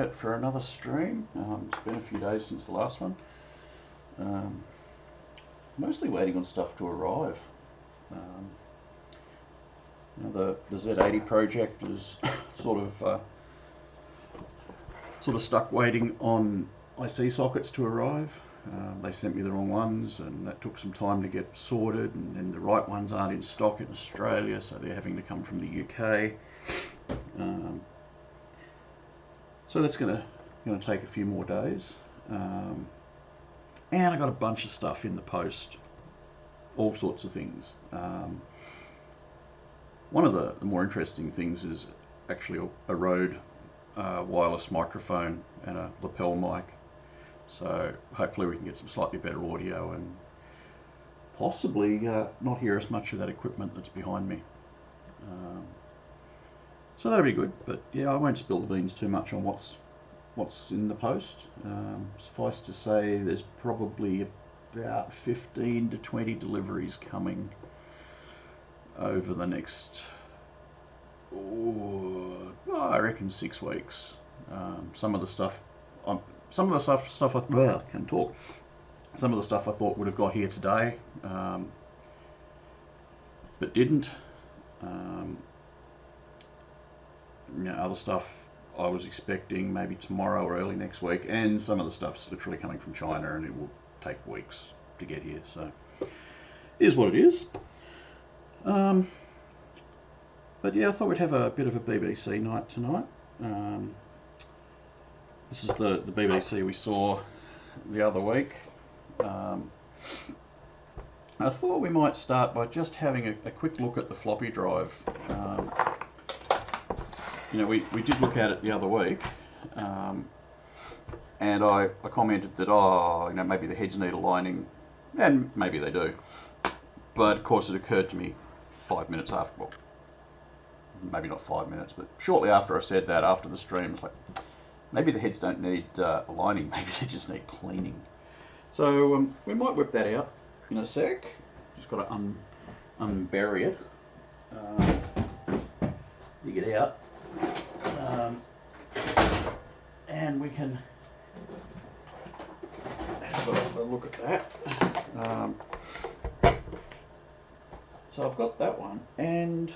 it for another stream. It's been a few days since the last one. Mostly waiting on stuff to arrive. The Z80 project is sort of stuck waiting on IC sockets to arrive. They sent me the wrong ones, and that took some time to get sorted, and then the right ones aren't in stock in Australia, so they're having to come from the UK. So that's going to take a few more days. And I got a bunch of stuff in the post, all sorts of things. One of the more interesting things is actually a Rode wireless microphone and a lapel mic. So hopefully we can get some slightly better audio and possibly not hear as much of that equipment that's behind me. So that'll be good, but yeah, I won't spill the beans too much on what's in the post. Suffice to say, there's probably about 15 to 20 deliveries coming over the next, I reckon 6 weeks. Some of the stuff I can talk. Some of the stuff I thought would have got here today, but didn't. Other stuff I was expecting maybe tomorrow or early next week, and some of the stuff's literally coming from China, and it will take weeks to get here. So, it is what it is. But yeah, I thought we'd have a bit of a BBC night tonight. This is the BBC we saw the other week. I thought we might start by just having a quick look at the floppy drive. We did look at it the other week, and I commented that, maybe the heads need aligning, and maybe they do. But of course it occurred to me 5 minutes after, well, maybe not 5 minutes, but shortly after I said that, after the stream, it's like, maybe the heads don't need aligning, maybe they just need cleaning. So we might whip that out in a sec. Just got to unbury it, dig it out, and we can have a look at that. So I've got that one, and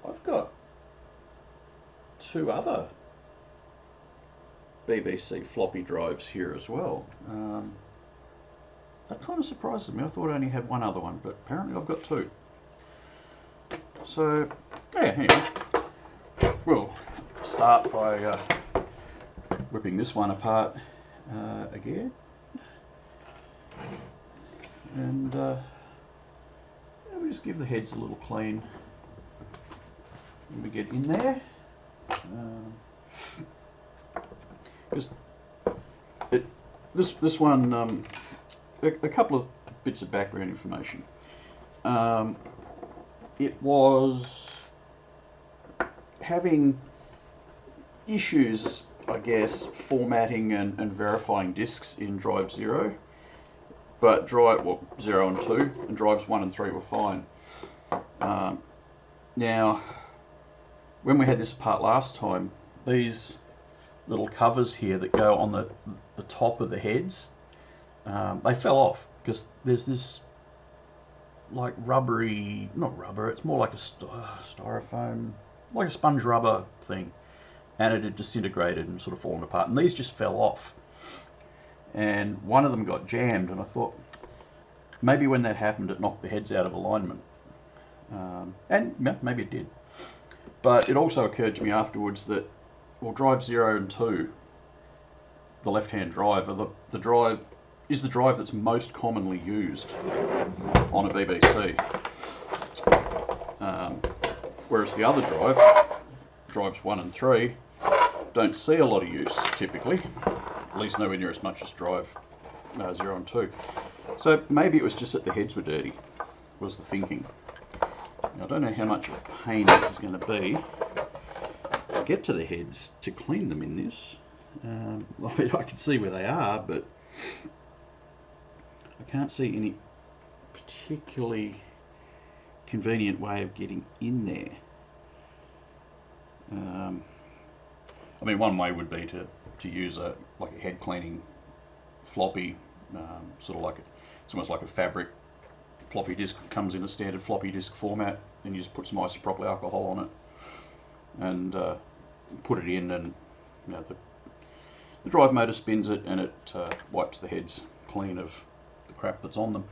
I've got 2 other BBC floppy drives here as well. That kind of surprises me. I thought I only had 1 other one, but apparently I've got 2. So, yeah, anyway, we'll start by whipping this one apart again. And we'll just give the heads a little clean when we get in there. Because this one, a couple of bits of background information. It was having issues, I guess, formatting and verifying disks in drive 0. But 0 and 2, and drives 1 and 3 were fine. Now, when we had this apart last time, these little covers here that go on the top of the heads, they fell off because there's this like rubbery, not rubber, it's more like a styrofoam, like a sponge rubber thing, and it had disintegrated and sort of fallen apart, and these just fell off. And one of them got jammed, and I thought maybe when that happened it knocked the heads out of alignment, and yeah, maybe it did. But it also occurred to me afterwards that, well, drive 0 and 2, the left-hand drive, are the drive is the drive that's most commonly used on a BBC, whereas the other drives 1 and 3, don't see a lot of use typically. At least nowhere near as much as drive 0 and 2. So maybe it was just that the heads were dirty, was the thinking. Now, I don't know how much of a pain this is going to be to get to the heads to clean them in this. I can see where they are, but I can't see any particularly convenient way of getting in there. I mean, one way would be to use like a head cleaning floppy, sort of like it's almost like a fabric floppy disk that comes in a standard floppy disk format, and you just put some isopropyl alcohol on it and put it in, and you know, the drive motor spins it and it wipes the heads clean of the crap that's on them.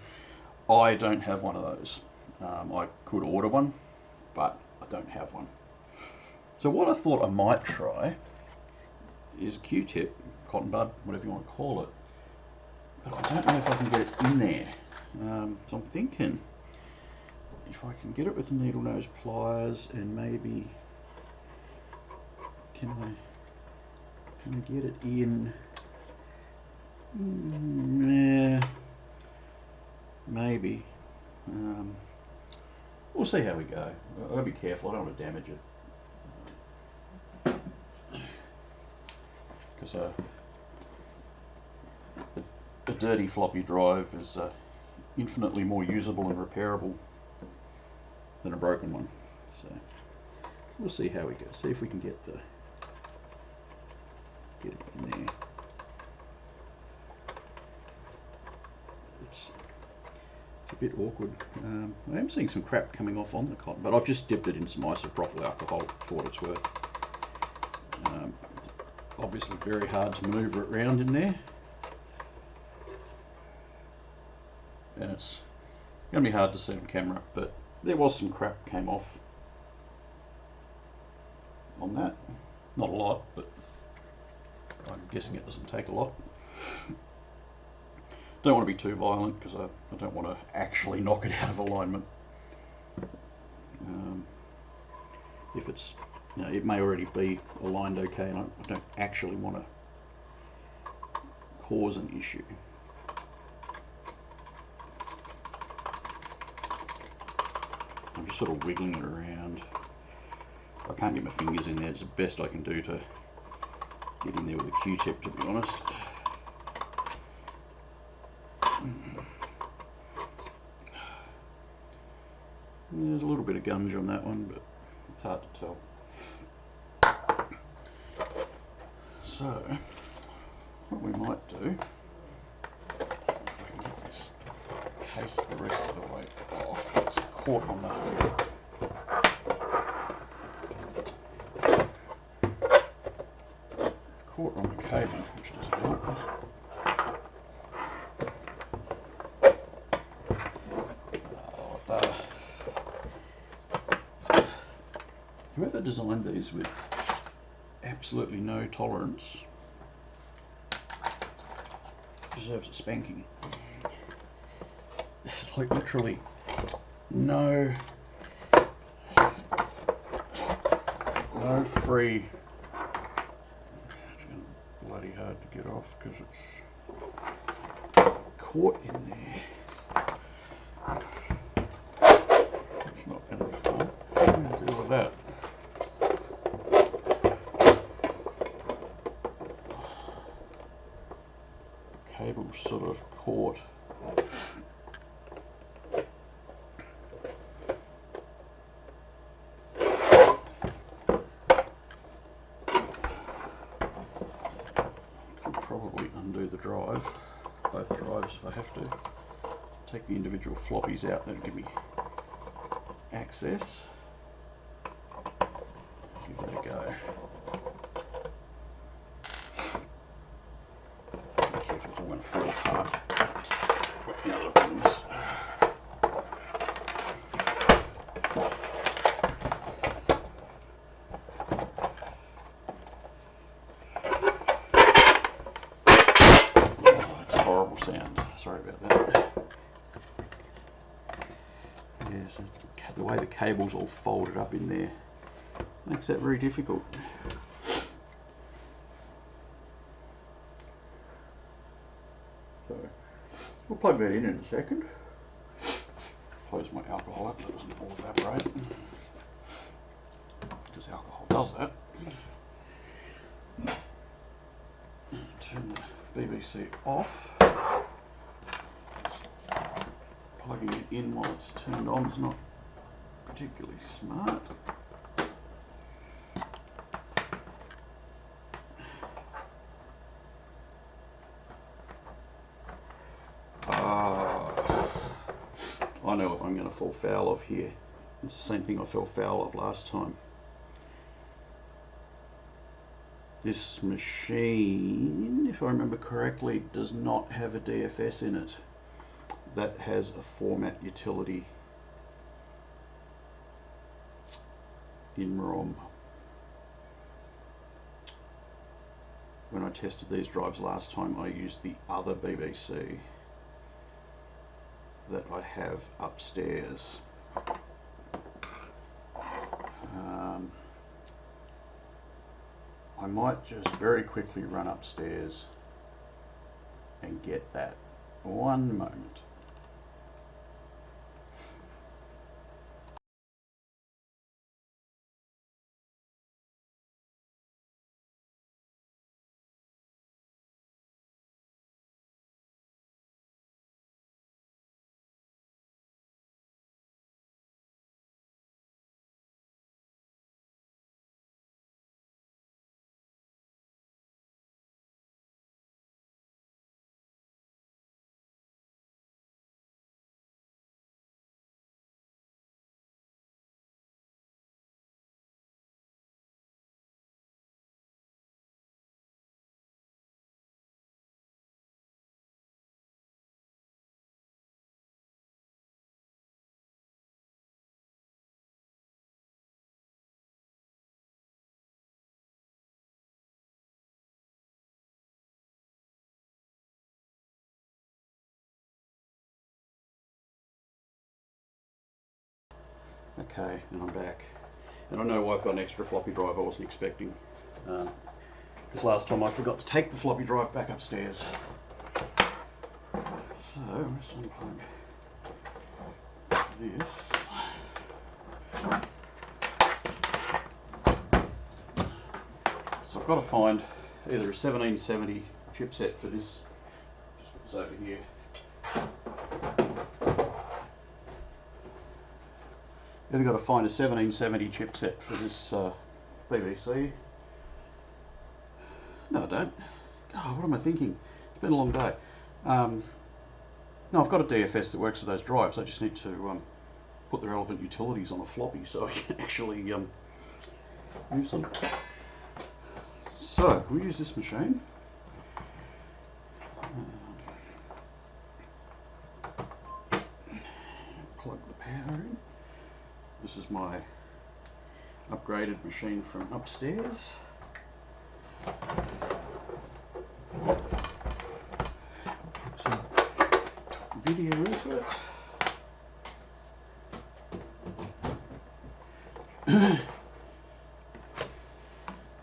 I don't have one of those. I could order one, but I don't have one. So what I thought I might try is Q-tip, cotton bud, whatever you want to call it. But I don't know if I can get it in there. So I'm thinking if I can get it with needle nose pliers, and maybe can I get it in? Yeah, maybe. We'll see how we go. I've got to be careful. I don't want to damage it. Because a dirty floppy drive is infinitely more usable and repairable than a broken one. So we'll see how we go. See if we can get it in there. It's a bit awkward. I am seeing some crap coming off on the cotton, but I've just dipped it in some isopropyl alcohol for what it's worth. It's obviously very hard to manoeuvre it around in there, and it's going to be hard to see on camera, but there was some crap came off on that. Not a lot, but I'm guessing it doesn't take a lot. Don't want to be too violent because I don't want to actually knock it out of alignment. If it's, you know, it may already be aligned okay, and I don't actually want to cause an issue. I'm just sort of wiggling it around. I can't get my fingers in there. It's the best I can do to get in there with a Q-tip, to be honest. There's a little bit of gunge on that one, but it's hard to tell. So, what we might do, if I can get this case the rest of the way off, it's caught on the cable, which doesn't help. Whoever designed these with absolutely no tolerance deserves a spanking. There's like literally no free. It's going to be bloody hard to get off because it's caught in there. It's not going to be fun. What am I going to do with that? Cable's sort of caught. Could probably undo the drive, both drives if I have to. Take the individual floppies out, that'll give me access. Give that a go. I'm going to fall apart. The other things. Oh, it's a horrible sound. Sorry about that. Yeah, so the way the cable's all folded up in there makes that very difficult. So we'll plug that in a second. Close my alcohol up so it doesn't all evaporate, because alcohol does that. Turn the BBC off. Plugging it in while it's turned on is not particularly smart. know what I'm going to fall foul of here. It's the same thing I fell foul of last time. This machine, if I remember correctly, does not have a DFS in it. That has a format utility in ROM. When I tested these drives last time, I used the other BBC that I have upstairs. I might just very quickly run upstairs and get that. One moment. Okay, and I'm back. And I know why I've got an extra floppy drive I wasn't expecting. Because last time I forgot to take the floppy drive back upstairs. So, let's unplug this. So I've got to find either a 1770 chipset for this, just put this over here. Either got to find a 1770 chipset for this BBC. No, I don't. Oh, what am I thinking? It's been a long day. No, I've got a DFS that works with those drives. I just need to put the relevant utilities on a floppy so I can actually use them. So, we'll use this machine. Plug the power in. This is my upgraded machine from upstairs. Put some video into it.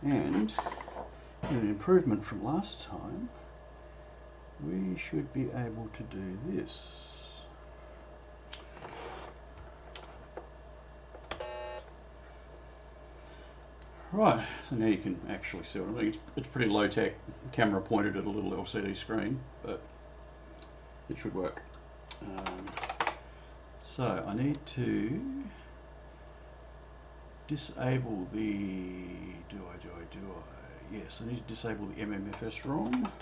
And an improvement from last time, we should be able to do this. Right, so now you can actually see what I mean. It's pretty low tech, camera pointed at a little LCD screen, but it should work. So I need to disable the, do I? Yes, I need to disable the MMFS ROM.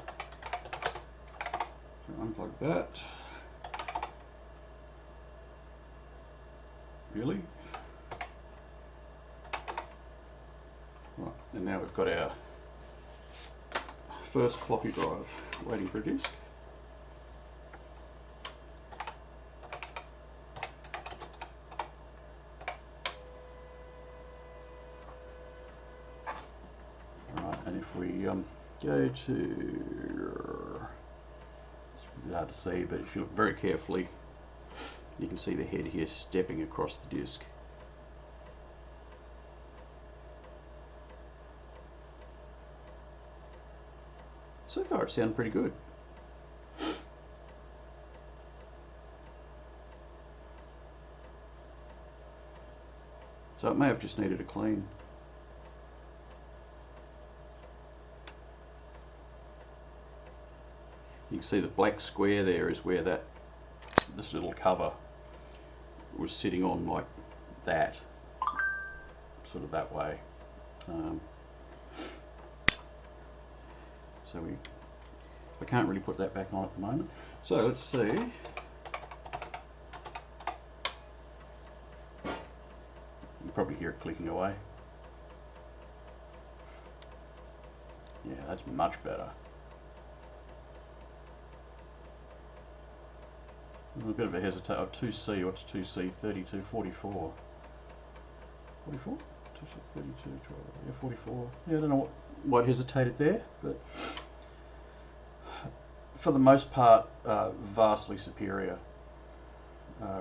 So unplug that. Really? Right, and now we've got our first floppy drive waiting for a disk. Right, and if we go to, it's really hard to see, but if you look very carefully, you can see the head here stepping across the disk. So far it sounded pretty good. So it may have just needed a clean. You can see the black square there is where this little cover was sitting on, like that, sort of that way. So I can't really put that back on at the moment. So let's see. probably hear it clicking away. Yeah, that's much better. A bit of a hesitate. Oh, 2C, what's 2C? 32, 44. 44? 2C, 32, 12, yeah, 44. Yeah, I don't know why it hesitated there, but for the most part, vastly superior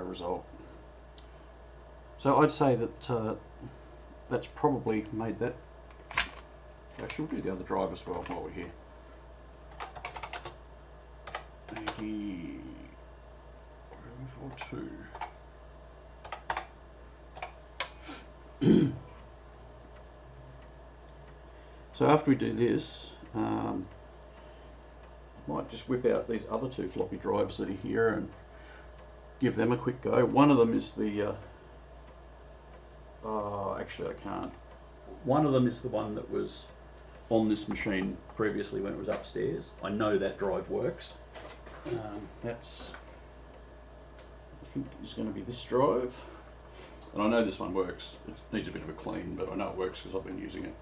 result. So I'd say that that's probably made that. Actually, we'll do the other drive as well while we're here. 80. 2. So after we do this, I might just whip out these other two floppy drives that are here and give them a quick go. One of them is the, actually I can't. One of them is the one that was on this machine previously when it was upstairs. I know that drive works. That's, I think, is going to be this drive. And I know this one works. It needs a bit of a clean, but I know it works because I've been using it.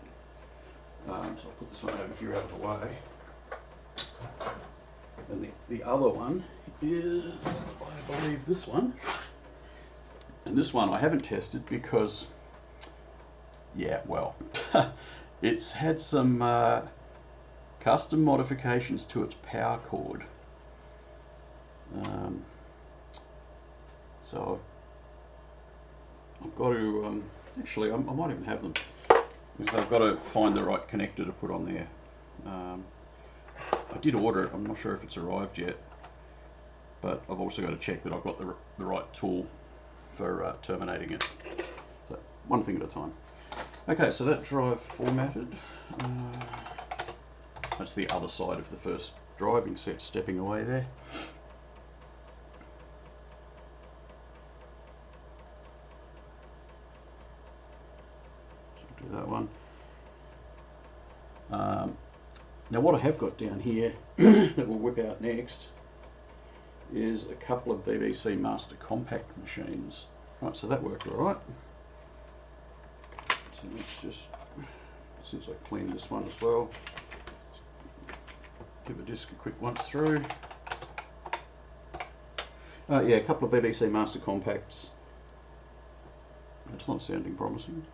So I'll put this one over here out of the way. And the other one is, I believe, this one. And this one I haven't tested because, yeah, well, it's had some custom modifications to its power cord. So I've got to, actually I might even have them, because I've got to find the right connector to put on there. I did order it, I'm not sure if it's arrived yet, but I've also got to check that I've got the right tool for terminating it. So one thing at a time. Okay, so that drive formatted. That's the other side of the first drive. You can see it's stepping away there. So do that one. Now what I have got down here that we'll whip out next is a couple of BBC Master Compact machines. Right, so that worked alright. So let's just, since I cleaned this one as well, give a disc a quick once through. Yeah, a couple of BBC Master Compacts. It's not sounding promising.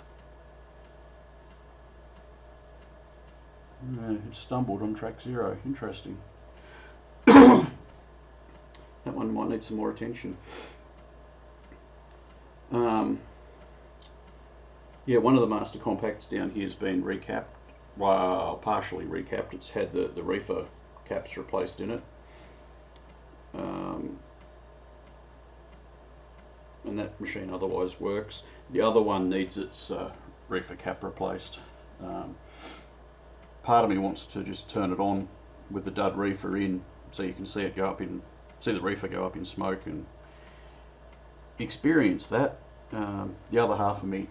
It stumbled on track 0. Interesting. That one might need some more attention. Yeah, one of the Master Compacts down here has been recapped. Well, partially recapped. It's had the reefer caps replaced in it. And that machine otherwise works. The other one needs its reefer cap replaced. Part of me wants to just turn it on with the dud reefer in, so you can see it go up in, see the reefer go up in smoke and experience that. The other half of me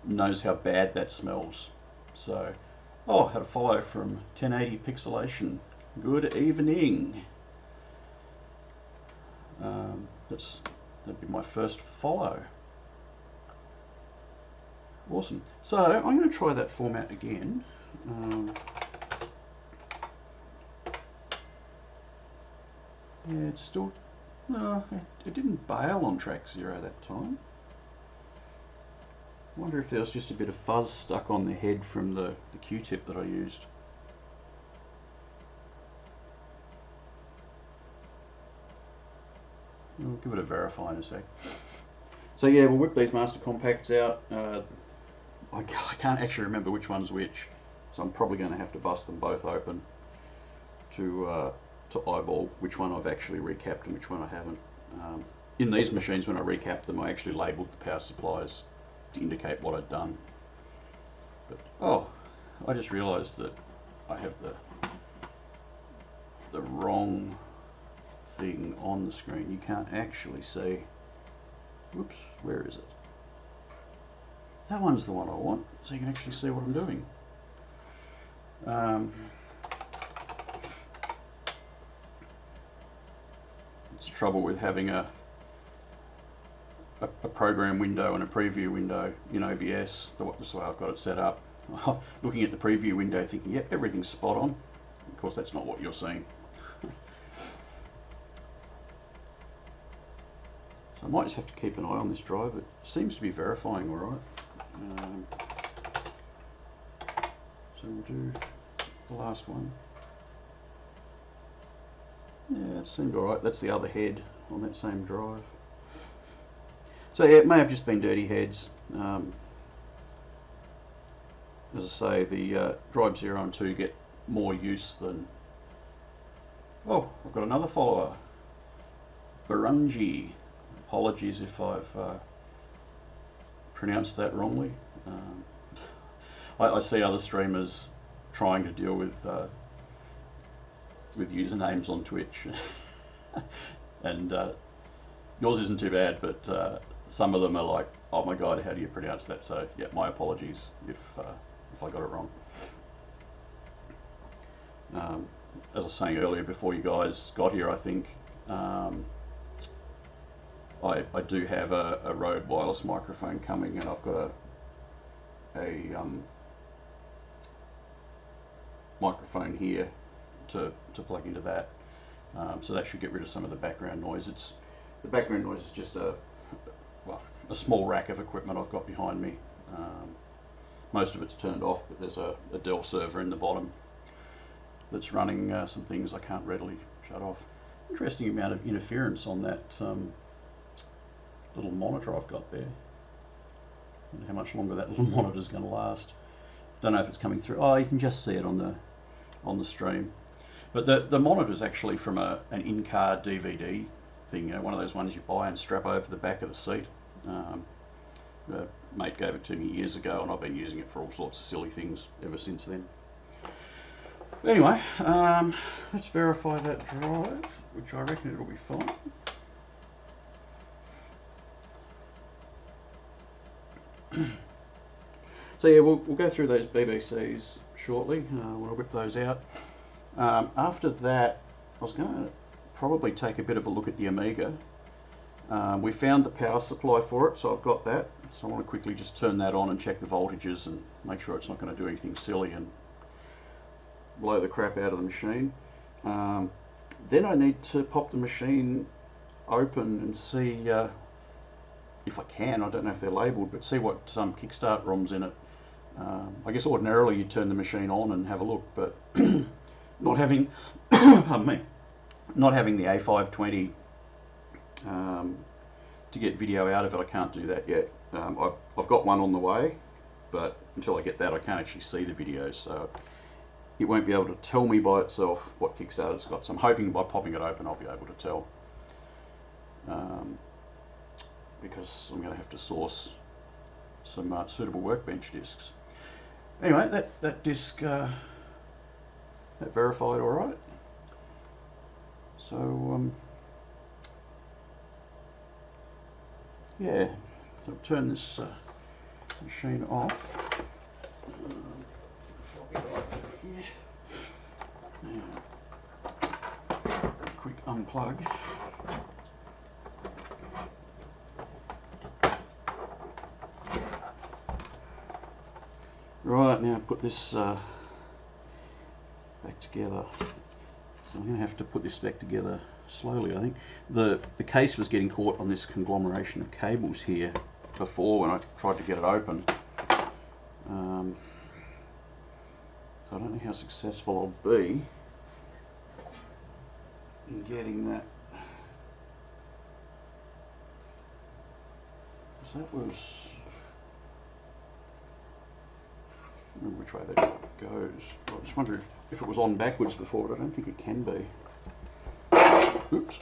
knows how bad that smells. So, oh, had a follow from 1080 Pixelation. Good evening. That'd be my first follow. Awesome. So I'm going to try that format again. Yeah, it's still, no, it didn't bail on track 0 that time. I wonder if there was just a bit of fuzz stuck on the head from the Q-tip that I used. We'll give it a verify in a sec. So yeah, we'll whip these Master Compacts out. I can't actually remember which one's which, so I'm probably going to have to bust them both open to eyeball which one I've actually recapped and which one I haven't. In these machines, when I recapped them, I actually labelled the power supplies to indicate what I'd done. But oh, I just realised that I have the wrong thing on the screen. You can't actually see. Whoops, where is it? That one's the one I want, so you can actually see what I'm doing. It's the trouble with having a a program window and a preview window in OBS. This is the way I've got it set up. Looking at the preview window thinking, yep, everything's spot on. Of course, that's not what you're seeing. So I might just have to keep an eye on this drive. It seems to be verifying all right. So we'll do the last one. Yeah, it seemed alright. That's the other head on that same drive. So yeah, it may have just been dirty heads. As I say, the drive 0 and 2 get more use than... Oh, I've got another follower. Barungi. Apologies if I've pronounced that wrongly. I see other streamers trying to deal with usernames on Twitch, and yours isn't too bad, but some of them are like, "Oh my God, how do you pronounce that?" So yeah, my apologies if I got it wrong. As I was saying earlier, before you guys got here, I think I do have a Rode wireless microphone coming, and I've got a microphone here to plug into that, so that should get rid of some of the background noise. The background noise is just a small rack of equipment I've got behind me. Most of it's turned off, but there's a Dell server in the bottom that's running some things I can't readily shut off. Interesting amount of interference on that little monitor I've got there. I wonder how much longer that little monitor is going to last. Don't know if it's coming through. Oh, you can just see it on the stream. But the monitor is actually from an in-car DVD thing, one of those ones you buy and strap over the back of the seat. A mate gave it to me years ago, and I've been using it for all sorts of silly things ever since then. Anyway, let's verify that drive, which I reckon it'll be fine. So yeah, we'll go through those BBCs shortly when I whip those out. After that, I was going to probably take a bit of a look at the Amiga. We found the power supply for it, so I've got that. So I want to quickly just turn that on and check the voltages and make sure it's not going to do anything silly and blow the crap out of the machine. Then I need to pop the machine open and see if I can. I don't know if they're labelled, but see what Kickstart ROM's in it. I guess ordinarily you'd turn the machine on and have a look, but not having pardon me, not having the A520 to get video out of it, I can't do that yet. I've got one on the way, but until I get that I can't actually see the videos, so it won't be able to tell me by itself what Kickstarter's got. So I'm hoping by popping it open I'll be able to tell, because I'm going to have to source some suitable workbench discs. Anyway, that disc that verified all right. So yeah, so I'll turn this machine off. Now, quick unplug. Right, now put this back together. So I'm going to have to put this back together slowly, I think. The case was getting caught on this conglomeration of cables here before when I tried to get it open. So I don't know how successful I'll be in getting that. So that was... I don't remember which way that goes. I just wonder if it was on backwards before, but I don't think it can be. Oops.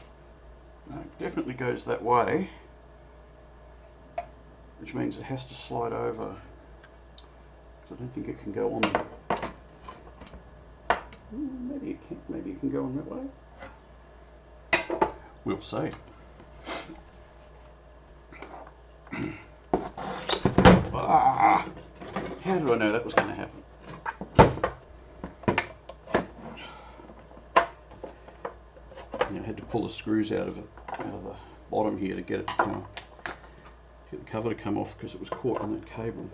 No, it definitely goes that way, which means it has to slide over. I don't think it can go on. Maybe it can. Maybe it can go on that way. We'll see. Ah, how did I know that was going to happen? I had to pull the screws out of the bottom here to get it Get the cover to come off because it was caught on that cable.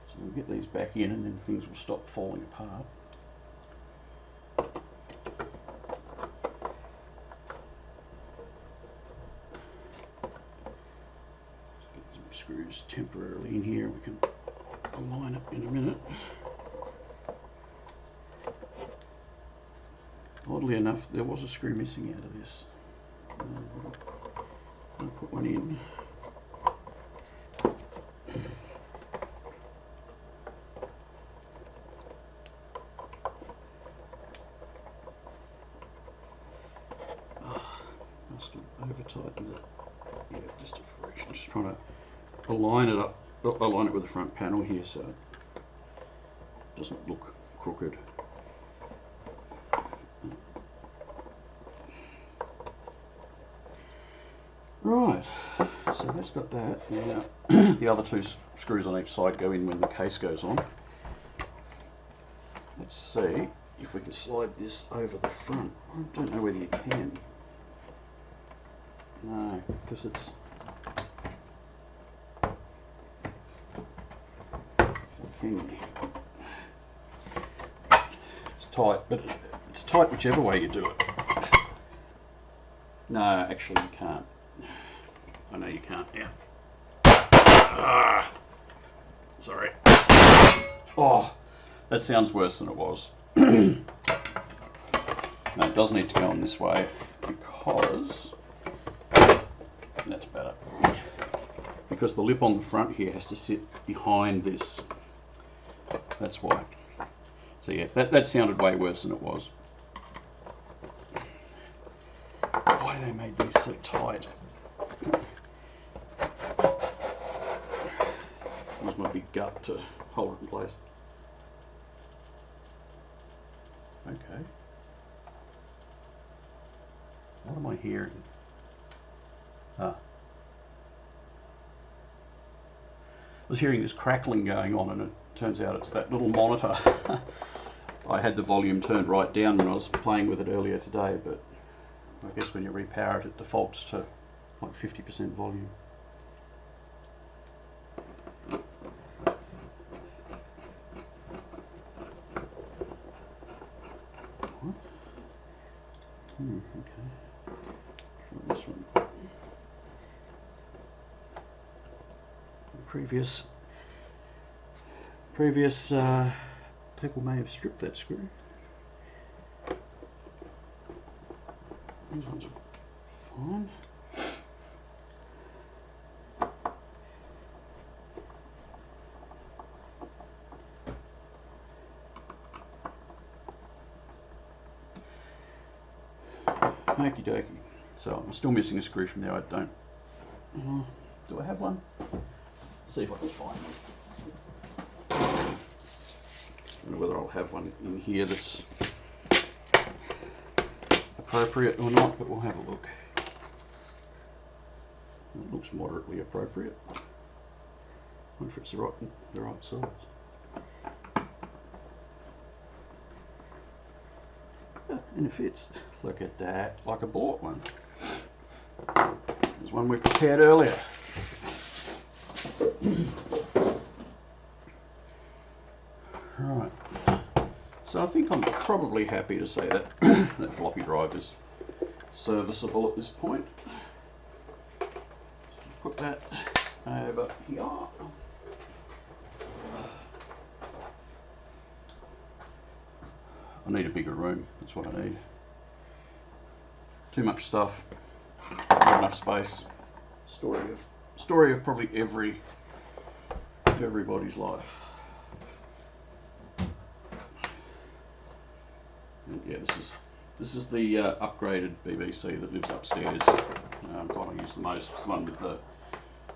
So we'll get these back in and then things will stop falling apart. Screws temporarily in here, we can align it in a minute. Oddly enough, there was a screw missing out of this. I'll put one in. Must have over-tightened it. Yeah, just a fraction. Just trying to align it up, align it with the front panel here so it doesn't look crooked. Right, so that's got that. Now the other two screws on each side go in when the case goes on. Let's see if we can slide this over the front. I don't know whether you can. No, because it's tight, but it's tight whichever way you do it. No, actually you can't. I know you can't. Yeah. Sorry. Oh, that sounds worse than it was. No, it does need to go on this way because that's better. Because the lip on the front here has to sit behind this. That's why. So yeah, that sounded way worse than it was. Why they made these so tight. Use my big gut to hold it in place. Okay. What am I hearing? I was hearing this crackling going on, and it turns out it's that little monitor. I had the volume turned right down when I was playing with it earlier today, but I guess when you repower it, it defaults to like 50% volume. What? Okay. Try this one. Previous people may have stripped that screw. These ones are fine. Okie dokie. So I'm still missing a screw from there. I don't. Do I have one? Let's see if I can find one. I don't know whether I'll have one in here that's appropriate or not, but we'll have a look. It looks moderately appropriate. I wonder if it's the right size. And it fits. Look at that, like I bought one. There's one we prepared earlier. Right. So I think I'm probably happy to say that that floppy drive is serviceable at this point. So put that over here. I need a bigger room, that's what I need. Too much stuff, not enough space. Story of probably everybody's life. And yeah, this is the upgraded BBC that lives upstairs. God, I use the most. It's the one with the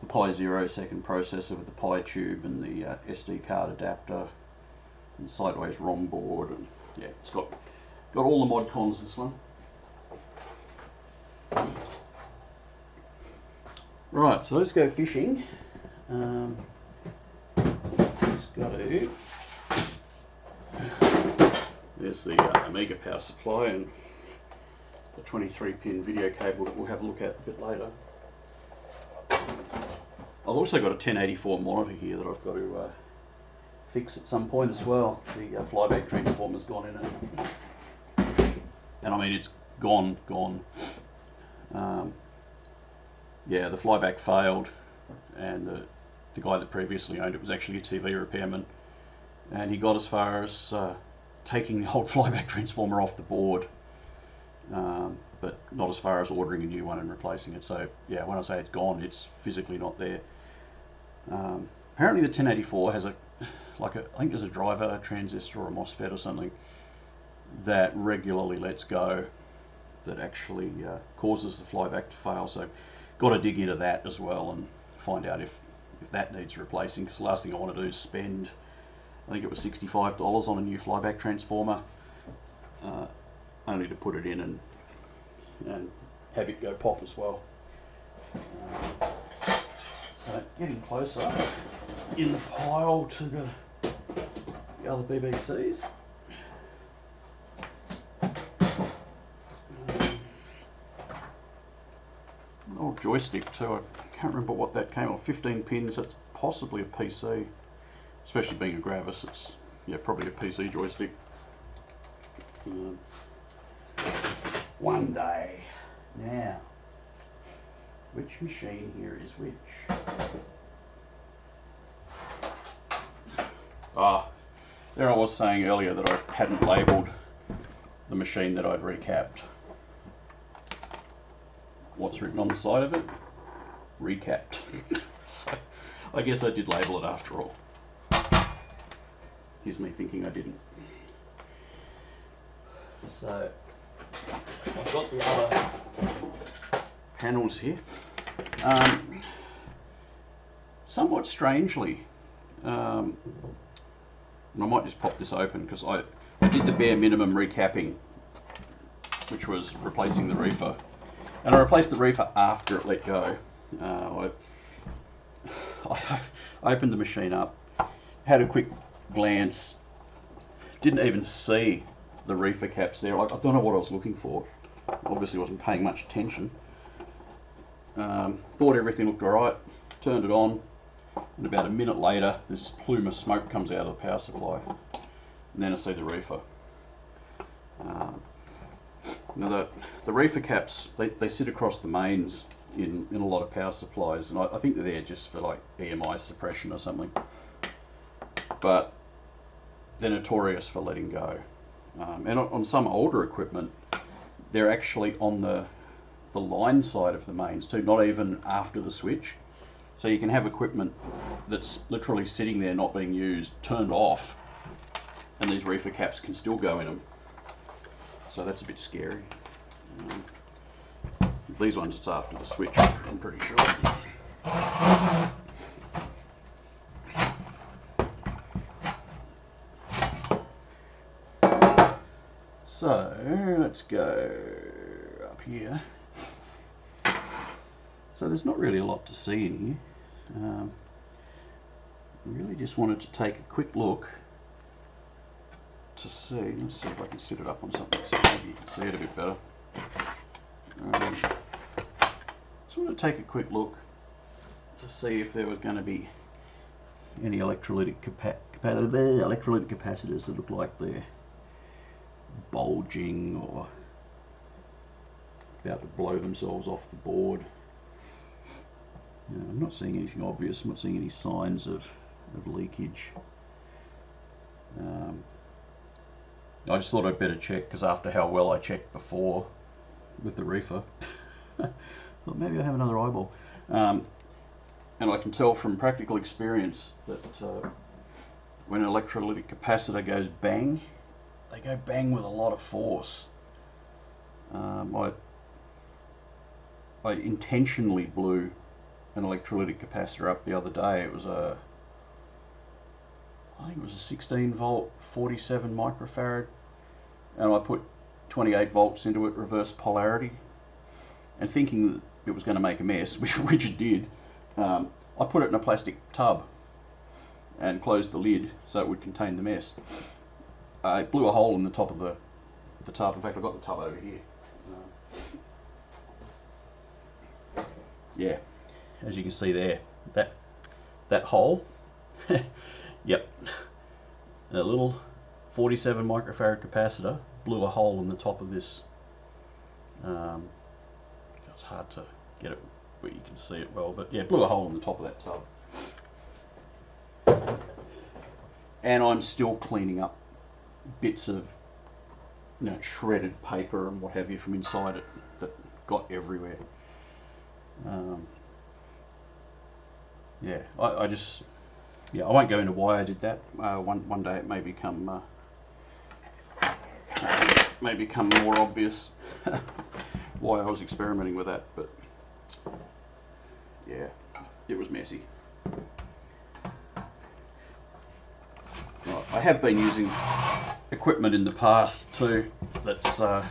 Pi 0-second processor with the Pi tube and the SD card adapter and sideways ROM board, and yeah, it's got all the mod cons, this one. Right, so let's go fishing. Just got to. There's the Amiga power supply, and a 23-pin video cable that we'll have a look at a bit later. I've also got a 1084 monitor here that I've got to fix at some point as well. The flyback transformer's gone in it, and I mean it's gone. Yeah, the flyback failed, and the guy that previously owned it was actually a TV repairman, and he got as far as taking the old flyback transformer off the board, but not as far as ordering a new one and replacing it. So yeah, when I say it's gone, it's physically not there. Apparently the 1084 has I think there's a driver transistor or a MOSFET or something that regularly lets go, that actually causes the flyback to fail. So got to dig into that as well and find out if that needs replacing, because the last thing I want to do is spend, I think it was $65 on a new flyback transformer, only to put it in and have it go pop as well. So getting closer in the pile to the other BBCs. Old joystick too, I can't remember what that came off. 15 pins, that's possibly a PC. Especially being a Gravis, it's probably a PC joystick. One day. Now, which machine here is which? There I was saying earlier that I hadn't labelled the machine that I'd recapped. What's written on the side of it? Recapped. So I guess I did label it after all. Here's me thinking I didn't. So I've got the other panels here. Somewhat strangely, and I might just pop this open because I did the bare minimum recapping, which was replacing the reefer. And I replaced the reefer after it let go. I opened the machine up, had a quick glance, didn't even see the reefer caps there. I don't know what I was looking for. Obviously wasn't paying much attention. Thought everything looked alright, turned it on, and about a minute later this plume of smoke comes out of the power supply, and then I see the reefer. Now the reefer caps, they sit across the mains in a lot of power supplies, and I think they're there just for like EMI suppression or something, but they're notorious for letting go. And on some older equipment they're actually on the line side of the mains too, not even after the switch. So you can have equipment that's literally sitting there not being used, turned off, and these reefer caps can still go in them. So that's a bit scary. These ones, it's after the switch, I'm pretty sure. So let's go up here. So there's not really a lot to see in here. Really just wanted to take a quick look to see. Let's see if I can sit it up on something so maybe you can see it a bit better. Just want to take a quick look to see if there was going to be any electrolytic capacitors that look like they're bulging or about to blow themselves off the board. I'm not seeing anything obvious. I'm not seeing any signs of leakage. I just thought I'd better check, because after how well I checked before with the reefer, thought maybe I have another eyeball. And I can tell from practical experience that when an electrolytic capacitor goes bang, they go bang with a lot of force. I intentionally blew an electrolytic capacitor up the other day. It was I think it was a 16 volt 47 microfarad, and I put 28 volts into it, reverse polarity, and thinking that it was going to make a mess, which it did. I put it in a plastic tub and closed the lid so it would contain the mess. It blew a hole in the top of the tub. In fact, I've got the tub over here. Yeah, as you can see there, that hole, yep, a little 47 microfarad capacitor blew a hole in the top of this. It's hard to get it where you can see it well, but yeah, blew a hole in the top of that tub. And I'm still cleaning up bits of, you know, shredded paper and what have you from inside it that got everywhere. Yeah, I just, yeah, I won't go into why I did that. One day it may become more obvious why I was experimenting with that, but yeah, it was messy. Right, I have been using equipment in the past too that's had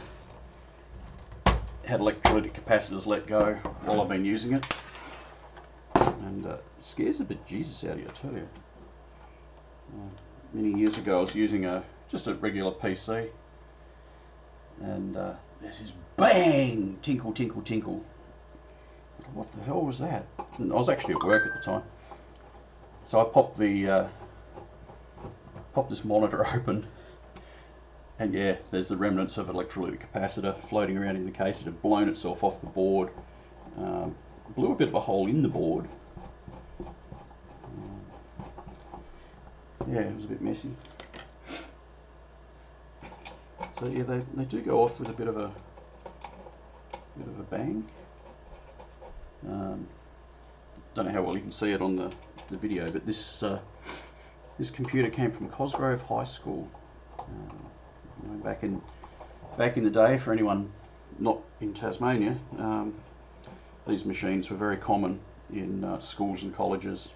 electrolytic capacitors let go while I've been using it, and it scares the bejesus out of you, I tell you. Many years ago I was using just a regular PC, and there's this bang, tinkle, tinkle, tinkle. What the hell was that? And I was actually at work at the time, so I popped this monitor open, and yeah, there's the remnants of electrolytic capacitor floating around in the case. It had blown itself off the board, blew a bit of a hole in the board. Yeah, it was a bit messy. So yeah, they do go off with a bit of a bang. Don't know how well you can see it on the video, but this computer came from Cosgrove High School. You know, back in the day, for anyone not in Tasmania, these machines were very common in schools and colleges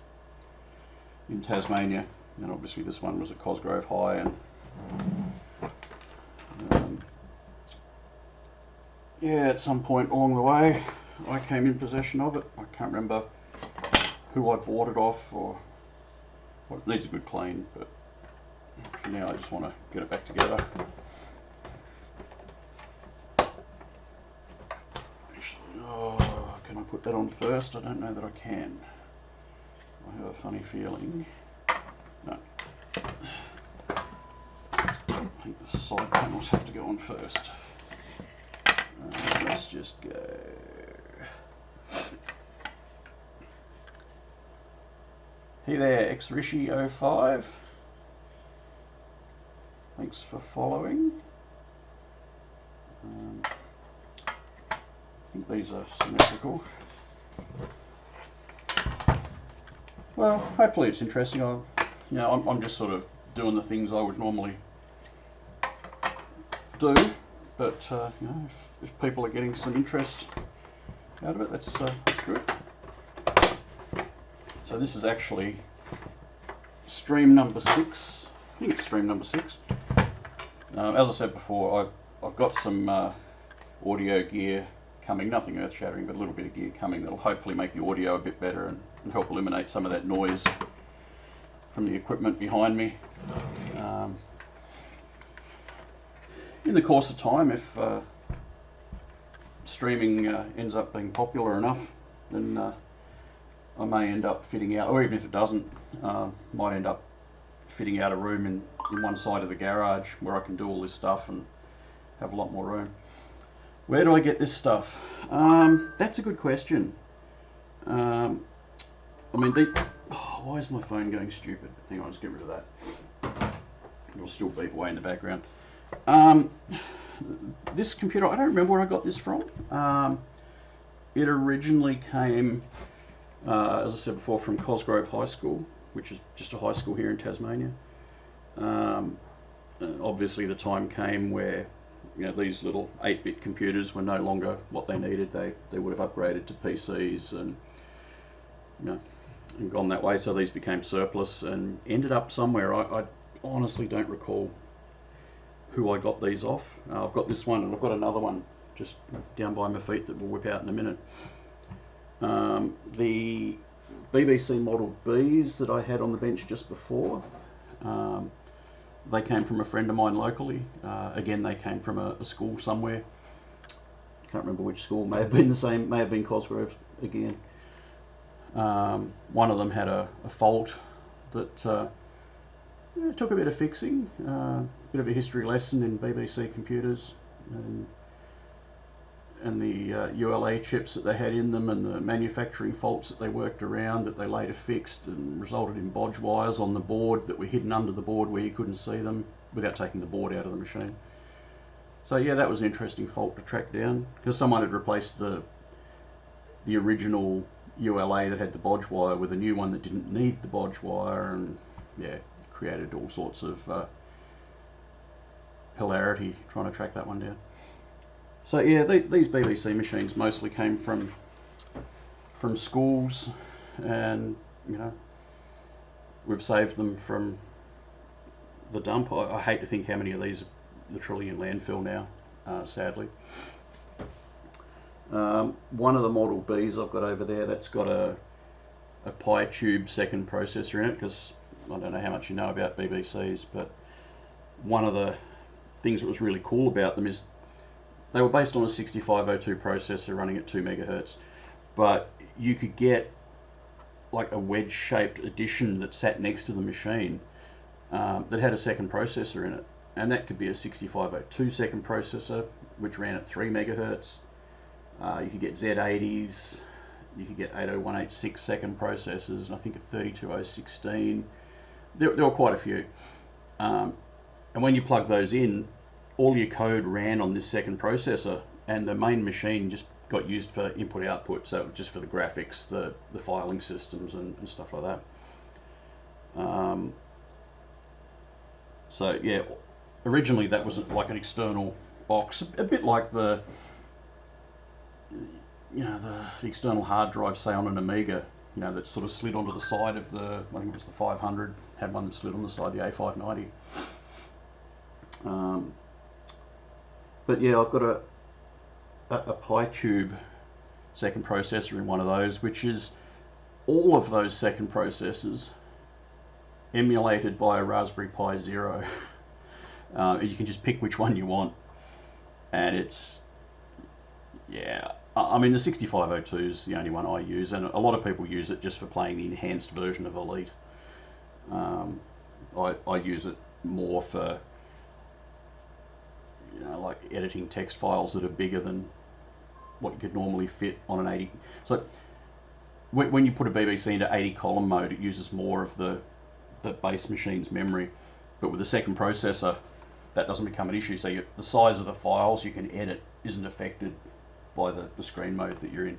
in Tasmania, and obviously this one was at Cosgrove High, and yeah, at some point along the way I came in possession of it. I can't remember who I bought it off, or well, it needs a good clean, but for now I just want to get it back together. Actually, oh, can I put that on first? I don't know that I can. I have a funny feeling. No. I think the side panels have to go on first. Let's just go. Hey there, xrishi05. Thanks for following. I think these are symmetrical. Well, hopefully it's interesting. I'm just sort of doing the things I would normally do, but you know, if people are getting some interest out of it, that's good. So this is actually stream number 6. I think it's stream number 6. As I said before, I've got some audio gear coming, nothing earth-shattering, but a little bit of gear coming that'll hopefully make the audio a bit better and help eliminate some of that noise from the equipment behind me. In the course of time, if streaming ends up being popular enough, then I may end up fitting out, or even if it doesn't, might end up fitting out a room in one side of the garage where I can do all this stuff and have a lot more room. Where do I get this stuff? That's a good question. I mean, why is my phone going stupid? Hang on, let's get rid of that. It'll still beep away in the background. This computer, I don't remember where I got this from. It originally came, as I said before, from Cosgrove High School, which is just a high school here in Tasmania. Obviously the time came where, you know, these little 8-bit computers were no longer what they needed. They would have upgraded to PCs and, you know, and gone that way, so these became surplus and ended up somewhere. I honestly don't recall who I got these off. I've got this one and I've got another one just down by my feet that we'll whip out in a minute. The BBC Model Bs that I had on the bench just before, they came from a friend of mine locally. Again, they came from a school somewhere. can't remember which school, may have been the same, may have been Cosgrove again. One of them had a fault that took a bit of fixing, a bit of a history lesson in BBC computers, and the ULA chips that they had in them, and the manufacturing faults that they worked around that they later fixed, and resulted in bodge wires on the board that were hidden under the board where you couldn't see them without taking the board out of the machine. So yeah, that was an interesting fault to track down, because someone had replaced the original ULA that had the bodge wire with a new one that didn't need the bodge wire, and yeah, created all sorts of hilarity trying to track that one down. So yeah, these BBC machines mostly came from schools, and you know, we've saved them from the dump. I hate to think how many of these are literally in landfill now, sadly. One of the Model Bs I've got over there, that's got a Pi tube second processor in it, because I don't know how much you know about BBCs, but one of the things that was really cool about them is they were based on a 6502 processor running at 2 megahertz, but you could get like a wedge-shaped addition that sat next to the machine that had a second processor in it, and that could be a 6502 second processor which ran at 3 megahertz. You could get Z80s, you could get 80186 second processors, and I think a 32016. There were quite a few. And when you plug those in, all your code ran on this second processor, and the main machine just got used for input-output, so it was just for the graphics, the filing systems, and stuff like that. So yeah, originally that was like an external box, a bit like the external hard drive, say on an Amiga, you know, that sort of slid onto the side of the, I think it was the 500, had one that slid on the side of the A590. But yeah, I've got a Pi tube second processor in one of those, which is all of those second processors emulated by a Raspberry Pi Zero. You can just pick which one you want, and it's, yeah, I mean the 6502 is the only one I use, and a lot of people use it just for playing the enhanced version of Elite. I use it more for, you know, like editing text files that are bigger than what you could normally fit on an 80. So when you put a BBC into 80 column mode, it uses more of the base machine's memory, but with the second processor that doesn't become an issue. So the size of the files you can edit isn't affected by the screen mode that you're in,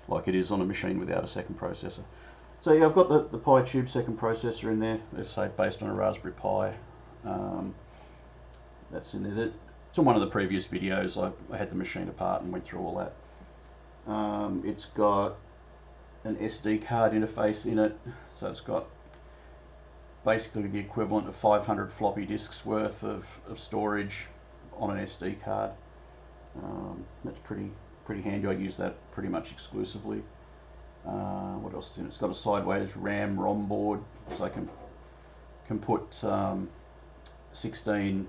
like it is on a machine without a second processor. So yeah, I've got the Pi tube second processor in there, as I say, based on a Raspberry Pi. That's in there. It's in one of the previous videos. I had the machine apart and went through all that. It's got an SD card interface in it, so it's got basically the equivalent of 500 floppy disks worth of storage on an SD card. That's pretty handy. I use that pretty much exclusively. What else is in it? It's got a sideways RAM ROM board, so I can put 16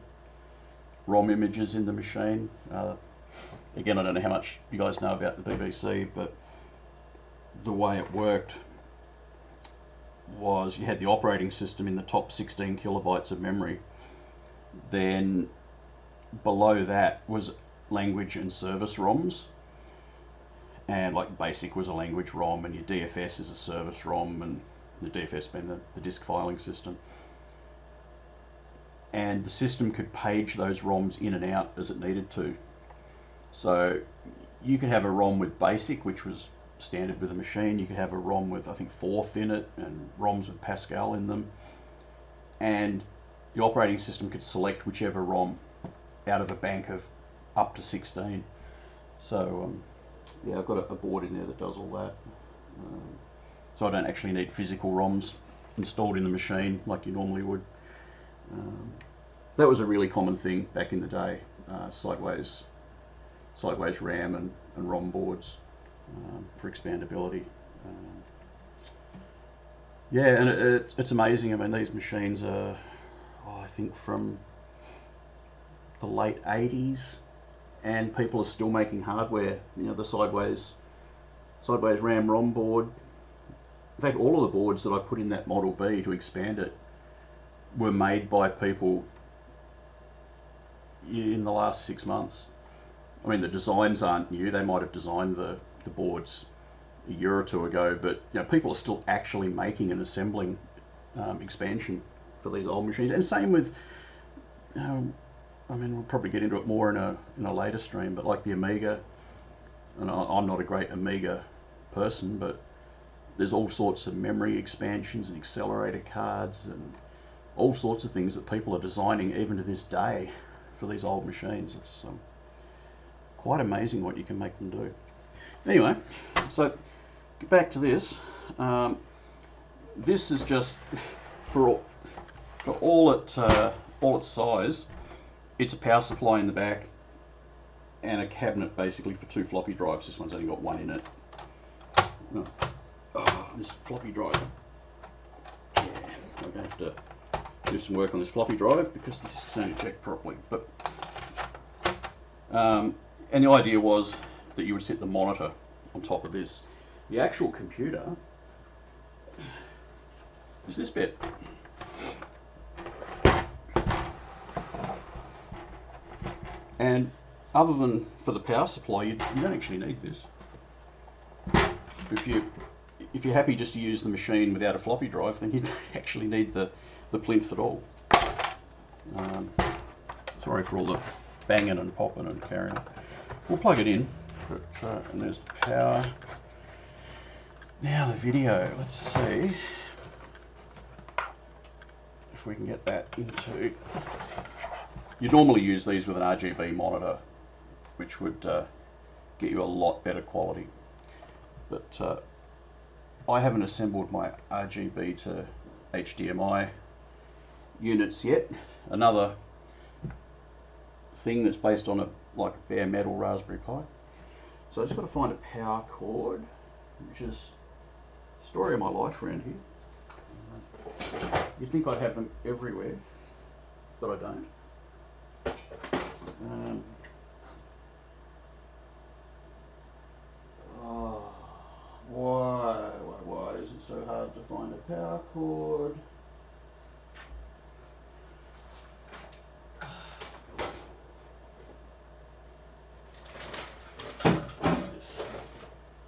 ROM images in the machine. Again, I don't know how much you guys know about the BBC, but the way it worked was you had the operating system in the top 16 kilobytes of memory. Then below that was language and service ROMs, and like BASIC was a language ROM, and your DFS is a service ROM, and the DFS being the disk filing system. And the system could page those ROMs in and out as it needed to. So you could have a ROM with BASIC, which was standard with a machine. You could have a ROM with, I think, Forth in it, and ROMs with Pascal in them. And the operating system could select whichever ROM out of a bank of up to 16. So yeah, I've got a board in there that does all that. So I don't actually need physical ROMs installed in the machine like you normally would. That was a really common thing back in the day, sideways RAM and ROM boards for expandability. Yeah, and it's amazing. I mean, these machines are, I think, from the late 80s and people are still making hardware. You know, the sideways RAM ROM board. In fact, all of the boards that I put in that Model B to expand it were made by people in the last 6 months. I mean, the designs aren't new. They might have designed the boards a year or two ago, but you know, people are still actually making and assembling expansion for these old machines. And same with, I mean, we'll probably get into it more in a later stream, but like the Amiga, and I'm not a great Amiga person, but there's all sorts of memory expansions and accelerator cards and all sorts of things that people are designing even to this day for these old machines. It's quite amazing what you can make them do. Anyway, so get back to this. This is just for all its size. It's a power supply in the back and a cabinet basically for 2 floppy drives. This one's only got 1 in it. Oh, this floppy drive. Yeah, I'm going to have to do some work on this floppy drive because the discs don't eject properly. But and the idea was that you would set the monitor on top of this. The actual computer is this bit. And other than for the power supply, you don't actually need this. If you're happy just to use the machine without a floppy drive, then you don't actually need the plinth at all. Sorry for all the banging and popping and carrying. We'll plug it in, but, and there's the power. Now the video, let's see if we can get that into... You'd normally use these with an RGB monitor, which would get you a lot better quality. But I haven't assembled my RGB to HDMI units yet. Another thing that's based on a bare metal Raspberry Pi. So I just got to find a power cord, which is the story of my life around here. You'd think I'd have them everywhere, but I don't. Why is it so hard to find a power cord?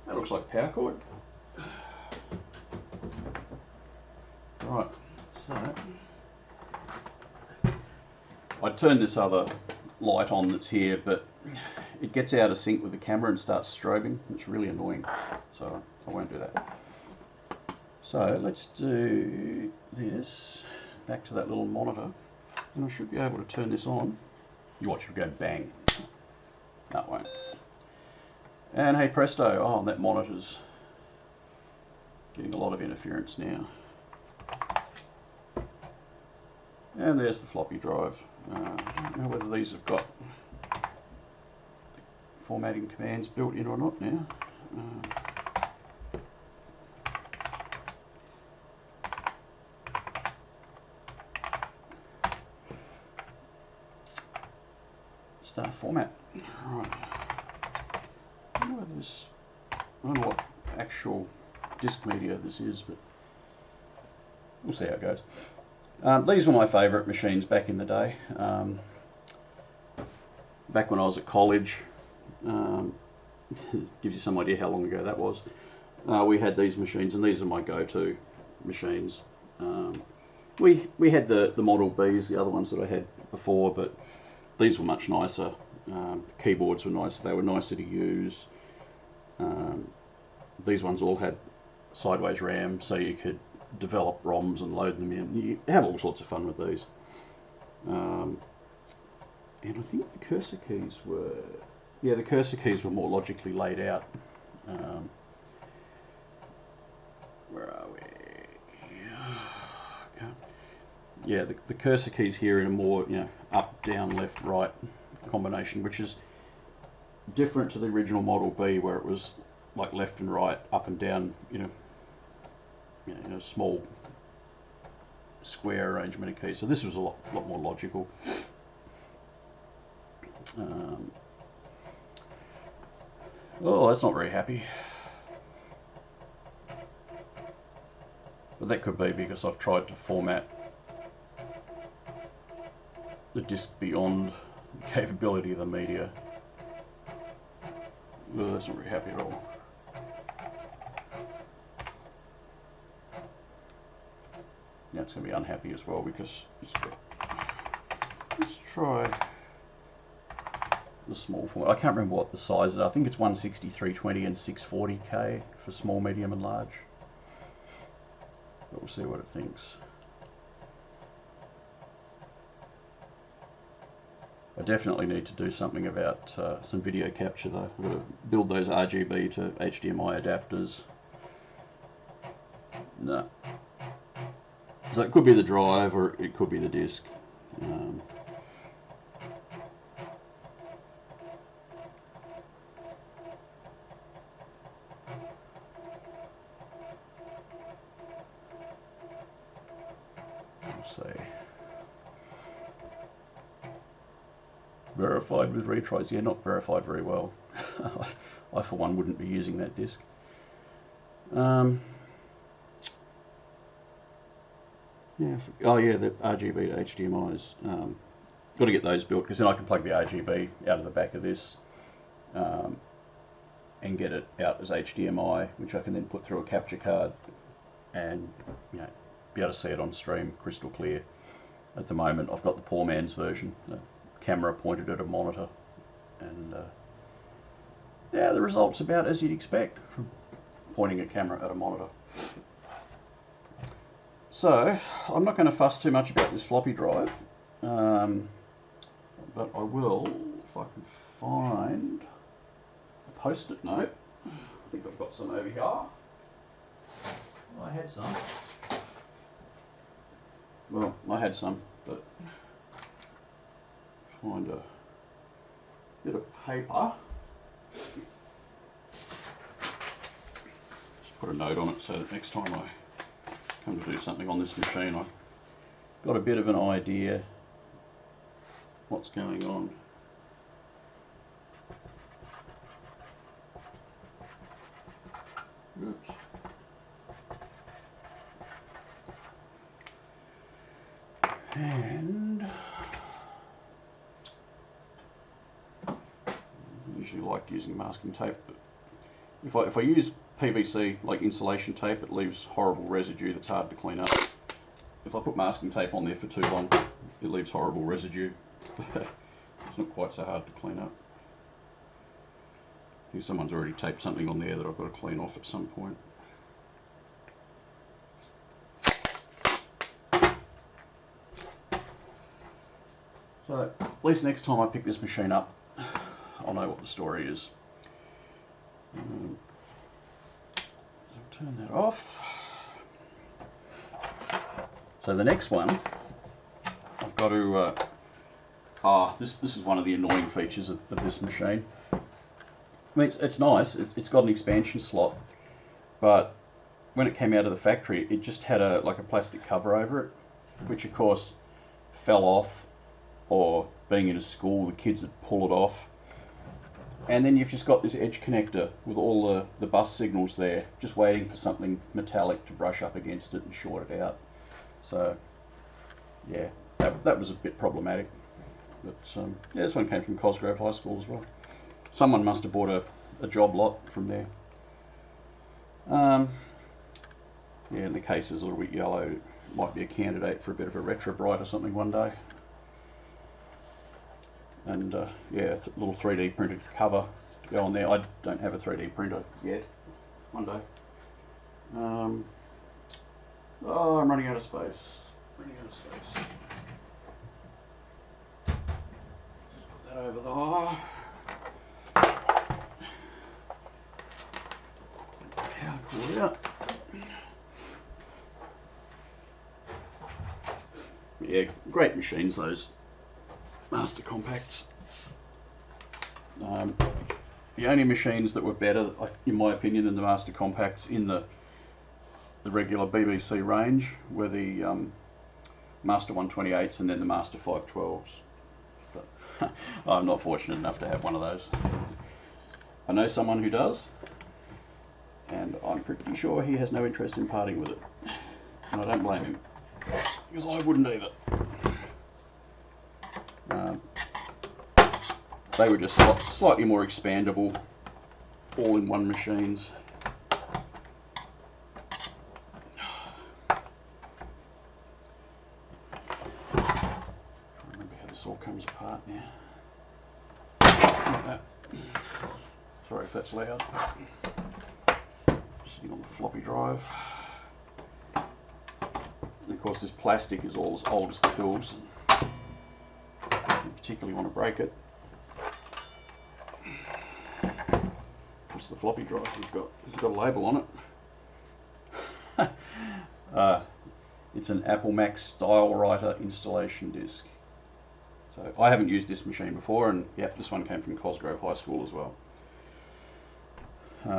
That looks like a power cord. Right, so I'd turn this other light on that's here, but it gets out of sync with the camera and starts strobing. It's really annoying, so I won't do that. So let's do this, back to that little monitor, and I should be able to turn this on. You watch it go bang. No, it won't. And hey presto, oh, that monitor's getting a lot of interference now. And there's the floppy drive. I don't know whether these have got formatting commands built in or not now. Start format. Right. I don't know whether this, I don't know what actual disk media this is, but we'll see how it goes. These were my favourite machines back in the day. Back when I was at college, gives you some idea how long ago that was. We had these machines, and these are my go-to machines. We had the Model Bs, the other ones that I had before, but these were much nicer. The keyboards were nicer, they were nicer to use. These ones all had sideways RAM, so you could develop ROMs and load them in. You have all sorts of fun with these. And I think the cursor keys were, yeah, the cursor keys were more logically laid out. Where are we? Yeah, the cursor keys here in a more, you know, up, down, left, right combination, which is different to the original Model B, where it was like left and right, up and down, in a small square arrangement of keys. So this was a lot more logical. Oh, that's not very happy. But that could be because I've tried to format the disc beyond the capability of the media. Oh, that's not very happy at all. Now it's going to be unhappy as well because let's try the small format. I can't remember what the size is. I think it's 160, 320 and 640K for small, medium and large. But we'll see what it thinks. I definitely need to do something about some video capture though. I've got to build those RGB to HDMI adapters. No. So it could be the drive or it could be the disc. We'll see. Verified with retries. Yeah, not verified very well. I for one wouldn't be using that disc. Yeah. Oh yeah, the RGB to HDMI's. Got to get those built because then I can plug the RGB out of the back of this and get it out as HDMI, which I can then put through a capture card and be able to see it on stream crystal clear. At the moment, I've got the poor man's version, a camera pointed at a monitor, and yeah, the result's about as you'd expect from pointing a camera at a monitor. So, I'm not going to fuss too much about this floppy drive, but I will, if I can find a post-it note. I think I've got some over here. I had some. Well, I had some, but find a bit of paper. Just put a note on it so that next time I come to do something on this machine, I've got a bit of an idea what's going on. Oops. And I usually like using masking tape, but if I use PVC like insulation tape, it leaves horrible residue that's hard to clean up. If I put masking tape on there for too long, it leaves horrible residue. It's not quite so hard to clean up. I think someone's already taped something on there that I've got to clean off at some point. So at least next time I pick this machine up, I'll know what the story is. So turn that off. So the next one, I've got to, this is one of the annoying features of this machine. I mean, it's nice, it's got an expansion slot, but when it came out of the factory, it just had like a plastic cover over it, which of course fell off, or being in a school, the kids would pull it off. And then you've just got this edge connector with all the bus signals there, just waiting for something metallic to brush up against it and short it out. So, yeah, that was a bit problematic. But yeah, this one came from Cosgrove High School as well. Someone must have bought a job lot from there. Yeah, and the case is a little bit yellow. It might be a candidate for a bit of a retro bright or something one day. And yeah, a little 3D printed cover to go on there. I don't have a 3D printer yet. One day. Oh, I'm running out of space. Running out of space. Put that over there. Power cord out. Yeah, great machines those. Master Compacts. The only machines that were better, in my opinion, than the Master Compacts in the regular BBC range were the Master 128s and then the Master 512s. But I'm not fortunate enough to have one of those. I know someone who does, and I'm pretty sure he has no interest in parting with it. And I don't blame him, because I wouldn't either. They were just slightly more expandable, all-in-one machines. I remember how this all comes apart now. Like that. Sorry if that's loud. Just sitting on the floppy drive. And of course this plastic is all as old as the hills. I don't particularly want to break it. What's the floppy drive? It's got a label on it. It's an Apple Mac Style Writer installation disc. So I haven't used this machine before, and yep, this one came from Cosgrove High School as well.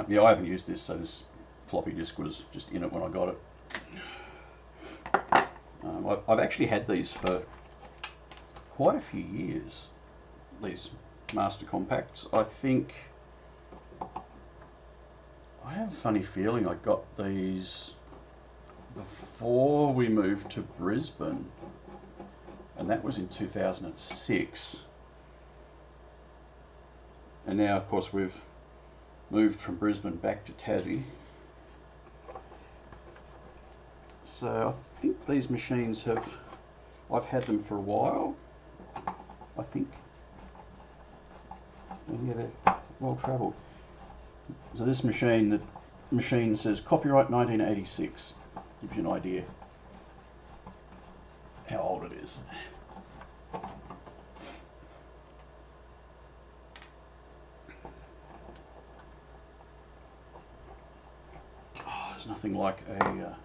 Yeah, I haven't used this, so this floppy disk was just in it when I got it. I've actually had these for quite a few years, these Master Compacts. I think, I have a funny feeling I got these before we moved to Brisbane, and that was in 2006. And now, of course, we've moved from Brisbane back to Tassie. So I think these machines I've had them for a while, I think. And yeah, they're well travelled. So this machine, the machine says copyright 1986. Gives you an idea how old it is. Oh, there's nothing like a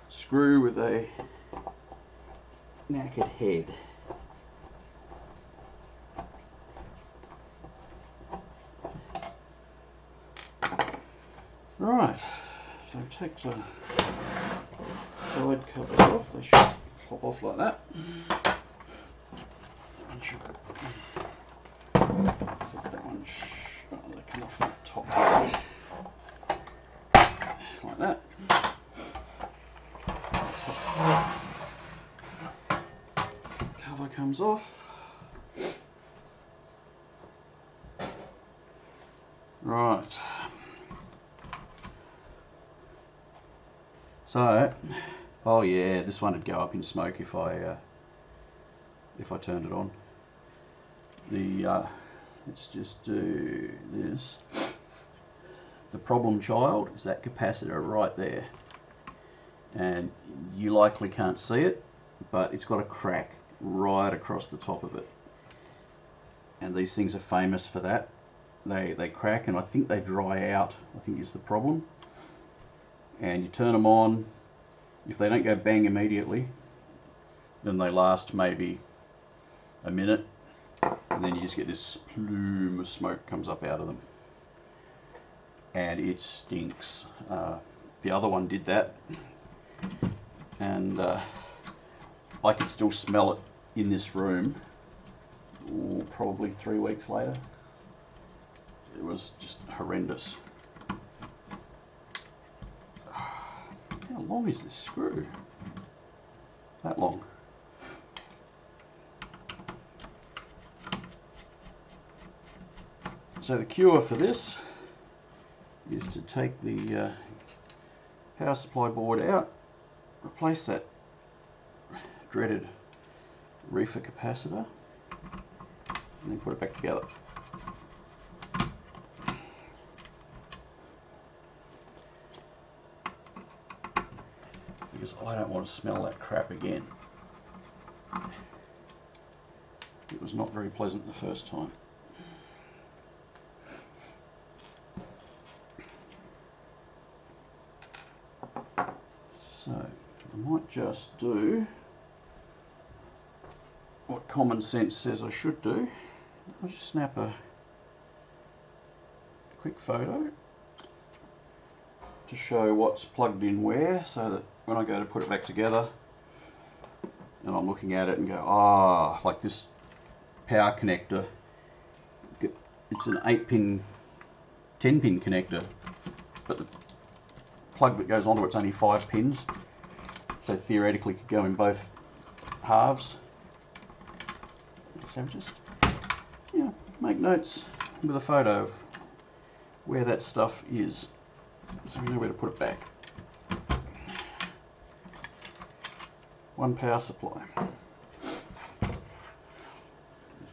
screw with a knackered head. Right, so take the side covers off. They should pop off like that. So that one, they come off the top here. Like that. Cover comes off. Right. So, oh yeah, this one would go up in smoke if I turned it on. Let's just do this. The problem child is that capacitor right there, and you likely can't see it, but it's got a crack right across the top of it. And these things are famous for that. They crack, and I think they dry out, I think is the problem. And you turn them on, if they don't go bang immediately, then they last maybe a minute, and then you just get this plume of smoke comes up out of them, and it stinks. The other one did that, and I could still smell it in this room. Ooh, probably 3 weeks later. It was just horrendous. How long is this screw? That long. So the cure for this is to take the power supply board out, replace that dreaded reefer capacitor, and then put it back together. Because I don't want to smell that crap again. It was not very pleasant the first time. So I might just do what common sense says I should do. I'll just snap a quick photo to show what's plugged in where, so that when I go to put it back together and I'm looking at it and go, ah, like this power connector, it's an 8-pin 10-pin connector, but the plug that goes onto it's only 5 pins, so theoretically could go in both halves. So just make notes with a photo of where that stuff is, so we know where to put it back. One power supply. Let's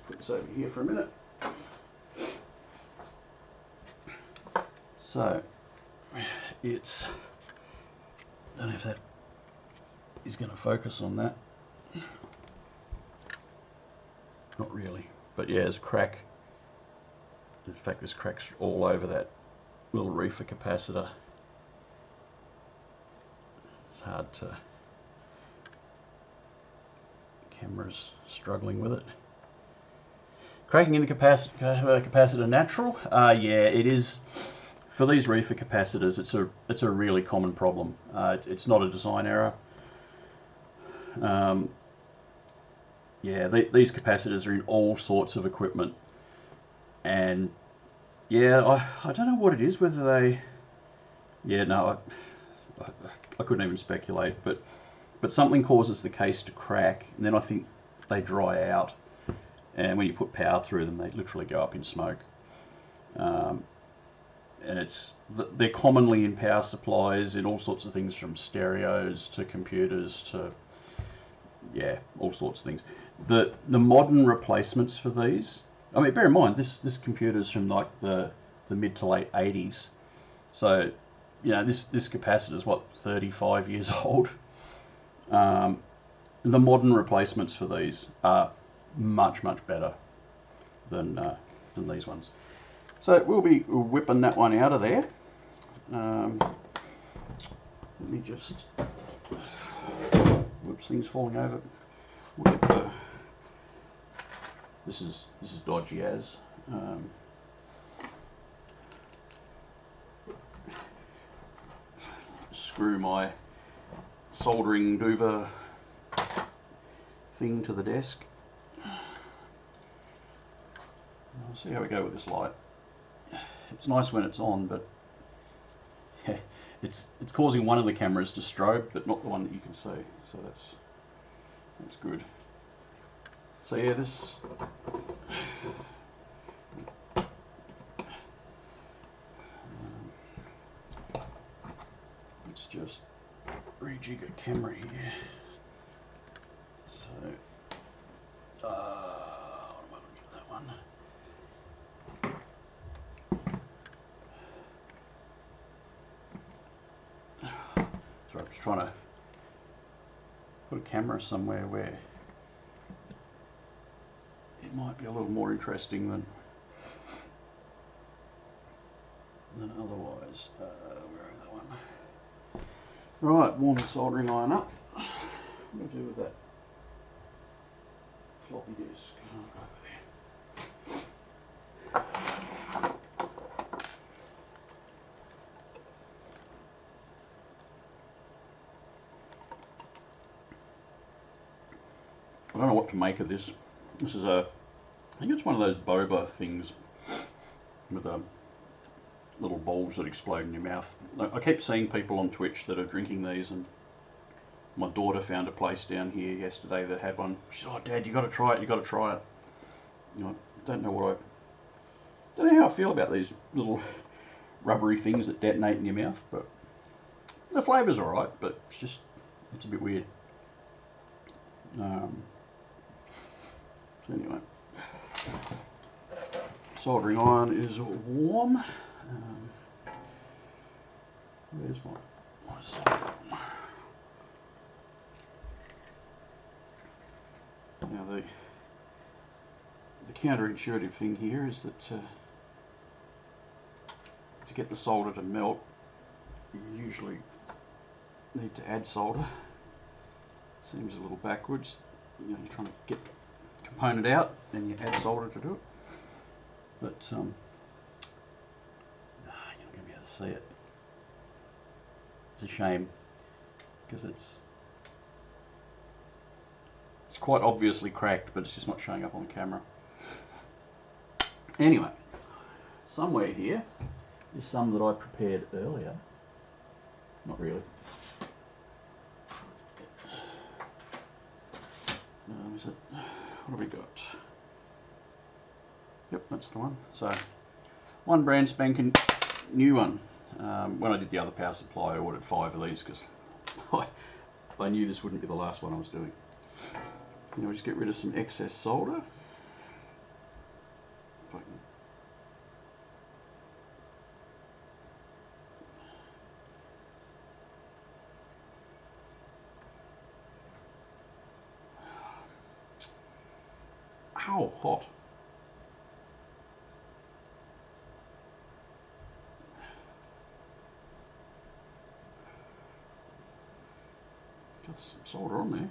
put this over here for a minute. So it's, I don't know if that is going to focus on that. Not really, but yeah, there's a crack. In fact, there's cracks all over that little reefer capacitor. It's hard to, camera's struggling with it. Cracking in the capacitor natural? Yeah, it is. For these reefer capacitors, it's a really common problem. It's not a design error. Yeah, these capacitors are in all sorts of equipment, and yeah, I don't know what it is. Whether they, yeah, no, I couldn't even speculate. But something causes the case to crack, and then I think they dry out, and when you put power through them, they literally go up in smoke. And they're commonly in power supplies, in all sorts of things, from stereos to computers to, yeah, all sorts of things. The modern replacements for these, I mean, bear in mind this computer's from like the mid to late 80s, so you know this capacitor's what, 35 years old. The modern replacements for these are much better than these ones. So we'll be whipping that one out of there. Let me just, whoops, things falling over. We'll get the, this is dodgy as. Screw my soldering Duva thing to the desk. I'll see how we go with this light. It's nice when it's on, but yeah, it's causing one of the cameras to strobe, but not the one that you can see. So that's good. So yeah, this let's just rejig a camera here. So what am I looking at that one? So I'm just trying to put a camera somewhere where it might be a little more interesting than otherwise. Where is that one? Right, warm the soldering iron up. What do I do with that floppy disk? I don't know what to make of this. This is I think it's one of those boba things with little balls that explode in your mouth. I keep seeing people on Twitch that are drinking these, and my daughter found a place down here yesterday that had one. She said, "Oh, Dad, you got to try it. You got to try it." You know, I don't know how I feel about these little rubbery things that detonate in your mouth, but the flavour's all right. But it's a bit weird. So anyway, soldering iron is warm. Where's my soldering iron? Now the counterintuitive thing here is that to get the solder to melt, you usually need to add solder. Seems a little backwards. You know, you're trying to get the component out, then you add solder to do it. But you're not going to be able to see it. It's a shame, because it's quite obviously cracked, but it's just not showing up on camera. Anyway, somewhere here is some that I prepared earlier. Not really. Is it? What have we got? Yep, that's the one. So, one brand spanking new one. When I did the other power supply, I ordered 5 of these because I knew this wouldn't be the last one I was doing. Now we just get rid of some excess solder. If I can. Ow, hot. Got some solder on there.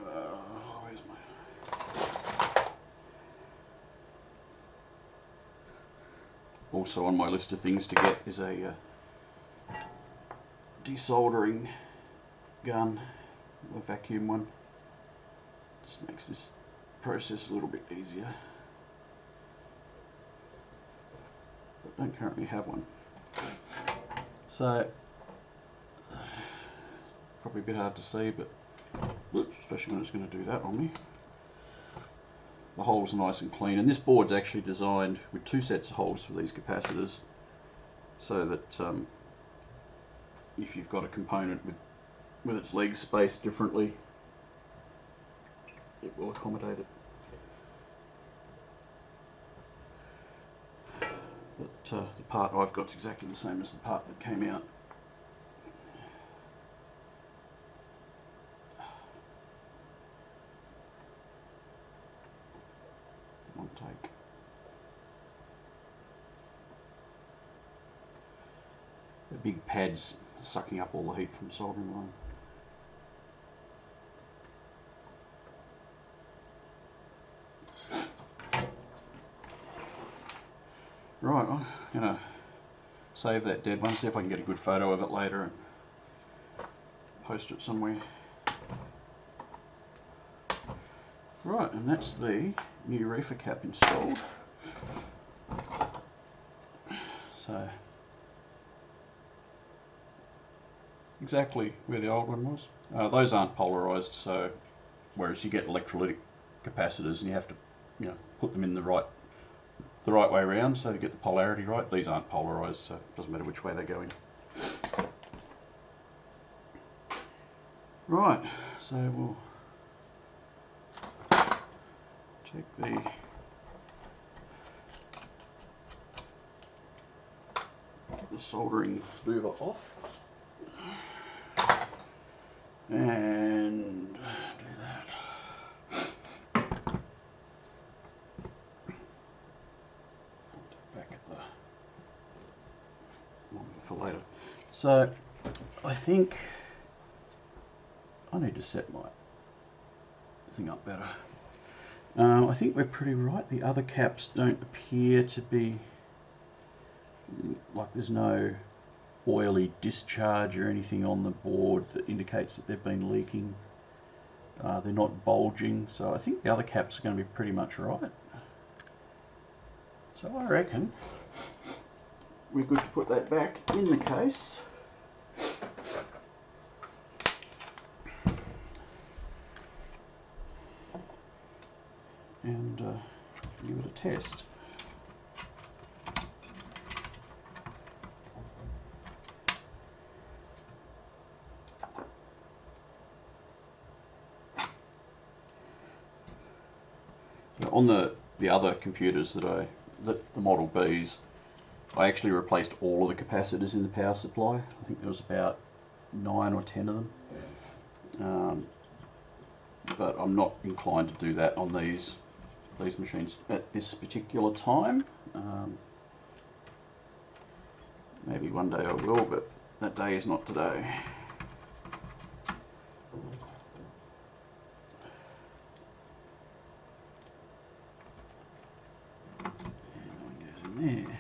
Where's my... Also on my list of things to get is a desoldering gun, a vacuum one. Just makes this process a little bit easier. But don't currently have one. So, probably a bit hard to see, but especially when it's going to do that on me. The holes are nice and clean, and this board's actually designed with 2 sets of holes for these capacitors, so that if you've got a component with its legs spaced differently, it will accommodate it. But the part I've got is exactly the same as the part that came out. One take. The big pads sucking up all the heat from soldering iron. Right, I'm going to save that dead one, see if I can get a good photo of it later and post it somewhere. Right, and that's the new reefer cap installed. So, exactly where the old one was. Those aren't polarized, so whereas you get electrolytic capacitors and you have to, put them in the right way around so to get the polarity right. These aren't polarized, so it doesn't matter which way they're going. Right, so we'll take the soldering mover off and do that. Back at the monitor for later. So I think I need to set my thing up better. I think we're pretty right. The other caps don't appear to be, like there's no oily discharge or anything on the board that indicates that they've been leaking. They're not bulging, so I think the other caps are going to be pretty much right. So I reckon we're good to put that back in the case. And give it a test. So on the other computers the Model Bs, I actually replaced all of the capacitors in the power supply. I think there was about 9 or 10 of them. But I'm not inclined to do that on these machines at this particular time. Maybe one day I will, but that day is not today. And that one goes in there.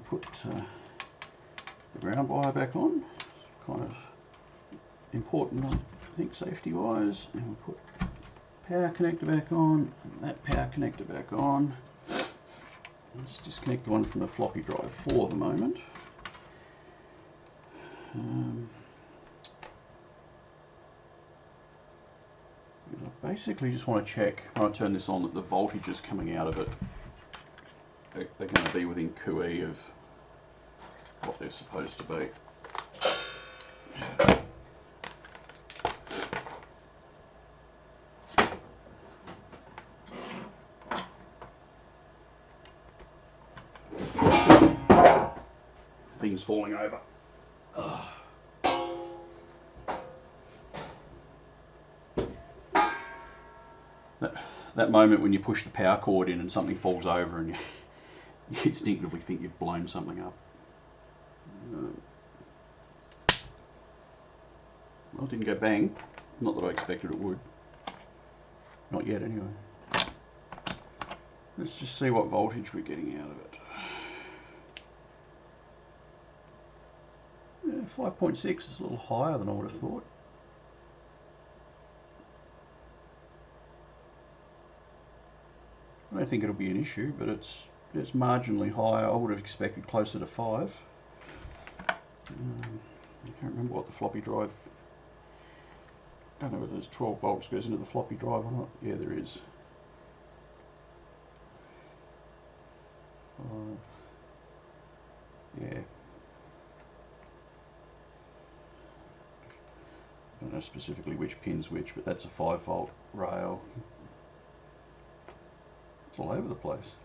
put the ground wire back on. It's kind of important, I think, safety wise. And we'll put power connector back on, and that power connector back on. I'll just disconnect the one from the floppy drive for the moment. I basically just want to check when I turn this on that the voltages coming out of it, they're going to be within cooee of what they're supposed to be. Things falling over. That moment when you push the power cord in and something falls over and you instinctively think you've blown something up. Well, it didn't go bang. Not that I expected it would. Not yet, anyway. Let's just see what voltage we're getting out of it. 5.6 is a little higher than I would have thought. I don't think it'll be an issue, but it's marginally higher. I would have expected closer to 5. I can't remember what the floppy drive. I don't know whether there's 12 volts goes into the floppy drive or not. Yeah, there is. Yeah. I don't know specifically which pin's which, but that's a 5-volt rail. It's all over the place.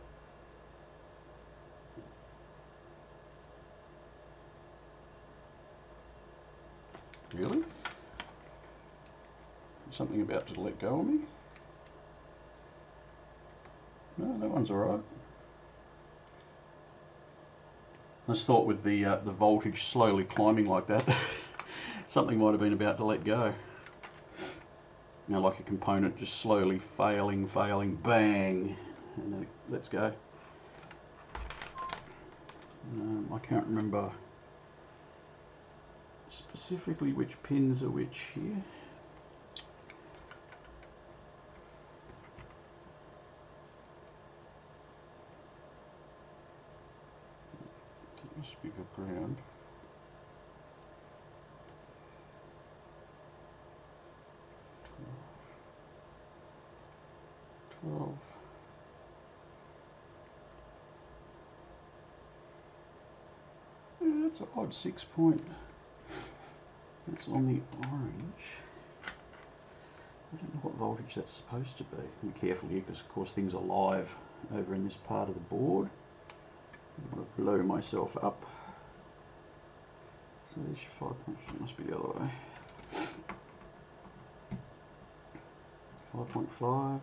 Really? Something about to let go of me? No, that one's alright. I just thought with the voltage slowly climbing like that, something might have been about to let go. You know, like a component just slowly failing, bang, and then it lets go. I can't remember specifically which pins are which here. That must be the ground. 12. Yeah, that's an odd 6 point. That's on the orange. I don't know what voltage that's supposed to be. Be careful here because of course things are live over in this part of the board. I don't want to blow myself up. So there's your 5 points. It must be the other way. 5.5.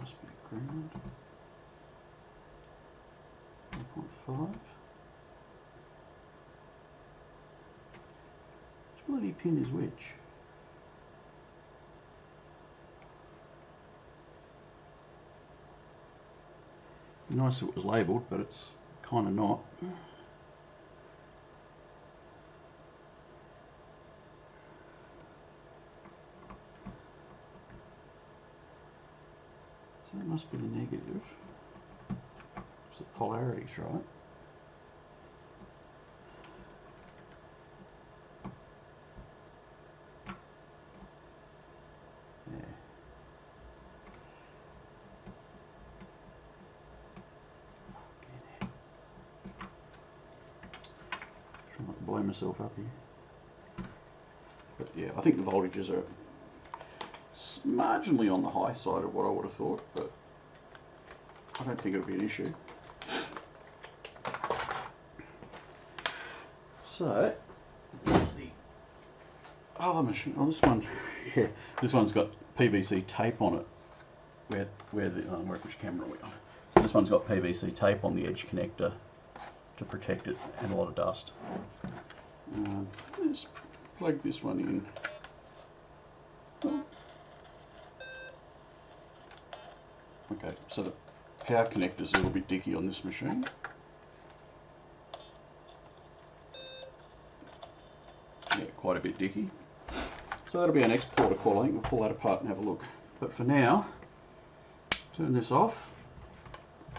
Must be ground. 1.5. Which bloody pin is which? Be nice if it was labelled, but it's kind of not. So that must be the negative. It's the polarities, right? Yeah. Try not to blow myself up here. But yeah, I think the voltages are marginally on the high side of what I would have thought, but I don't think it'll be an issue. So, this is the other machine. Oh, this one, yeah, this one's got PVC tape on it. Which camera are we on? So this one's got PVC tape on the edge connector to protect it and a lot of dust. Let's plug this one in. Okay, so the power connector's a little bit dicky on this machine. Yeah, quite a bit dicky. So that'll be our next port of call. I think we'll pull that apart and have a look. But for now, turn this off.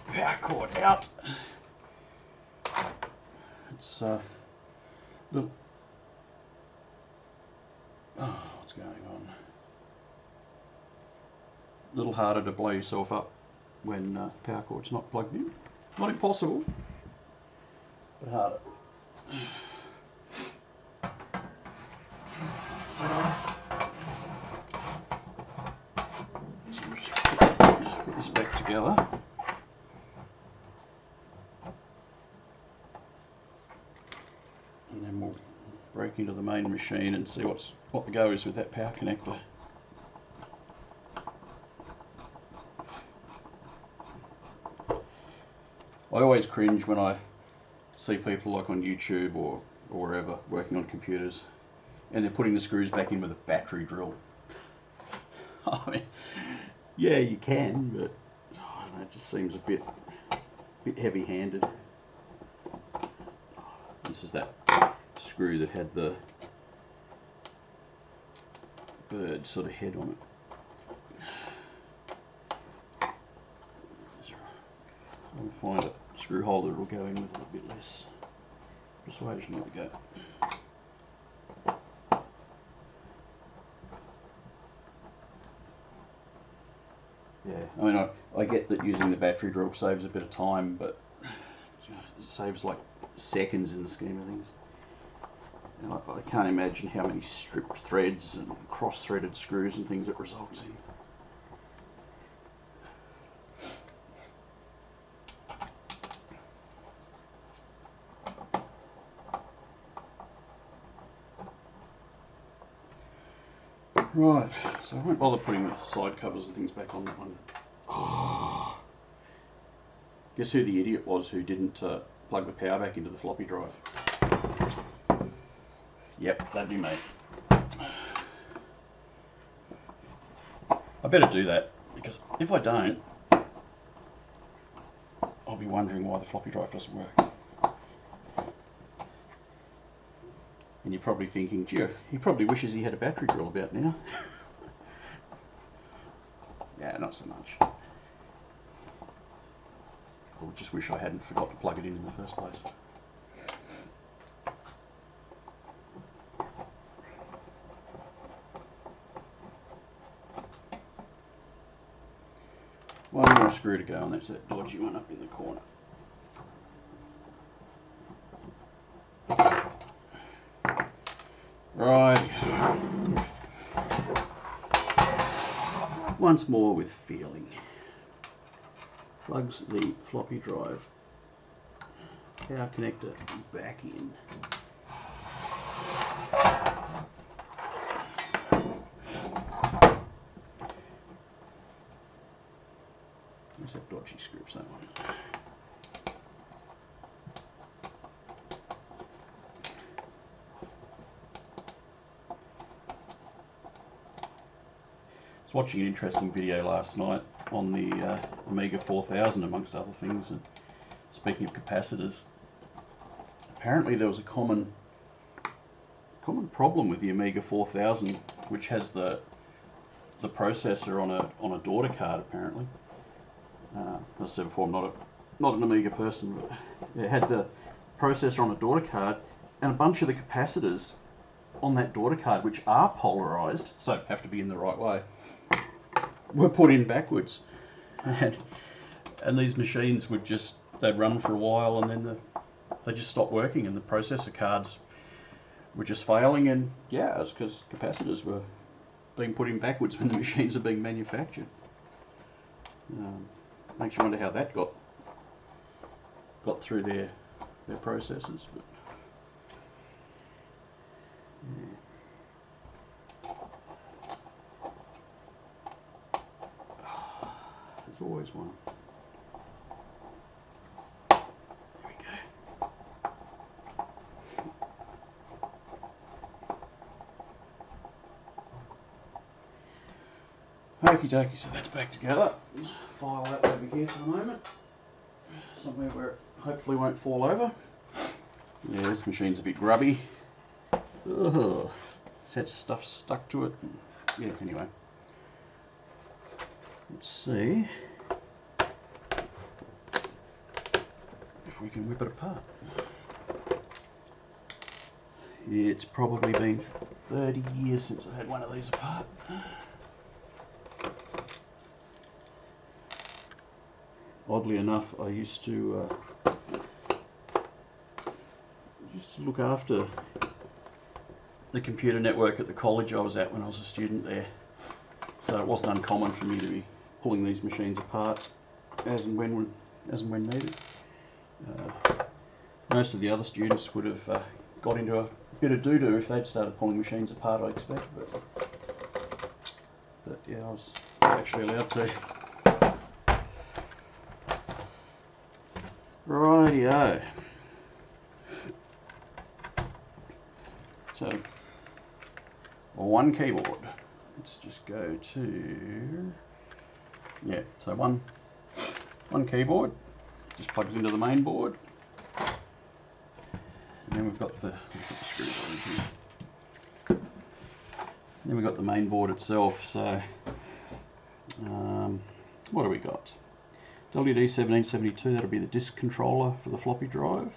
Power cord out. It's little. Oh, what's going on? A little harder to blow yourself up when power cord's not plugged in. Not impossible, but harder. So we'll just put this back together. And then we'll break into the main machine and see what the go is with that power connector. I always cringe when I see people like on YouTube or wherever working on computers and they're putting the screws back in with a battery drill. I mean, yeah, you can, but I don't know, it just seems a bit heavy-handed. This is that screw that had the bird sort of head on it. So we'll find a screw holder that will go in with a little bit less persuasion. There we go. Yeah, I mean, I get that using the battery drill saves a bit of time, but it saves like seconds in the scheme of things. And I can't imagine how many stripped threads and cross-threaded screws and things it results in. Right, so I won't bother putting the side covers and things back on that one. Oh. Guess who the idiot was who didn't plug the power back into the floppy drive? Yep, that'd be me. I better do that, because if I don't, I'll be wondering why the floppy drive doesn't work. And you're probably thinking, gee, he probably wishes he had a battery drill about now. Yeah, not so much. I just wish I hadn't forgot to plug it in the first place. One more screw to go, and that's that dodgy one up in the corner. Right. Once more with feeling. Plugs the floppy drive power connector back in. Where's that dodgy screw? That one. I was watching an interesting video last night on the Amiga 4000, amongst other things, and speaking of capacitors, apparently there was a common problem with the Amiga 4000, which has the processor on a daughter card apparently. As I said before, I'm not an Amiga person, but it had the processor on a daughter card and a bunch of the capacitors on that daughter card, which are polarized, so have to be in the right way, were put in backwards. And these machines would they'd run for a while and then they just stopped working and the processor cards were just failing, and yeah, it's because capacitors were being put in backwards when the machines are being manufactured. Makes you wonder how that got through their processors. But yeah. There's always one. There we go. Okie dokie, so that's back together. File that over here for the moment. Somewhere where it hopefully won't fall over. Yeah, this machine's a bit grubby. Ugh. It's had stuff stuck to it. Yeah, anyway. Let's see if we can whip it apart. Yeah, it's probably been 30 years since I had one of these apart. Oddly enough, I used to look after the computer network at the college I was at when I was a student there. So it wasn't uncommon for me to be pulling these machines apart as and when needed. Most of the other students would have got into a bit of doo-doo if they'd started pulling machines apart, I expect. But yeah, I was actually allowed to. Rightio. So, one keyboard. Let's just go to, yeah, so one keyboard, just plugs into the main board. And then we've got the screws on here. Then we've got the main board itself, so what do we got? WD-1772, that'll be the disk controller for the floppy drive.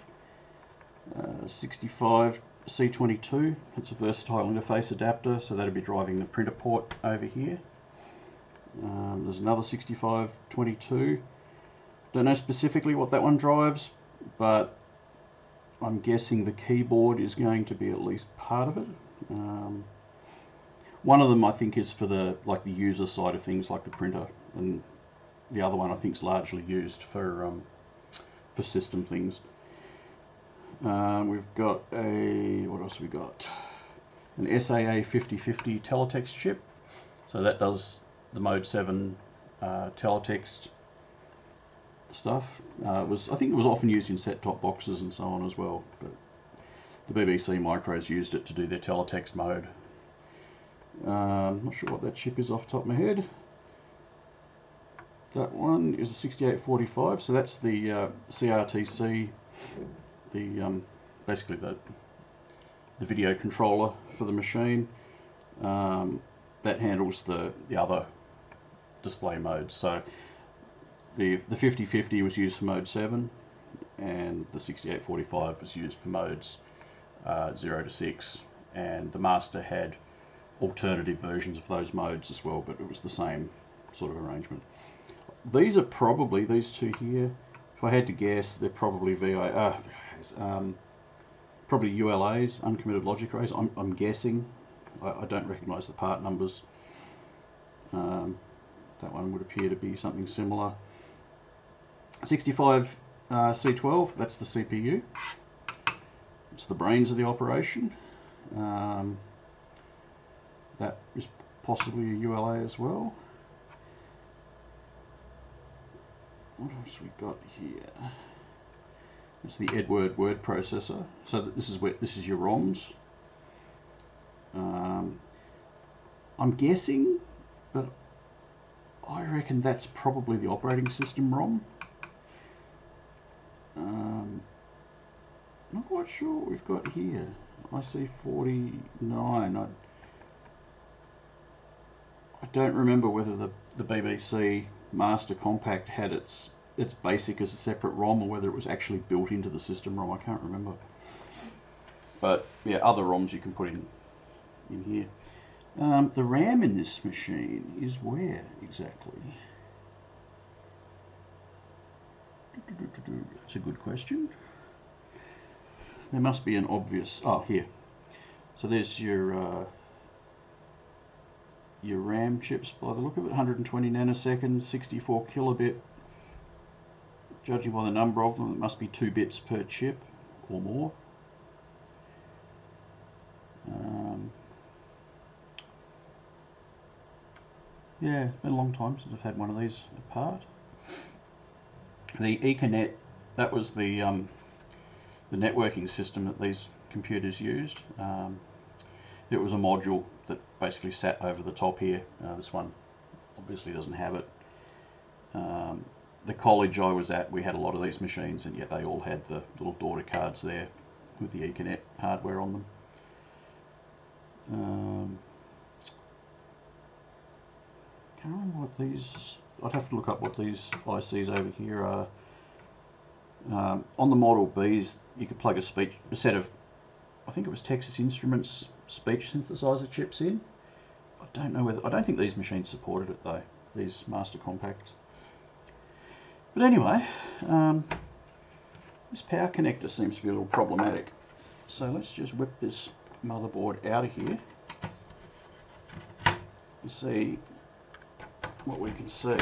65 C22, it's a versatile interface adapter, so that'll be driving the printer port over here. There's another 6522. Don't know specifically what that one drives, but I'm guessing the keyboard is going to be at least part of it. One of them I think is for the user side of things, like the printer, and the other one I think is largely used for system things. We've got what else have we got? An SAA 5050 teletext chip. So that does the Mode 7 teletext stuff. I think it was often used in set-top boxes and so on as well, but the BBC micros used it to do their teletext mode. Not sure what that chip is off the top of my head. That one is a 6845, so that's the CRTC, basically the video controller for the machine. That handles the other display modes. So the 5050 was used for mode 7, and the 6845 was used for modes 0 to 6, and the master had alternative versions of those modes as well, but it was the same sort of arrangement. These are probably, these two here, if I had to guess, they're probably probably ULAs, uncommitted logic arrays. I'm guessing. I don't recognise the part numbers. That one would appear to be something similar. 65 C12, that's the CPU. It's the brains of the operation. That is possibly a ULA as well. What else we got here? It's the Edward word processor. So this is your ROMs. I'm guessing, but I reckon that's probably the operating system ROM. Not quite sure what we've got here. IC49. I don't remember whether the BBC Master Compact had its BASIC as a separate ROM, or whether it was actually built into the system ROM. I can't remember. But yeah, other ROMs you can put in here. The RAM in this machine is where exactly? That's a good question. There must be an obvious. Oh, here. So there's your RAM chips by the look of it. 120 nanoseconds, 64 kilobit. Judging by the number of them, it must be 2 bits per chip or more. Yeah, it's been a long time since I've had one of these apart. The Ethernet, that was the networking system that these computers used. It was a module that basically sat over the top here. This one obviously doesn't have it. The college I was at, we had a lot of these machines, and yet they all had the little daughter cards there with the Ethernet hardware on them. Can't remember what these, I'd have to look up what these ICs over here are. On the Model Bs, you could plug a set of, I think it was Texas Instruments speech synthesizer chips in. I don't think these machines supported it though, these master compacts. But anyway, this power connector seems to be a little problematic. So let's just whip this motherboard out of here and see what we can see.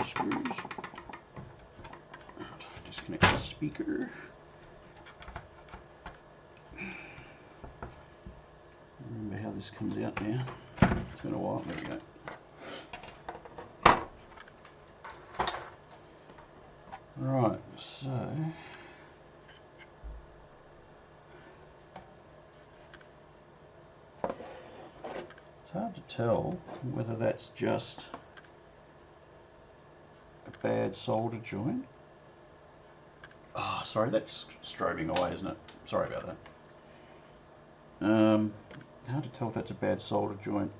Screws. Disconnect the speaker. Remember how this comes out now. It's been a while. There we go. Right, so it's hard to tell whether that's just a bad solder joint. Oh, sorry, that's strobing away, isn't it? Sorry about that. Hard to tell if that's a bad solder joint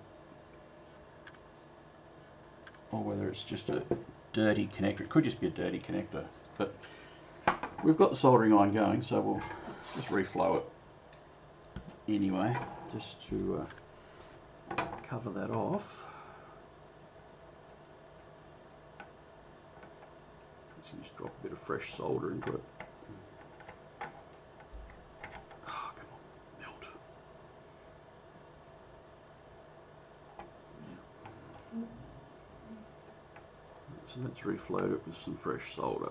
or whether it's just a dirty connector. It could just be a dirty connector, but we've got the soldering iron going, so we'll just reflow it anyway, just to cover that off. Let's just drop a bit of fresh solder into it. Oh, come on, melt. Yeah. So let's refloat it with some fresh solder.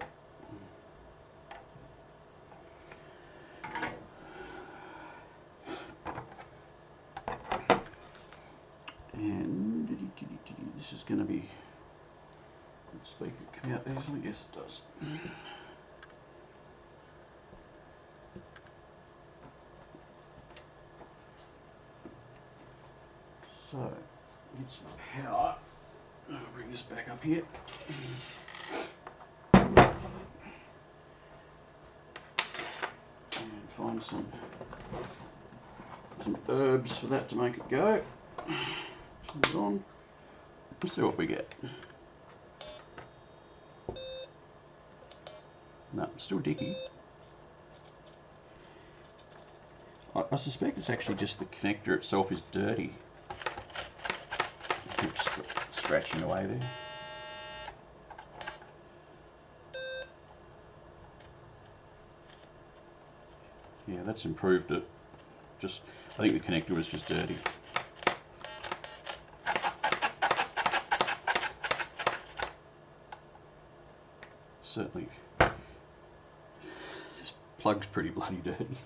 And this is going to be, let's speak it come out easily. Yes, it does. So, get some power. I'll bring this back up here. And find some herbs for that to make it go. Turn it on. Let's see what we get. No, still dicky. I suspect it's actually just the connector itself is dirty. Keeps scratching away there. Yeah, that's improved it. Just, I think the connector was just dirty. Certainly, this plug's pretty bloody dirty.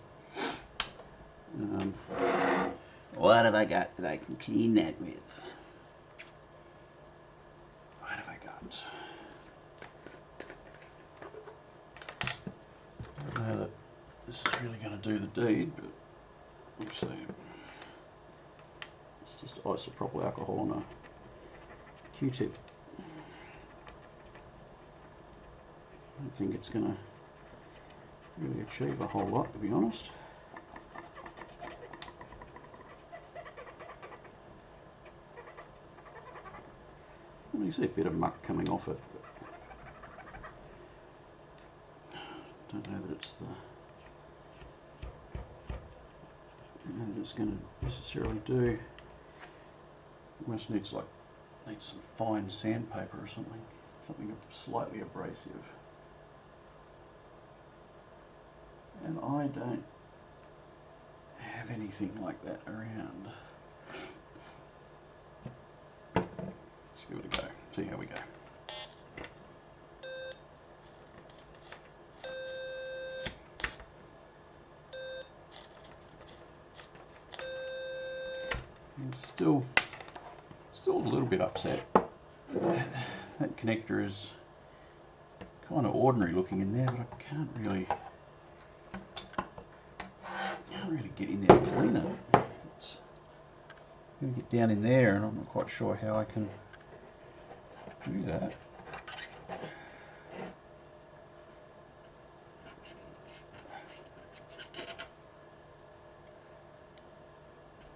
What have I got that I can clean that with? What have I got? I don't know that this is really going to do the deed, but we'll see. It's just isopropyl alcohol on a Q-tip. I don't think it's going to really achieve a whole lot, to be honest. You see a bit of muck coming off it, but don't know that it's going to necessarily do. Almost needs some fine sandpaper or something slightly abrasive. And I don't have anything like that around. Let's give it a go, see how we go. And still Still a little bit upset. That connector is kind of ordinary looking in there, but I can't really get in there to clean it. It's going to get down in there, and I'm not quite sure how I can do that.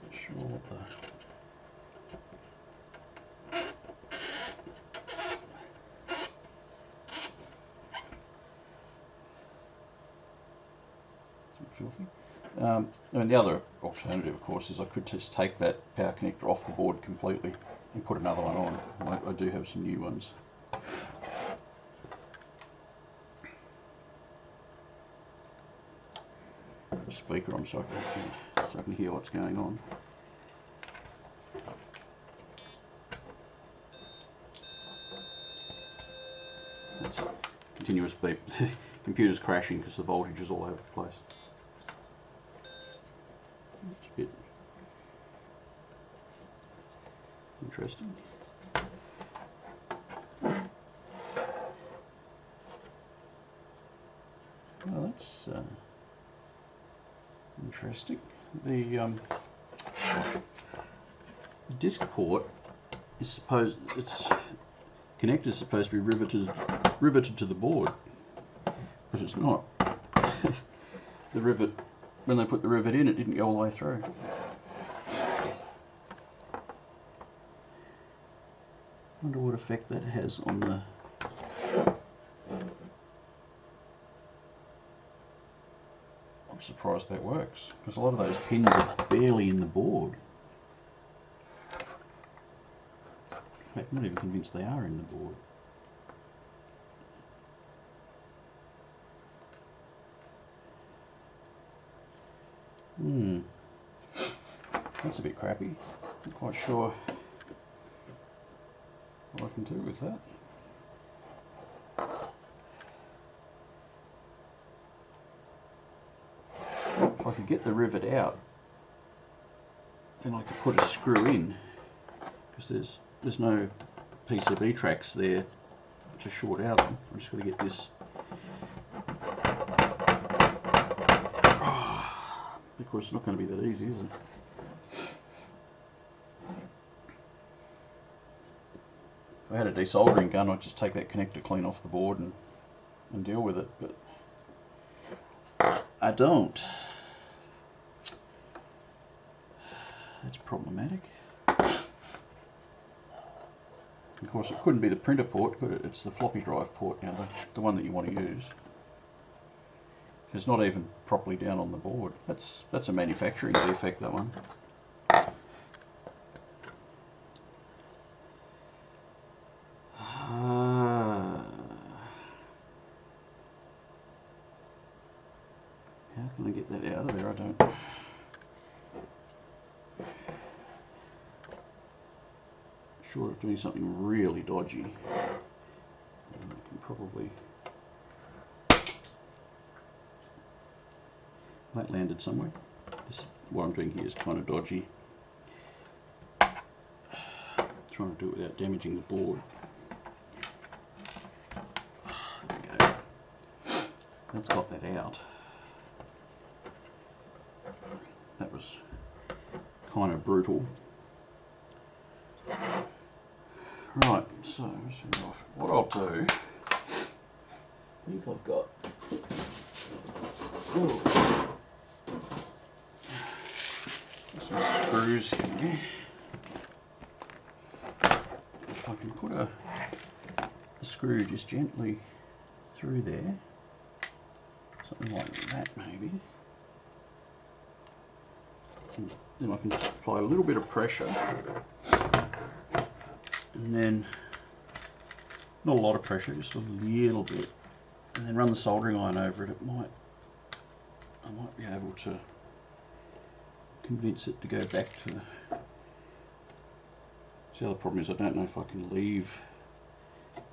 Not sure what the filthy. And the other alternative, of course, is I could just take that power connector off the board completely and put another one on. I do have some new ones. Speaker on so I can hear what's going on. It's continuous beep. The computer's crashing because the voltage is all over the place. It's a bit interesting. Well, that's interesting. The disc port is supposed, its connector is supposed to be riveted to the board, but it's not. The rivet, when they put the rivet in, it didn't go all the way through. Wonder what effect that has on the I'm surprised that works, because a lot of those pins are barely in the board. I'm not even convinced they are in the board. That's a bit crappy. Not quite sure what I can do with that. If I could get the rivet out, then I could put a screw in, because there's no PCB tracks there to short out. I'm just going to get this. Of course, it's not going to be that easy, is it? If I had a desoldering gun, I'd just take that connector clean off the board and deal with it, but I don't. That's problematic. Of course, it couldn't be the printer port, could it? It's the floppy drive port, you know, the one that you want to use. It's not even properly down on the board. That's a manufacturing defect, that one. How can I get that out of there? I don't. Short of doing something really dodgy, I can probably. That landed somewhere. What I'm doing here is kind of dodgy. Trying to do it without damaging the board. There we go. That's got that out. That was kind of brutal. Right, so what I'll do, I think I've got some screws here. If I can put a screw just gently through there, something like that maybe, and then I can just apply a little bit of pressure, and then not a lot of pressure, just a little bit, and then run the soldering iron over it. I might be able to convince it to go back to the... The other problem is I don't know if I can leave,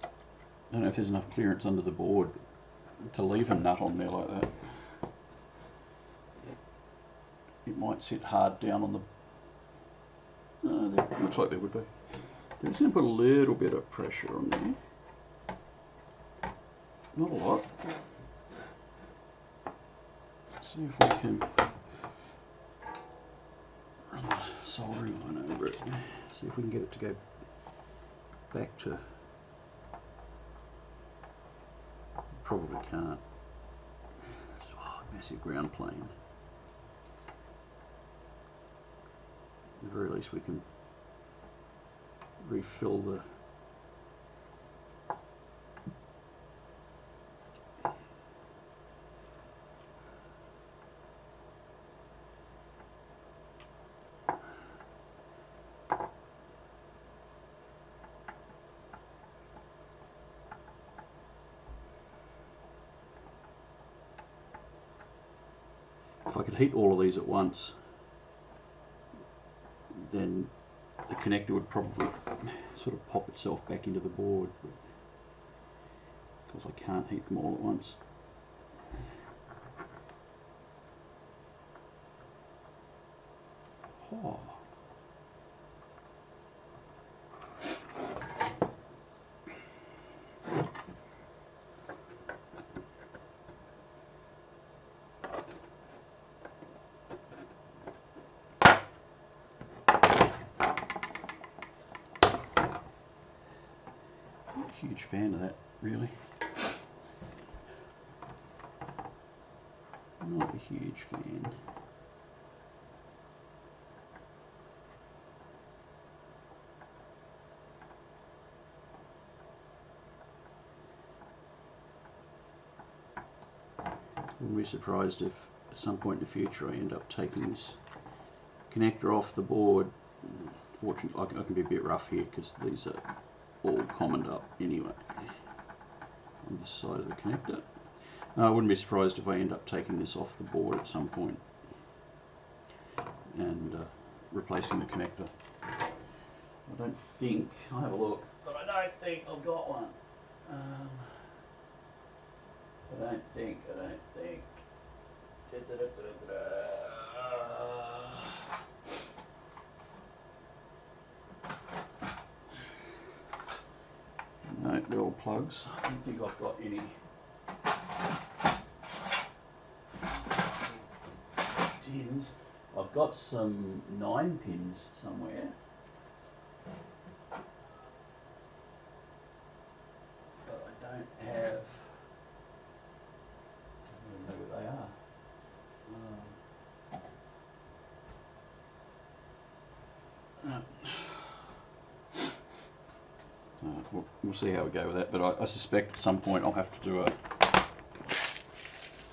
I don't know if there's enough clearance under the board to leave a nut on there like that. It might sit hard down on the... No, looks like there would be. I'm just going to put a little bit of pressure on there. Not a lot. See if we can run a soldering line over it. See if we can get it to go back to. Probably can't. Oh, massive ground plane. At the very least, we can refill the. If I could heat all of these at once, then the connector would probably sort of pop itself back into the board. But of course I can't heat them all at once. Oh. Huge fan of that, really. Not a huge fan. Wouldn't be surprised if at some point in the future I end up taking this connector off the board. Fortunately, I can be a bit rough here because these are all commoned up anyway on this side of the connector. I wouldn't be surprised if I end up taking this off the board at some point and replacing the connector. I don't think, I'll have a look, but I don't think I've got one. I don't think. No, they're all plugs. I don't think I've got any tins. I've got some 9 pins somewhere. But I don't have, I don't know where they are. We'll see how we go with that, but I suspect at some point I'll have to do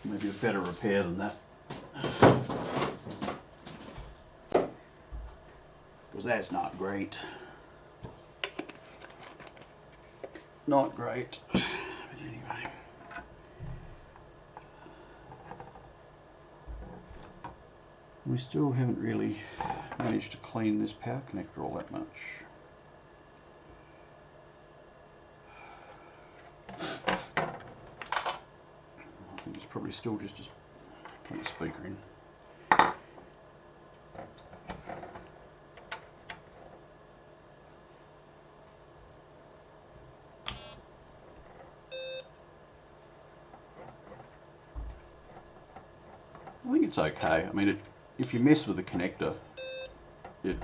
maybe a better repair than that. Because that's not great. Not great. But anyway. We still haven't really managed to clean this power connector all that much. I think it's probably still just as put the speaker in. I think it's okay. I mean, if you mess with the connector, it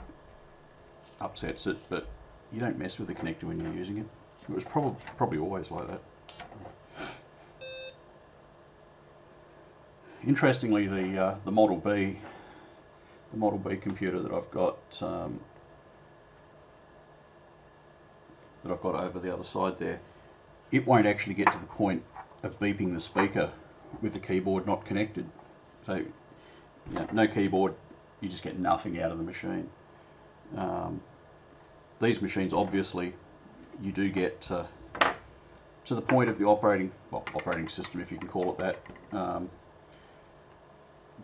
upsets it, but you don't mess with the connector when you're using it. It was probably always like that. Interestingly, the Model B computer that I've got over the other side there, it won't actually get to the point of beeping the speaker with the keyboard not connected. So, you know, no keyboard, you just get nothing out of the machine. These machines, obviously, you do get to the point of the operating system, if you can call it that,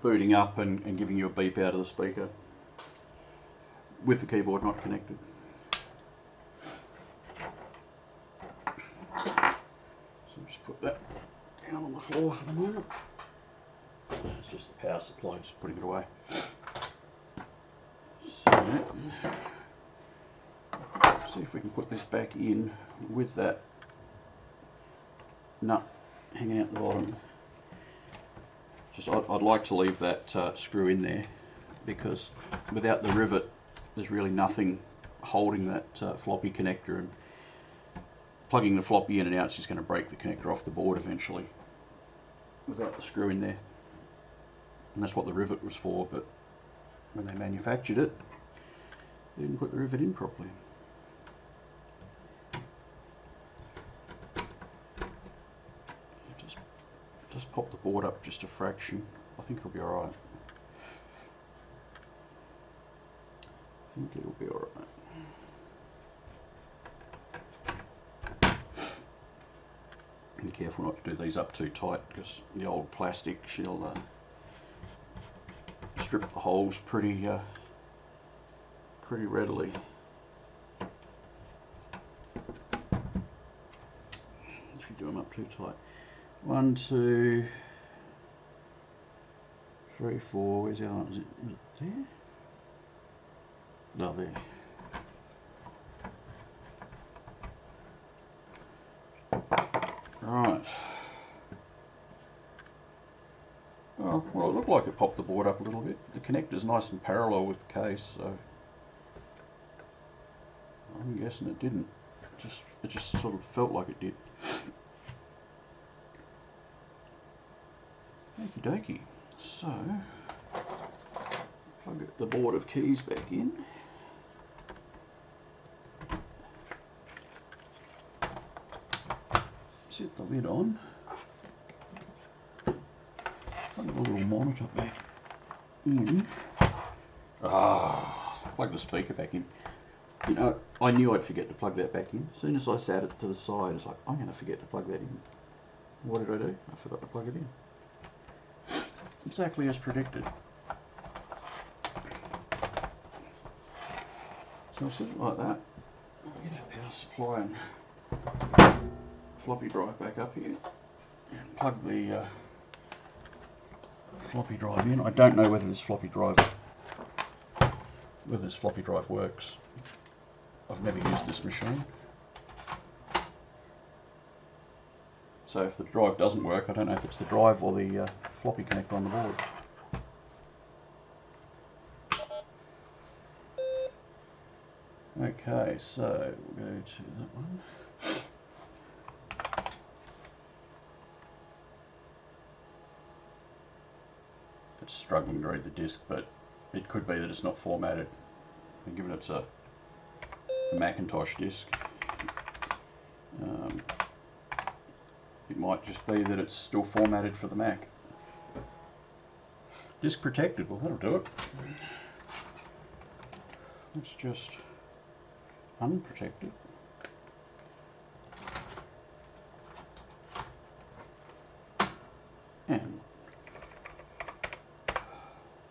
booting up and giving you a beep out of the speaker with the keyboard not connected. So just put that down on the floor for the moment. It's just the power supply, just putting it away. So see if we can put this back in with that nut hanging out the bottom. Just I'd like to leave that screw in there, because without the rivet there's really nothing holding that floppy connector, and plugging the floppy in and out is just going to break the connector off the board eventually without the screw in there. And that's what the rivet was for, but when they manufactured it, they didn't put the rivet in properly. Just pop the board up just a fraction. I think it'll be alright. I think it'll be alright. Be careful not to do these up too tight, because the old plastic, she'll strip the holes pretty readily. If you do them up too tight. 1, 2, 3, 4. Where's the other one? Was it there? No, there. Right. Oh, well, it looked like it popped the board up a little bit. The connector's nice and parallel with the case, so I'm guessing it didn't. It just sort of felt like it did. Okie dokie. So, plug the board of keys back in. Set the lid on. Plug the little monitor back in. Plug the speaker back in. You know, I knew I'd forget to plug that back in. As soon as I sat it to the side, it's like, I'm going to forget to plug that in. What did I do? I forgot to plug it in. Exactly as predicted. So I'll set it like that. I'll get our power supply and floppy drive back up here and plug the floppy drive in. I don't know whether this floppy drive works. I've never used this machine. So if the drive doesn't work, I don't know if it's the drive or the floppy connector on the board. Okay, so we'll go to that one. It's struggling to read the disc, but it could be that it's not formatted. And given it's a Macintosh disc, it might just be that it's still formatted for the Mac. Disc protected, well, that'll do it. Let's just unprotect it. And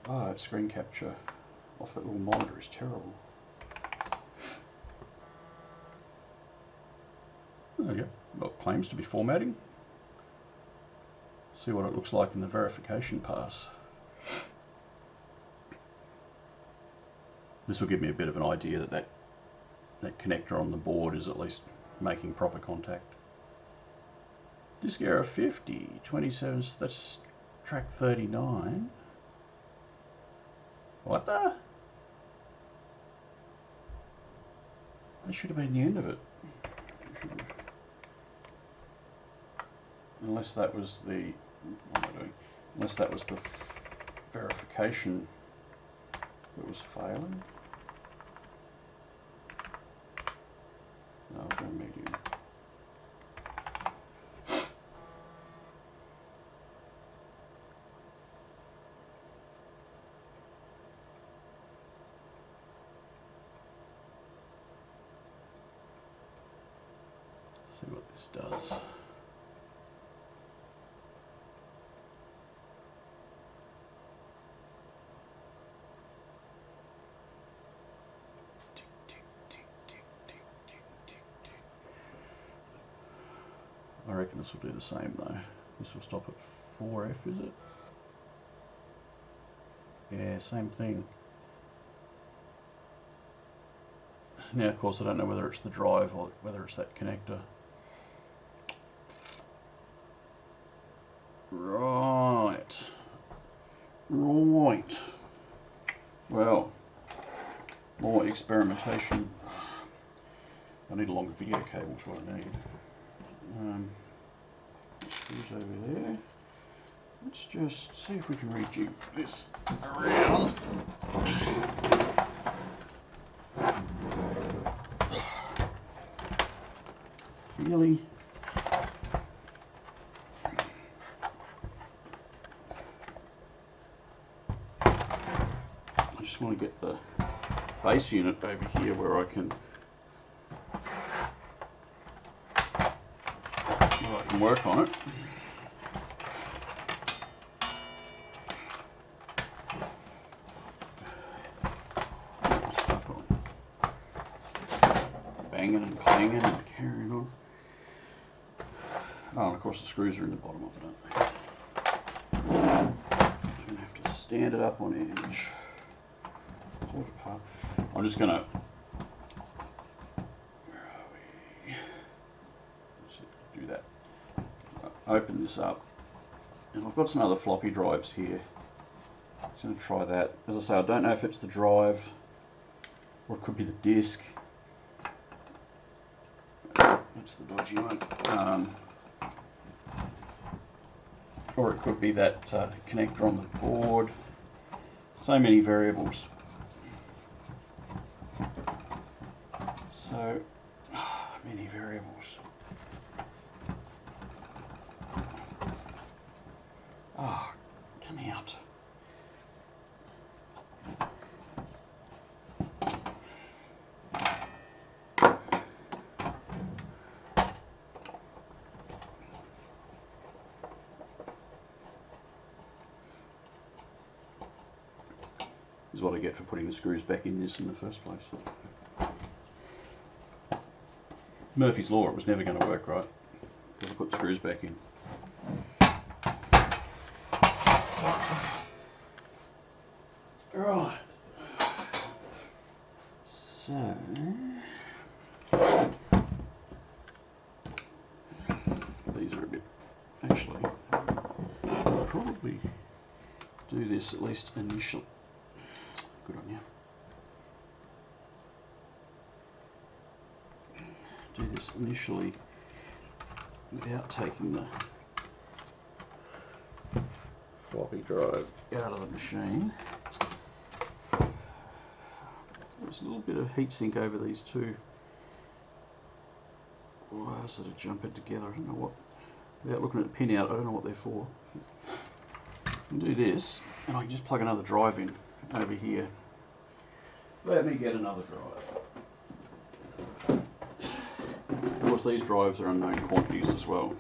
that screen capture off that little monitor is terrible. There you go. Well, it claims to be formatting. See what it looks like in the verification pass. This will give me a bit of an idea that that connector on the board is at least making proper contact. Disk error 50, 27, that's track 39. What the? That should have been the end of it. Unless that was the, what am I doing? Unless that was the verification that was failing. No, I'll go medium. See what this does. I reckon this will do the same though. This will stop at 4F, is it? Yeah, same thing. Now, of course, I don't know whether it's the drive or whether it's that connector. Right. Right. Well, more experimentation. I need a longer video cable, is what I need. Screws over there. Let's just see if we can rejig this around. Really? I just want to get the base unit over here where I can work on it. Banging and clanging and carrying on. Oh, and of course the screws are in the bottom of it, aren't they? So I'm going to have to stand it up on edge. Pull it apart. I'm just going to... Where are we? Let's see if I can do that. Open this up. And I've got some other floppy drives here. I'm just going to try that. As I say, I don't know if it's the drive or it could be the disc. That's the dodgy one. Or it could be that connector on the board. So many variables. So many variables. Oh, come out. Is what I get for putting the screws back in this in the first place. Murphy's Law, it was never going to work right because I put the screws back in. Right. So these are a bit, actually, I'll probably do this at least initially. Good on you. Do this initially without taking the floppy drive out of the machine. There's a little bit of heatsink over these two wires that are jumping together. I don't know what, without looking at the pin out, I don't know what they're for. I can do this and I can just plug another drive in over here. Let me get another drive. Of course, these drives are unknown quantities as well.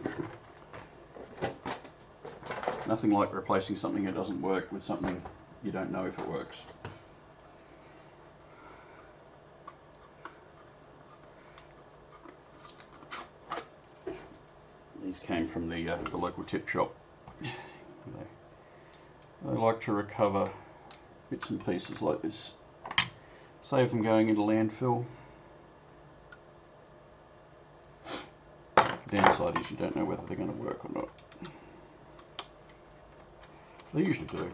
Nothing like replacing something that doesn't work with something you don't know if it works. These came from the local tip shop. They like to recover bits and pieces like this. Save them going into landfill. The downside is you don't know whether they're going to work or not. They usually do.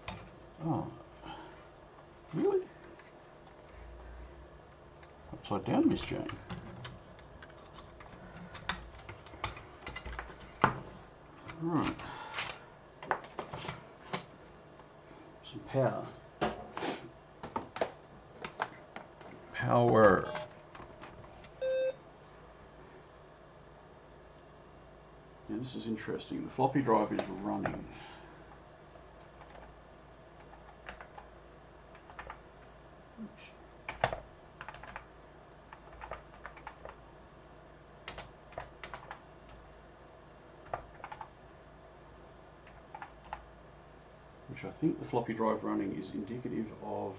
But... Oh, really? Upside down, Miss Jane. Right. Some power. Power. Now this is interesting. The floppy drive is running. Oops. Which I think the floppy drive running is indicative of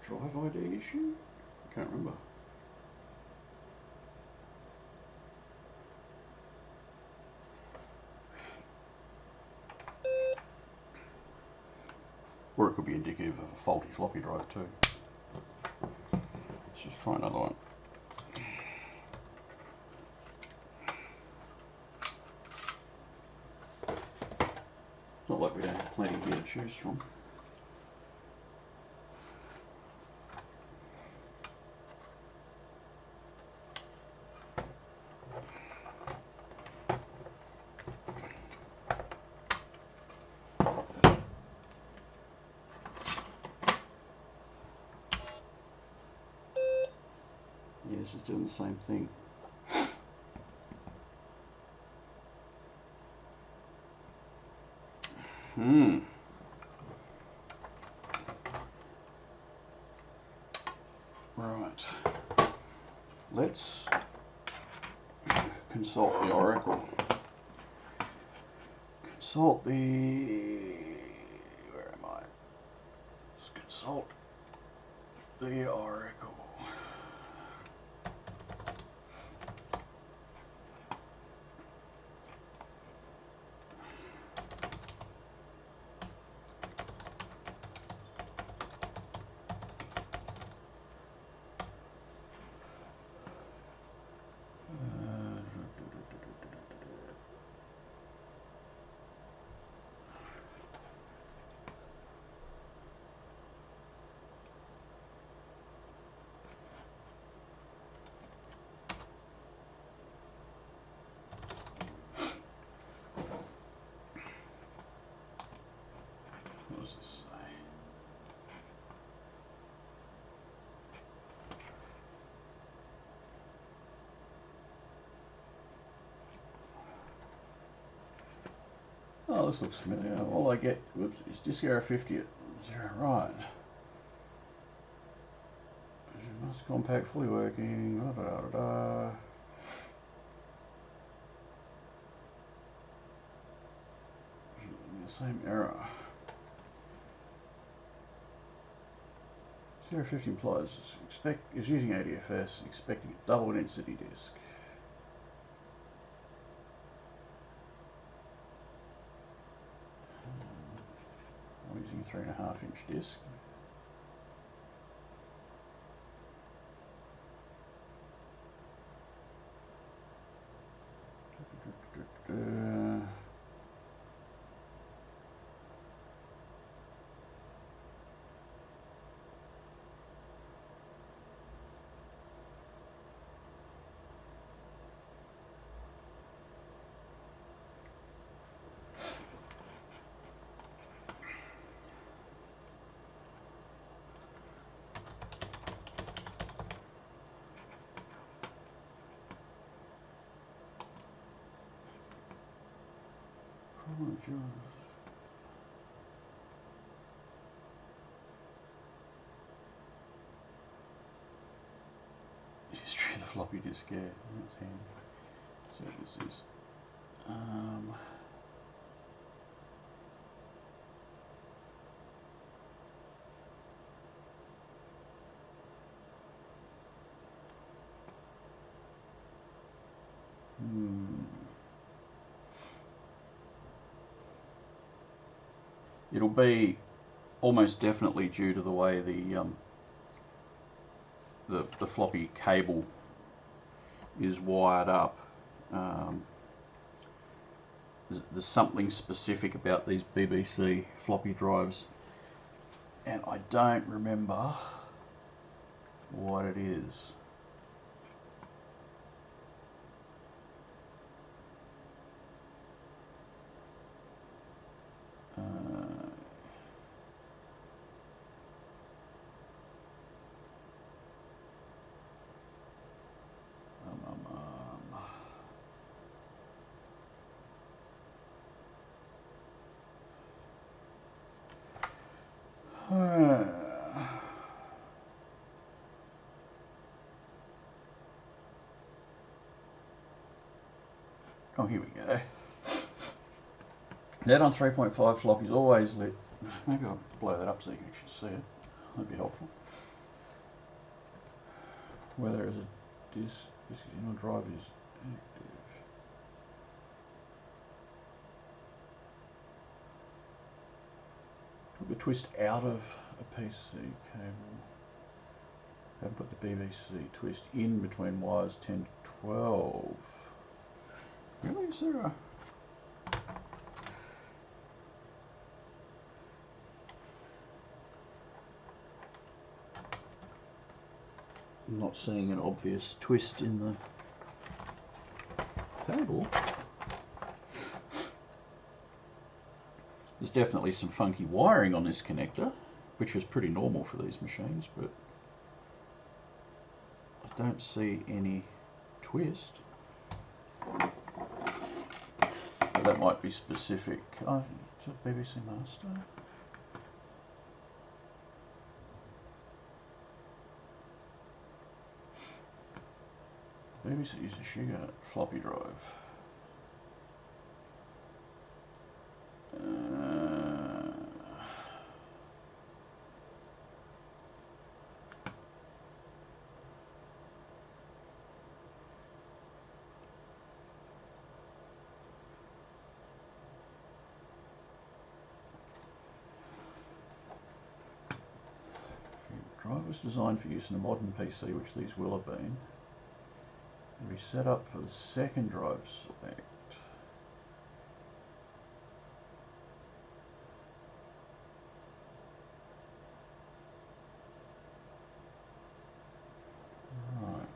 a drive ID issue? I can't remember. Or it could be indicative of a faulty floppy drive too. Let's just try another one. It's not like we don't have plenty here to choose from. Yeah, this is doing the same thing. Right. Let's consult the Oracle. Consult the... Where am I? Let's consult the Oracle. What does this say? Oh, this looks familiar. All I get, whoops, is disk error 50 at 0, right. Must compact fully working, da, da, da, da. The same error. 050 implies is using ADFS, expecting a double density disk. I'm using a 3.5-inch disk. History of the floppy disk, yeah, that's handy. So this is it'll be almost definitely due to the way the floppy cable is wired up. There's something specific about these BBC floppy drives, and I don't remember what it is. Oh, here we go. Net on 3.5 floppies always lit. Maybe I'll blow that up so you can actually see it. That'd be helpful. Whether it's a disk in a drive is active. Took a twist out of a PC cable. Haven't put the BBC twist in between wires 10 to 12. Really? Is there a... I'm not seeing an obvious twist in the cable. There's definitely some funky wiring on this connector, which is pretty normal for these machines, but I don't see any twist. So that might be specific. Oh, it's a BBC Master. BBC uses a sugar floppy drive. The drive was designed for use in a modern PC, which these will have been. It'll be set up for the second drive select. Right.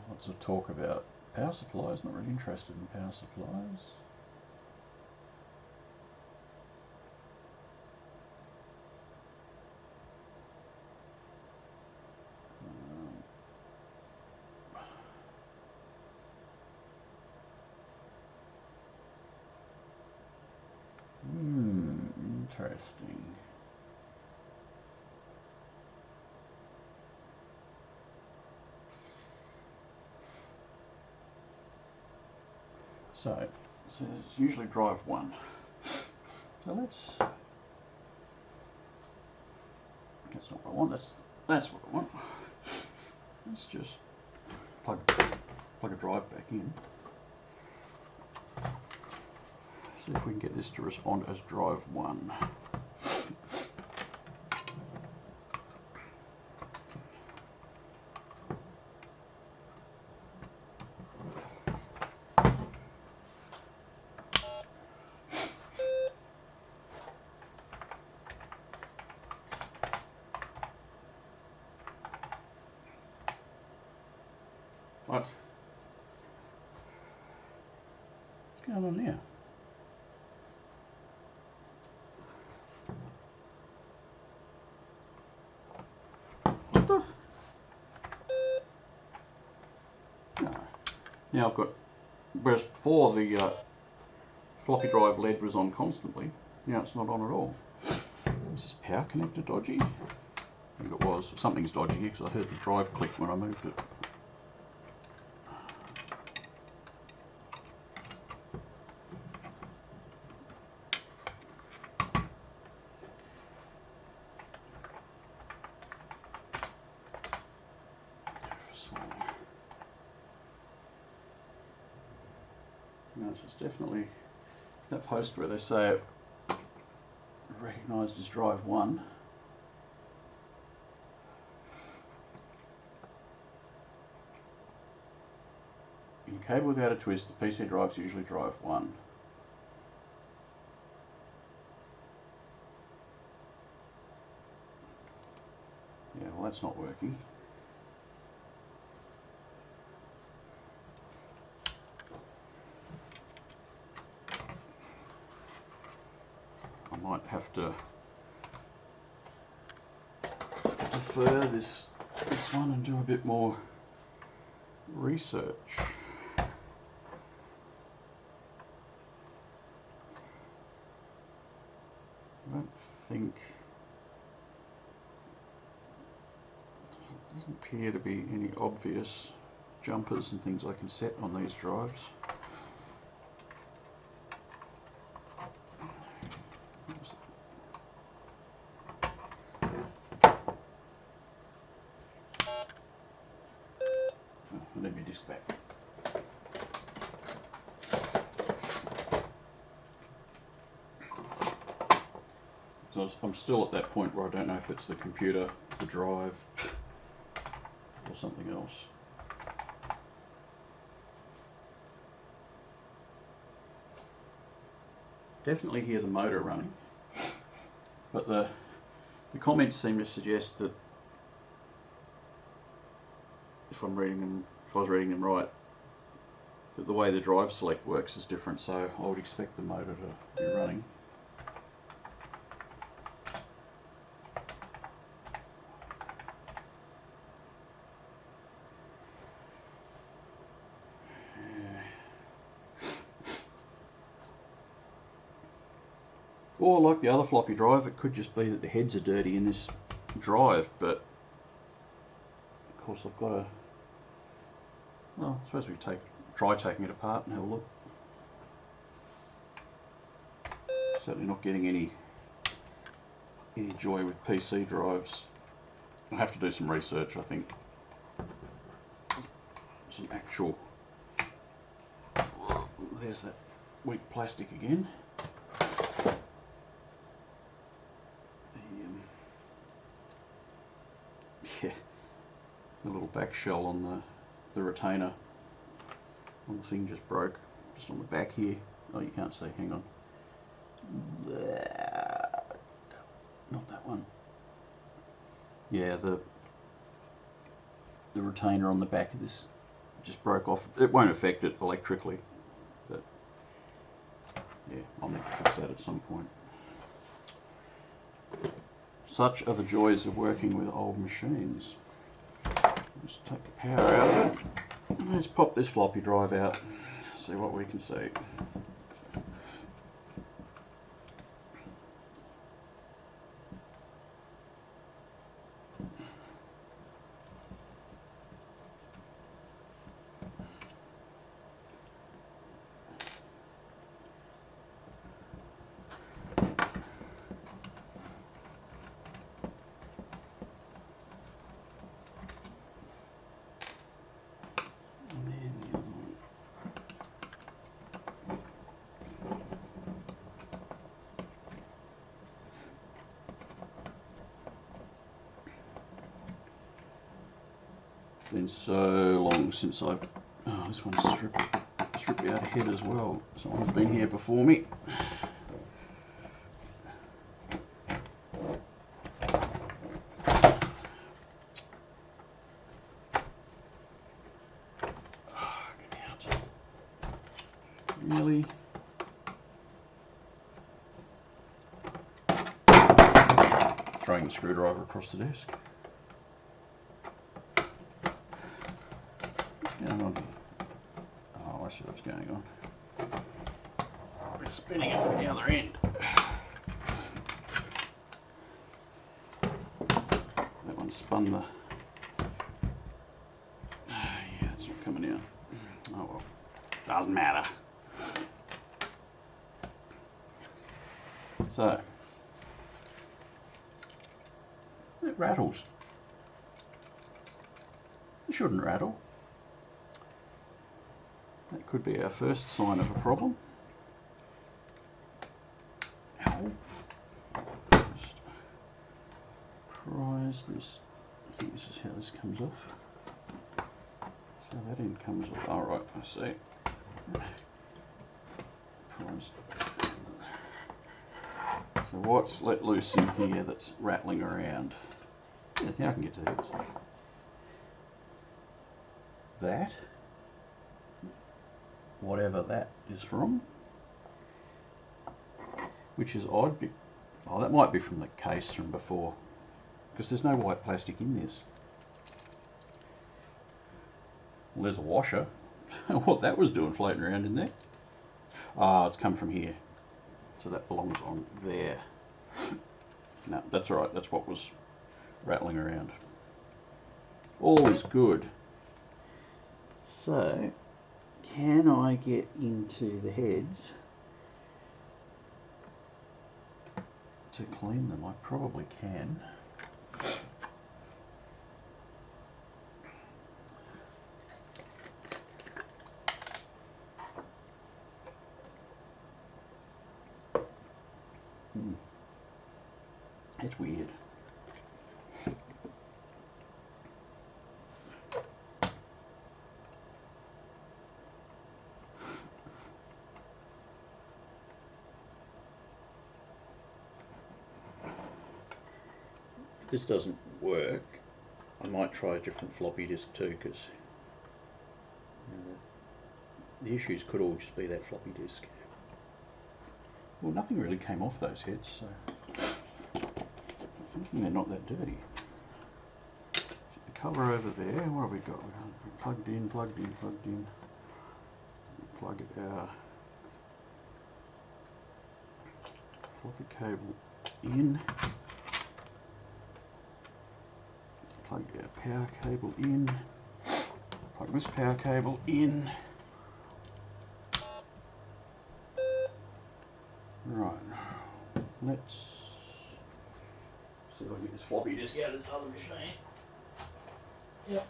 Lots of talk about power supplies, not really interested in power supplies. Interesting. So, it says usually drive 1. So that's not what I want, that's what I want. Let's just plug a drive back in. See if we can get this to respond as drive 1. What? What's going on there? What the? No. Now I've got, whereas before the floppy drive LED was on constantly, now it's not on at all. Is this power connector dodgy? I think it was. Something's dodgy because I heard the drive click when I moved it. No, this is definitely that post where they say it recognised as drive 1. In cable without a twist, the PC drives usually drive 1. Yeah, well that's not working. I might have to defer this one and do a bit more research. I don't think, there doesn't appear to be any obvious jumpers and things I can set on these drives. So I'm still at that point where I don't know if it's the computer, the drive, or something else. Definitely hear the motor running, but the comments seem to suggest that if I was reading them right, that the way the drive select works is different, so I would expect the motor to be running. Or like the other floppy drive, it could just be that the heads are dirty in this drive, but of course I've got to, well, I suppose we try taking it apart and have a look. Certainly not getting any joy with PC drives. I'll have to do some research, I think. Some actual, there's that weak plastic again. Yeah, the little back shell on the retainer on the thing just broke, just on the back here. Oh, you can't see, hang on. Not that one. Yeah, the retainer on the back of this just broke off. It won't affect it electrically, but yeah, I'll need to fix that at some point. Such are the joys of working with old machines. Let's take the power out. Let's pop this floppy drive out, see what we can see. Been so long since I've, oh, this one's stripped out ahead as well. Someone's been here before me. Oh, get out. Really? Throwing the screwdriver across the desk. Going on? Oh, I see what's going on. We're spinning it from the other end. That one spun the... yeah, it's not coming out. Oh well, doesn't matter. So, it rattles. It shouldn't rattle. That could be our first sign of a problem. Ow. Just prise this. I think this is how this comes off. So that end comes off. Alright, I see. Prise. So what's let loose in here that's rattling around? Yeah, now I can get to that. That. Whatever that is from, which is odd. Oh, that might be from the case from before, because there's no white plastic in this. Well, there's a washer. What that was doing floating around in there. Ah, it's come from here, so that belongs on there. No, that's all right. That's what was rattling around. All is good. So, can I get into the heads to clean them? I probably can. It's weird. If this doesn't work, I might try a different floppy disk too, because the issues could all just be that floppy disk. Well, nothing really came off those heads, so I'm thinking they're not that dirty. The cover over there, what have we got? We're plugged in, plugged in, plugged in. Plug our floppy cable in. Plug our power cable in. Plug this power cable in. Right, let's see if I can get this floppy disk out of this other machine. Yep.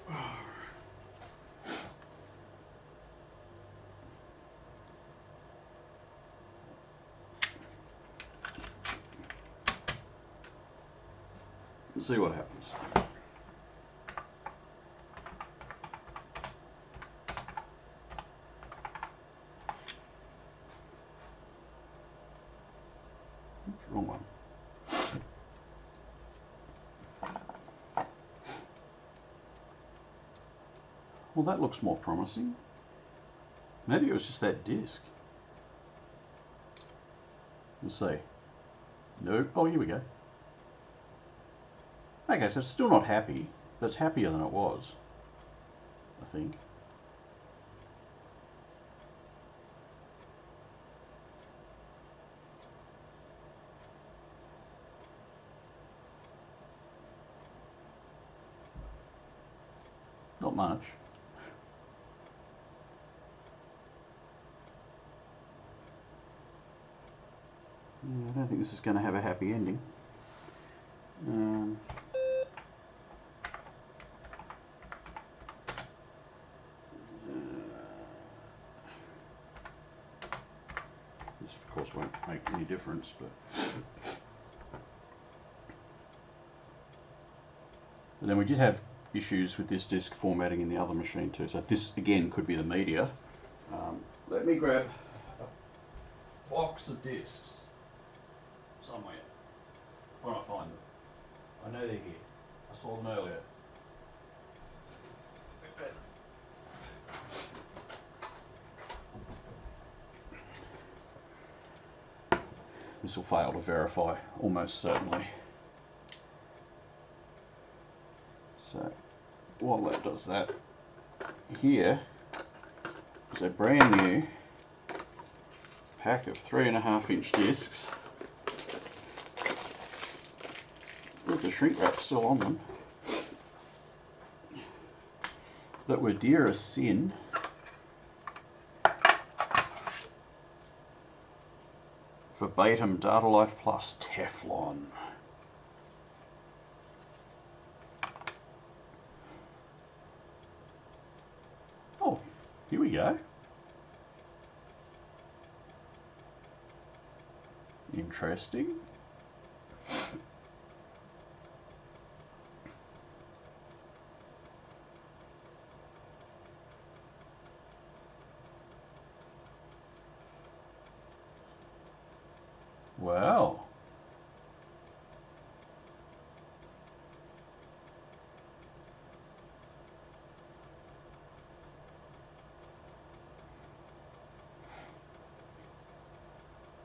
Let's see what happens. Oops, wrong one. Well, that looks more promising. Maybe it was just that disc. We'll see. Nope. Oh, here we go. Okay, so it's still not happy, but it's happier than it was, I think. Not much. Yeah, I don't think this is going to have a happy ending. This of course won't make any difference, but then we did have issues with this disk formatting in the other machine too, so this again could be the media. Let me grab a box of disks somewhere. Where do I find them? I know they're here. I saw them earlier. This will fail to verify, almost certainly. So while that does that, here is a brand new pack of 3.5-inch discs with the shrink wrap still on them that were dear as sin verbatim Data Life Plus Teflon. Oh, here we go. Interesting. Well,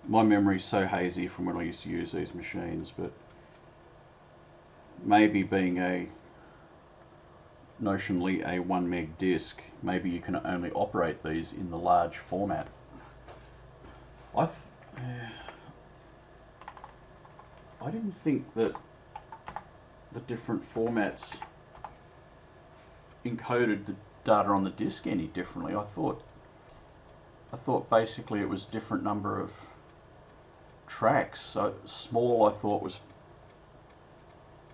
my memory's so hazy from when I used to use these machines, but maybe being a notionally a 1 meg disc, maybe you can only operate these in the large format. I didn't think that the different formats encoded the data on the disk any differently. I thought basically it was different number of tracks. So small I thought was,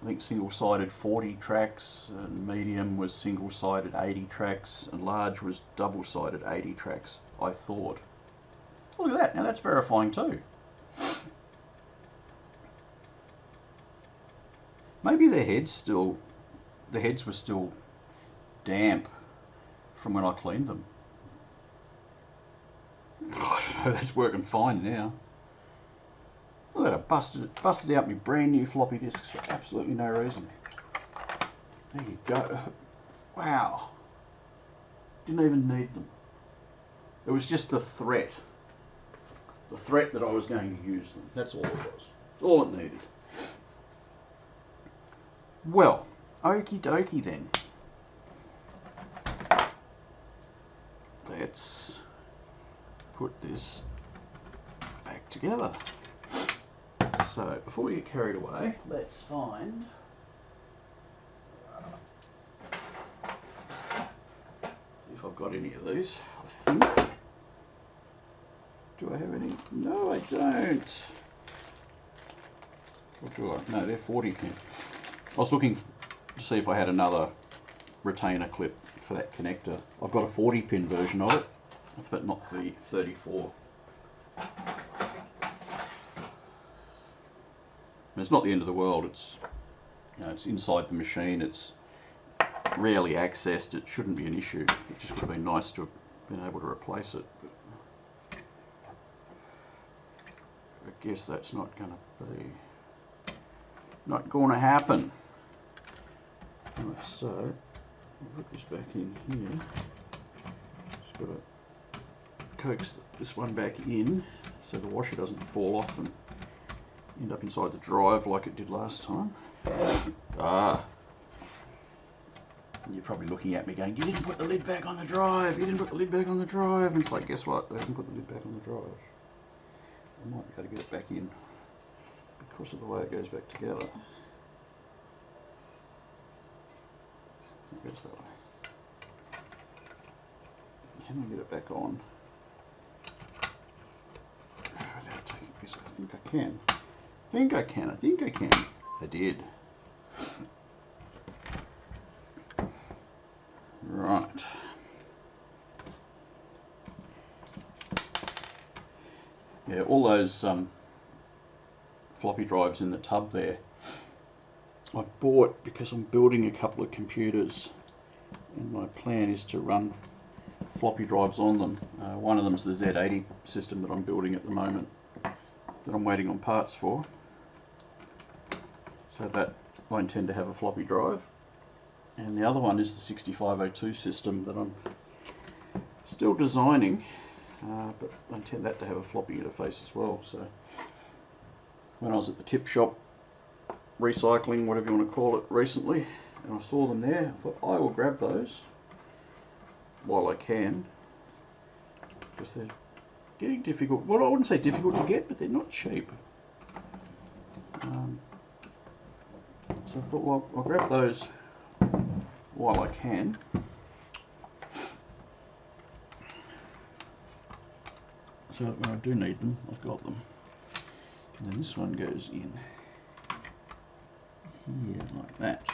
I think, single-sided 40 tracks, and medium was single-sided 80 tracks, and large was double-sided 80 tracks, I thought. Look at that, now that's verifying too. Maybe the heads were still damp from when I cleaned them. I don't know, that's working fine now. Look at that, I busted out my brand new floppy disks for absolutely no reason. There you go. Wow. Didn't even need them. It was just the threat. The threat that I was going to use them. That's all it was. That's all it needed. Well, okie dokie then. Let's put this back together. So, before we get carried away, let's find... see if I've got any of these. I think... do I have any? No, I don't. Or do I? No, they're 40 pin. I was looking to see if I had another retainer clip for that connector. I've got a 40 pin version of it, but not the 34. And it's not the end of the world. It's, you know, it's inside the machine. It's rarely accessed. It shouldn't be an issue. It just would have been nice to have been able to replace it. But I guess that's not going to happen. Right, so I'll put this back in here. Just got to coax this one back in so the washer doesn't fall off and end up inside the drive like it did last time. Ah. And you're probably looking at me going, you didn't put the lid back on the drive, you didn't put the lid back on the drive. And it's like, guess what? They didn't put the lid back on the drive. I might be able to get it back in because of the way it goes back together. It goes that way. Can I get it back on? Without taking this, I think I can. I think I can. I did. Right. Yeah, all those floppy drives in the tub there, I bought because I'm building a couple of computers and my plan is to run floppy drives on them. One of them is the Z80 system that I'm building at the moment that I'm waiting on parts for. So that I intend to have a floppy drive. And the other one is the 6502 system that I'm still designing, but I intend that to have a floppy interface as well. So when I was at the tip shop recycling, whatever you want to call it, recently, and I saw them there, I thought I will grab those while I can, because they're getting difficult. Well, I wouldn't say difficult to get, but they're not cheap. So I thought, well, I'll grab those while I can. So that when I do need them, I've got them. And then this one goes in here like that.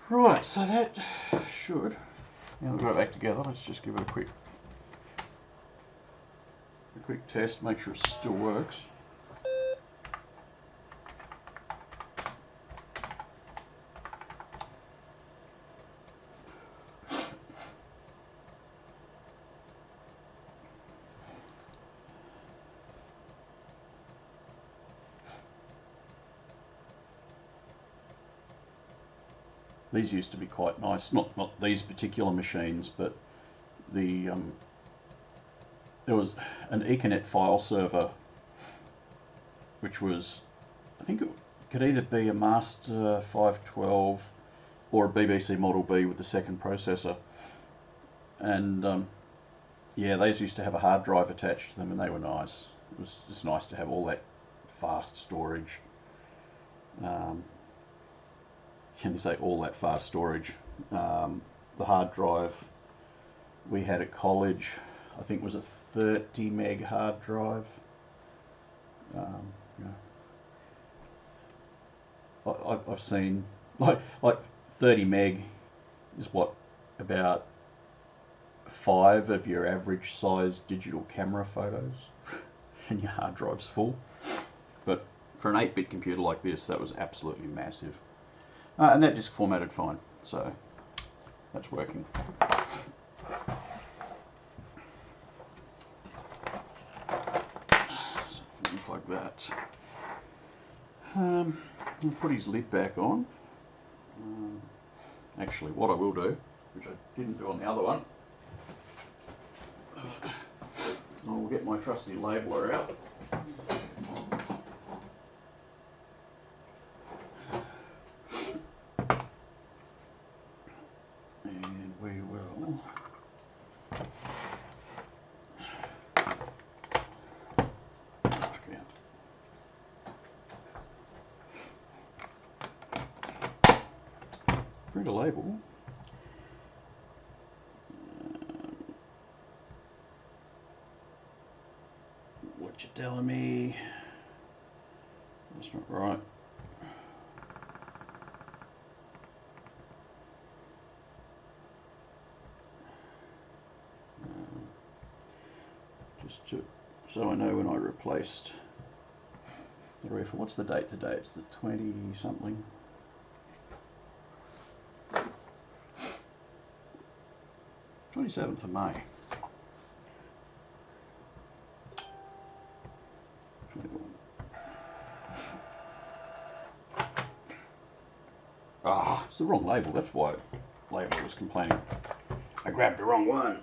Right, so that should, now we've got it back together, let's just give it a quick test, make sure it still works. These used to be quite nice, not these particular machines, but the there was an Ethernet file server which was, I think it could either be a Master 512 or a BBC Model B with the second processor, and yeah, those used to have a hard drive attached to them and they were nice. It was just nice to have all that fast storage. Can you say all that fast storage? The hard drive we had at college, I think, was a 30 meg hard drive. You know, I've seen like 30 meg is what, about 5 of your average size digital camera photos, and your hard drive's full. But for an 8-bit computer like this, that was absolutely massive. And that disk formatted fine, so that's working. So unplug that. I'll put his lid back on. Actually, what I will do, which I didn't do on the other one, I will get my trusty labeler out. And we will print a label. What you telling me? That's not right. Just so I know when I replaced the reefer. What's the date today? It's the 20 something. 27th of May. 21. Ah, it's the wrong label. That's why the label was complaining. I grabbed the wrong one.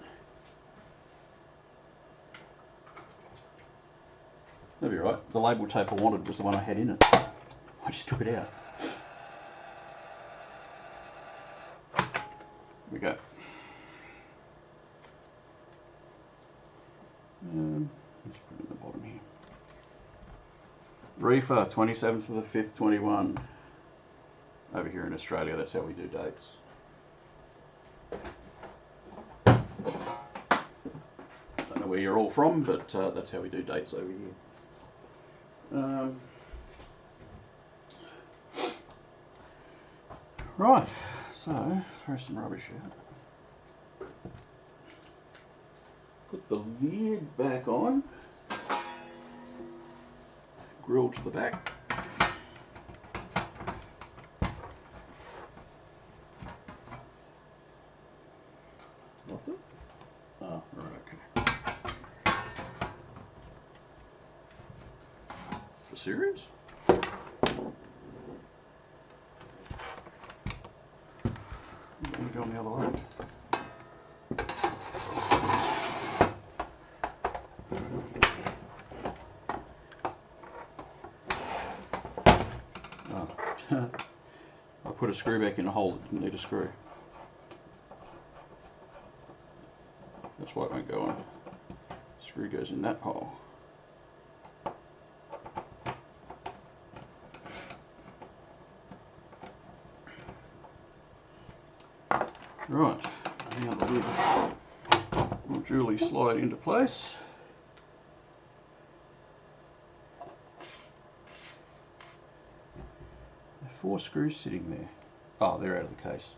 That'll be right. The label tape I wanted was the one I had in it. I just took it out. Here we go. Let's put it in the bottom here. Reefer, 27th of the 5th, 21. Over here in Australia, that's how we do dates. Don't know where you're all from, but that's how we do dates over here. Right, so throw some rubbish out. Put the lid back on. Grill to the back. Lock it. Oh, right, okay. For serious? I'm going to go on the other way. I put a screw back in a hole that didn't need a screw. That's why it won't go on. The screw goes in that hole. Right, now the lid will duly slide into place. There are 4 screws sitting there. Oh, they're out of the case.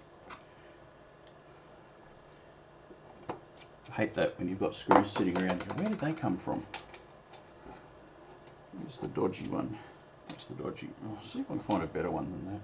I hate that when you've got screws sitting around here. Where did they come from? Here's the dodgy one. That's the dodgy. Oh, see if I can find a better one than that.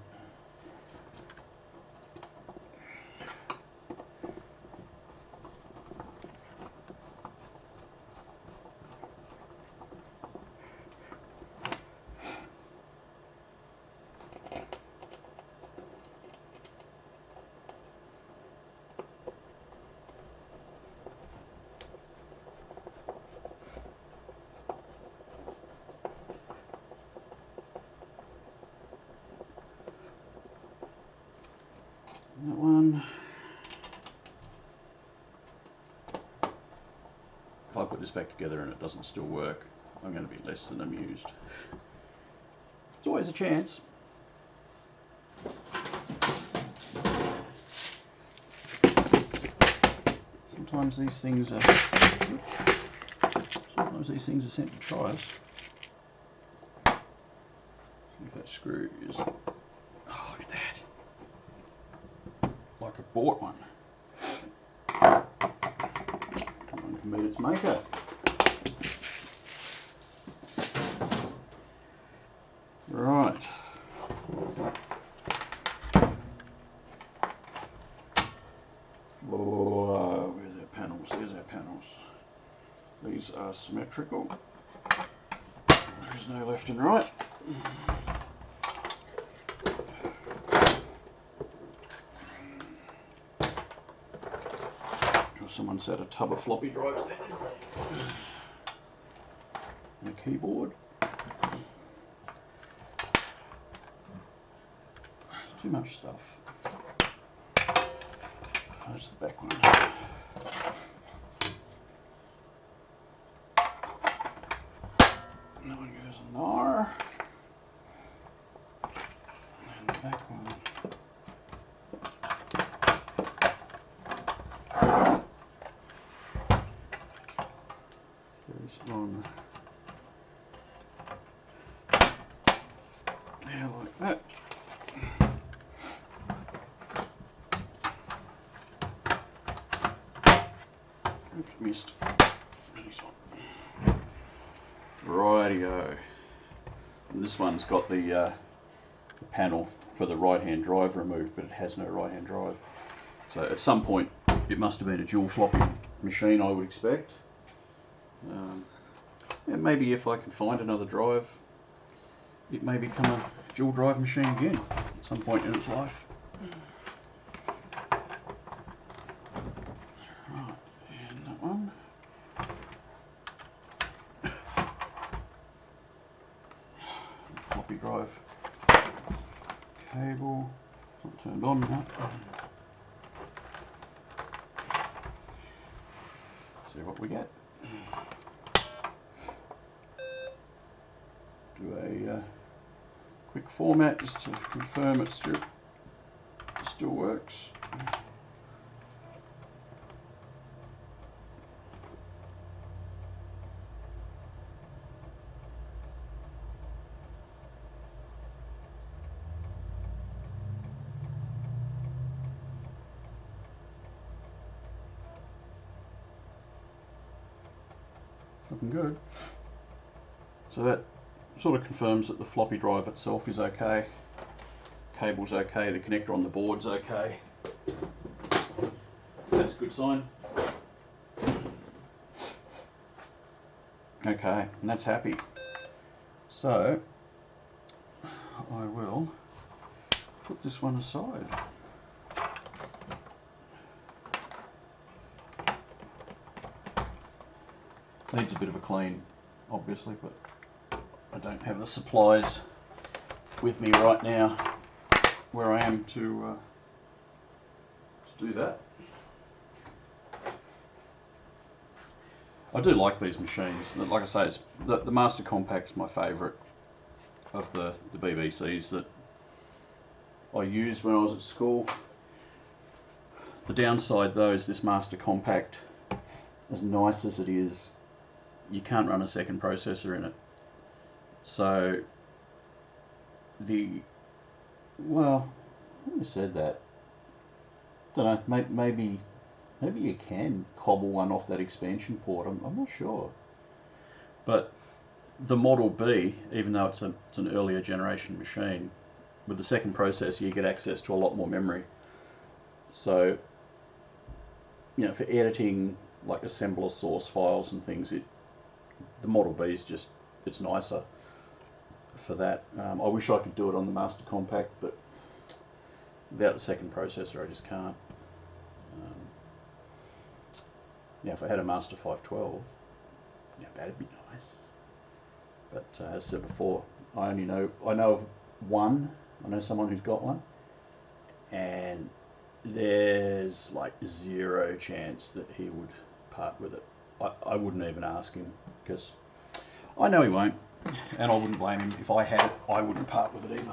That one. If I put this back together and it doesn't still work, I'm going to be less than amused. It's always a chance. Sometimes these things are sent to try us. See if that screw is. Oh, look at that. Like a bought one. One can meet its maker. these are symmetrical. There is no left and right. Someone said a tub of floppy drives there. And a keyboard. It's too much stuff. That's the back one. That one goes in there. And the back one. On there like that. Oops, missed. Rightio. And this one's got the panel for the right-hand drive removed, but it has no right-hand drive. So at some point it must have been a dual floppy machine, I would expect. Yeah, maybe if I can find another drive, it may become a dual drive machine again at some point in its life. Right, and that one. Floppy drive cable, not turned on now. See what we get. Do a quick format just to confirm it still works. Looking good. So that sort of confirms that the floppy drive itself is okay, cable's okay, the connector on the board's okay. That's a good sign. Okay, and that's happy. So I will put this one aside. Needs a bit of a clean, obviously, but I don't have the supplies with me right now where I am to do that. I do like these machines. Like I say, it's the Master Compact's my favourite of the BBCs that I used when I was at school. The downside though is this Master Compact, as nice as it is, you can't run a second processor in it. So well, I wouldn't have said that. Don't know, maybe you can cobble one off that expansion port, I'm not sure. But the Model B, even though it's an earlier generation machine, with the second processor you get access to a lot more memory. So, you know, for editing like assembler source files and things, the Model B is just, it's nicer for that. I wish I could do it on the Master Compact, but without the second processor I just can't. Yeah, if I had a Master 512, yeah, that'd be nice. But as I said before, I know of one. I know someone who's got one, and there's like zero chance that he would part with it. I wouldn't even ask him, because I know he won't, and I wouldn't blame him. If I had it, I wouldn't part with it either.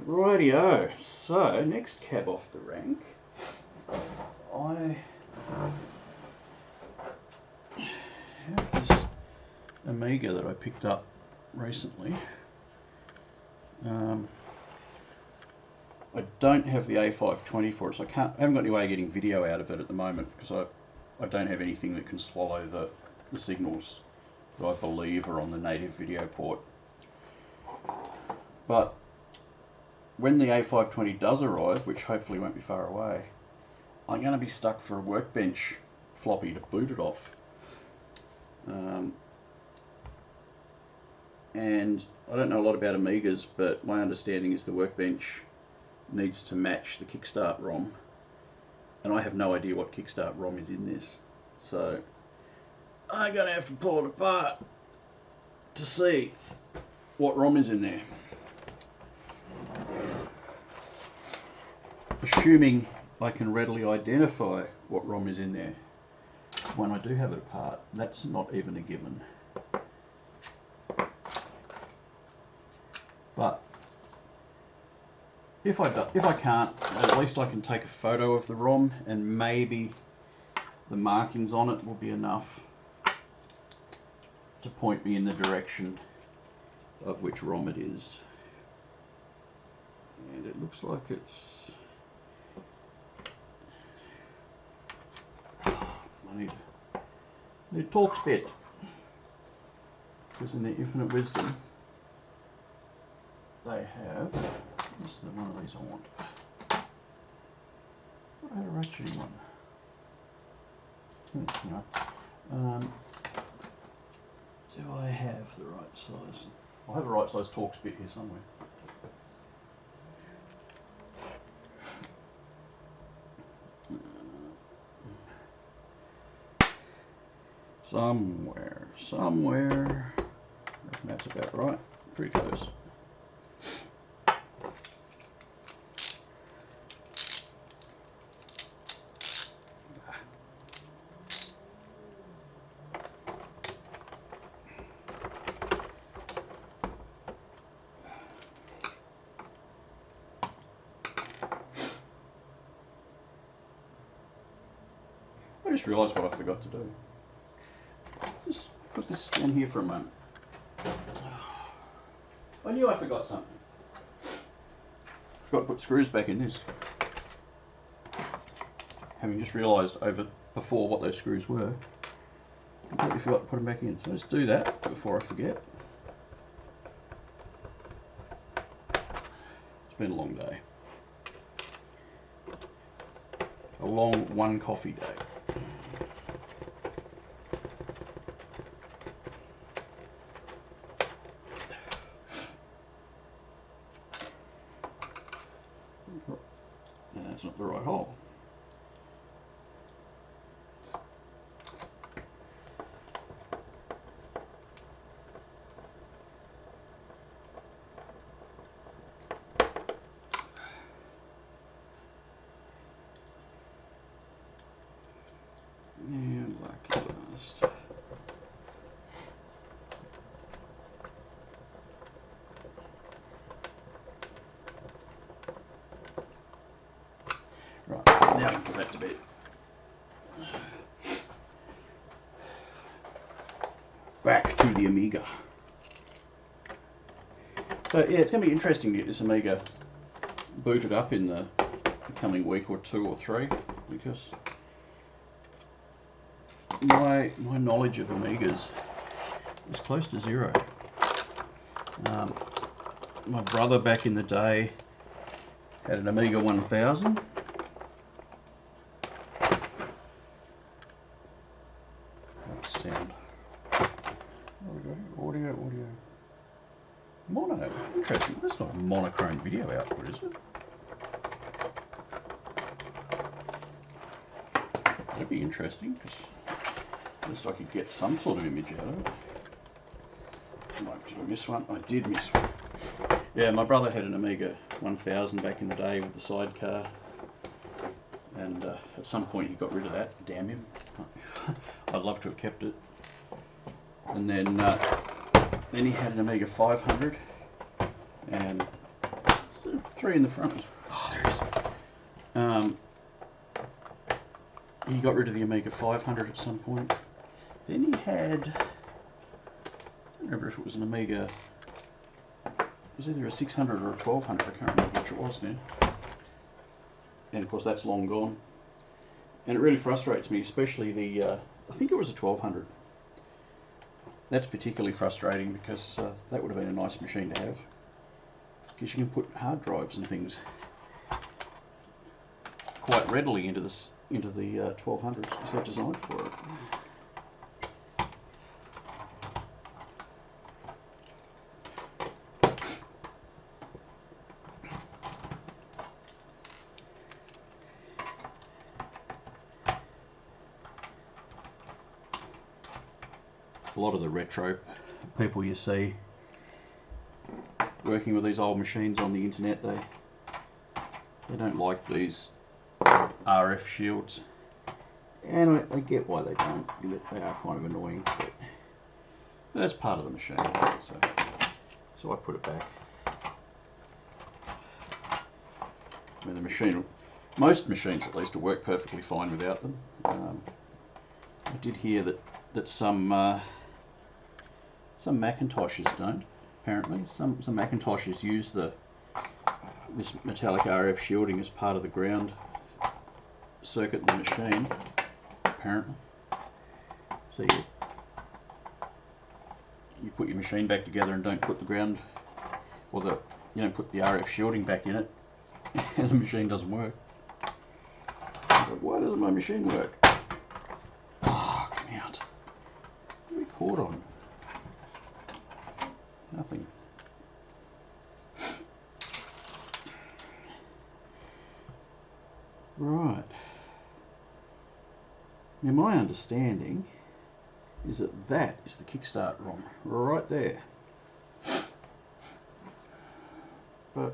Rightio, so next cab off the rank, I have this Amiga that I picked up recently. I don't have the A520 for it, so I haven't got any way of getting video out of it at the moment, because I don't have anything that can swallow the signals that I believe are on the native video port. But when the A520 does arrive, which hopefully won't be far away, I'm going to be stuck for a workbench floppy to boot it off. And I don't know a lot about Amigas, but my understanding is the workbench needs to match the Kickstart ROM, and I have no idea what Kickstart ROM is in this, so I'm going to have to pull it apart to see what ROM is in there. Assuming I can readily identify what ROM is in there when I do have it apart. That's not even a given. But if I can't, at least I can take a photo of the ROM, and maybe the markings on it will be enough to point me in the direction of which ROM it is. And it looks like it's... I need Talks bit, because in their infinite wisdom they have, this is the one of these I want. I had a ratcheting one. No. Do I have the right size? I have a right size Talks bit here somewhere. Somewhere. I reckon that's about right. Pretty close. I just realised what I forgot to do. Just put this in here for a moment. I knew I forgot something. Forgot to put screws back in this. Having just realised before what those screws were, completely forgot to put them back in. So let's do that before I forget. It's been a long day. A long one coffee day. That's not the right hole. And black last. Right, now I can put that to bed. Back to the Amiga. So yeah, it's going to be interesting to get this Amiga booted up in the coming week or two or three, because my knowledge of Amigas is close to zero. My brother back in the day had an Amiga 1000. That's sound. What do we got? Audio. Mono. Interesting. That's not a monochrome video output, is it? That'd be interesting, because at least I could get some sort of image out of it. Did I miss one? I did miss one. Yeah, my brother had an Amiga 1000 back in the day with the sidecar, and at some point he got rid of that. Damn him. I'd love to have kept it. And then he had an Amiga 500, and three in the front. Oh, there it is. He got rid of the Amiga 500 at some point. Then he had, I don't remember if it was an Amiga, it was either a 600 or a 1200, I can't remember which it was now. And of course that's long gone. And it really frustrates me, especially the, I think it was a 1200. That's particularly frustrating because that would have been a nice machine to have. Because you can put hard drives and things quite readily into this into the 1200s because they're designed for it. A lot of the retro people you see working with these old machines on the internet, they don't like these RF shields, and I get why they don't. They are kind of annoying, but that's part of the machine, so I put it back. I mean, the machine, most machines at least, will work perfectly fine without them. I did hear that some Macintoshes don't. Apparently, some Macintoshes use this metallic RF shielding as part of the ground circuit in the machine. Apparently, so you put your machine back together and don't put the ground, or you don't put the RF shielding back in it, and the machine doesn't work. But why doesn't my machine work? Oh, come out! What are we caught on? Nothing. Right. Now my understanding is that is the Kickstart ROM right there. But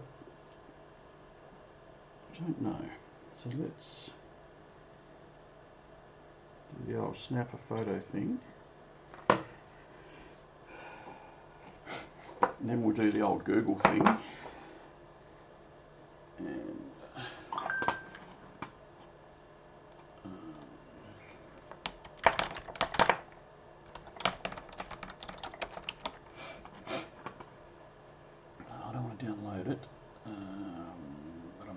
I don't know. So let's do the old snap a photo thing. And then we'll do the old Google thing. And I don't want to download it. What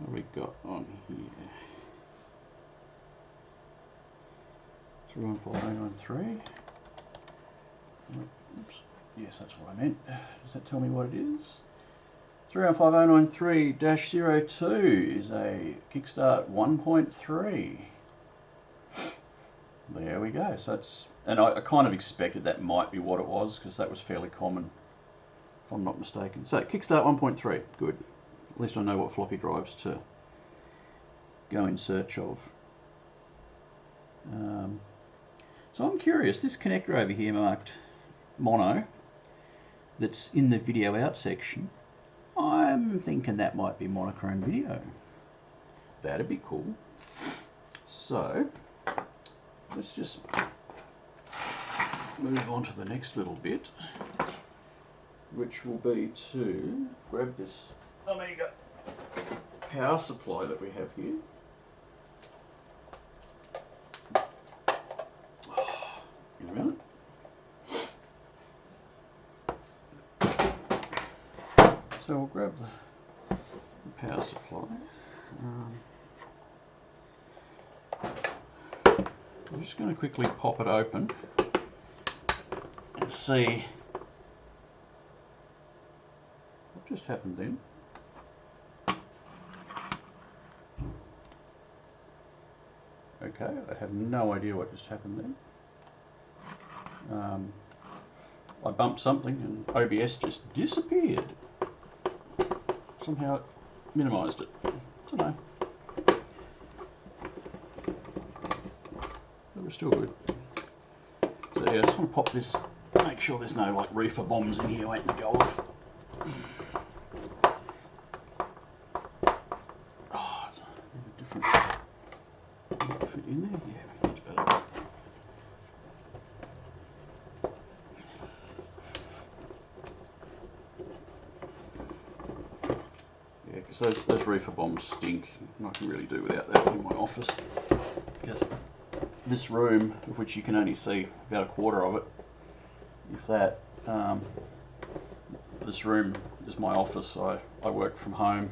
have we got on here? 315093. Oops. Yes, that's what I meant. Does that tell me what it is? 315093-02 is a Kickstart 1.3. There we go. So that's, and I kind of expected that might be what it was because that was fairly common, if I'm not mistaken. So Kickstart 1.3, good. At least I know what floppy drives to go in search of. So I'm curious, this connector over here marked mono that's in the video out section, I'm thinking that might be monochrome video. That'd be cool. So let's just move on to the next little bit, which will be to grab this Amiga power supply that we have here. In a minute. So we'll grab the power supply. I'm just going to quickly pop it open and see what just happened then. Okay, I have no idea what just happened then. I bumped something and OBS just disappeared. Somehow it minimised it. I don't know. But we're still good. So yeah, I just want to pop this, make sure there's no like reefer bombs in here waiting to go off. Oh, different. Fit in there? Yeah, much better. Yeah, because those reefer bombs stink. I can really do without that in my office. Because this room, of which you can only see about a quarter of it, if that, this room is my office. I work from home.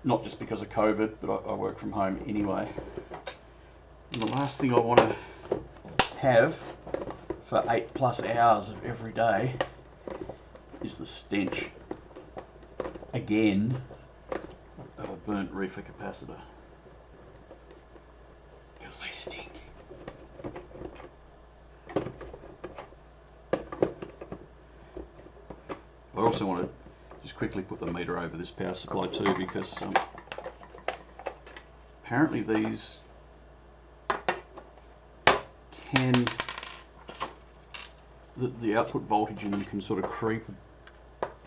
Not just because of COVID, but I work from home anyway. And the last thing I want to have for 8+ hours of every day is the stench. Again, of a burnt reefer capacitor, because they stink. I also want to just quickly put the meter over this power supply too, because apparently these can, the output voltage in them can sort of creep.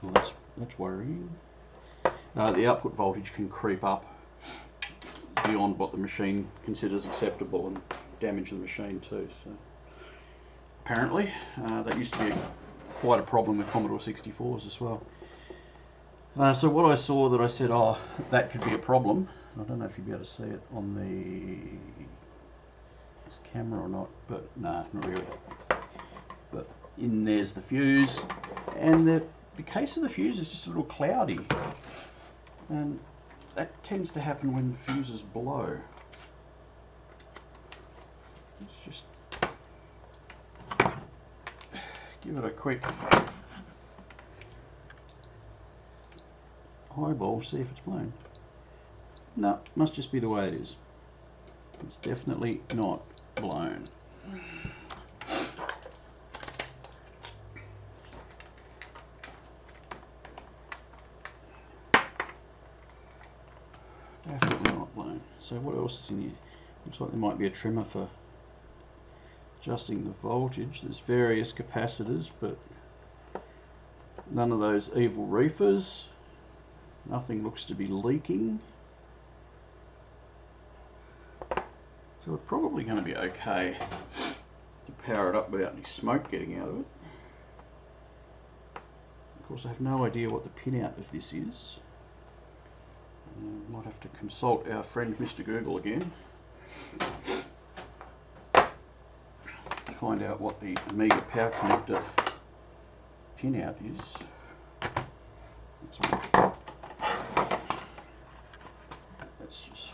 Well, that's worrying. The output voltage can creep up beyond what the machine considers acceptable and damage the machine too. So apparently that used to be quite a problem with Commodore 64s as well. So what I saw that I said, oh, that could be a problem. I don't know if you'll be able to see it on this camera or not, but nah, not really. But in there's the fuse, and the case of the fuse is just a little cloudy, and that tends to happen when the fuses blow. Let's just give it a quick eyeball, see if it's blown. No, must just be the way it is. It's definitely not blown. Definitely not blown. So what else is in here? Looks like there might be a trimmer for adjusting the voltage. There's various capacitors, but none of those evil reefers. Nothing looks to be leaking. So it's probably going to be okay to power it up without any smoke getting out of it. Of course, I have no idea what the pinout of this is. Might have to consult our friend Mr. Google again to find out what the Amiga power connector pinout is. Let's just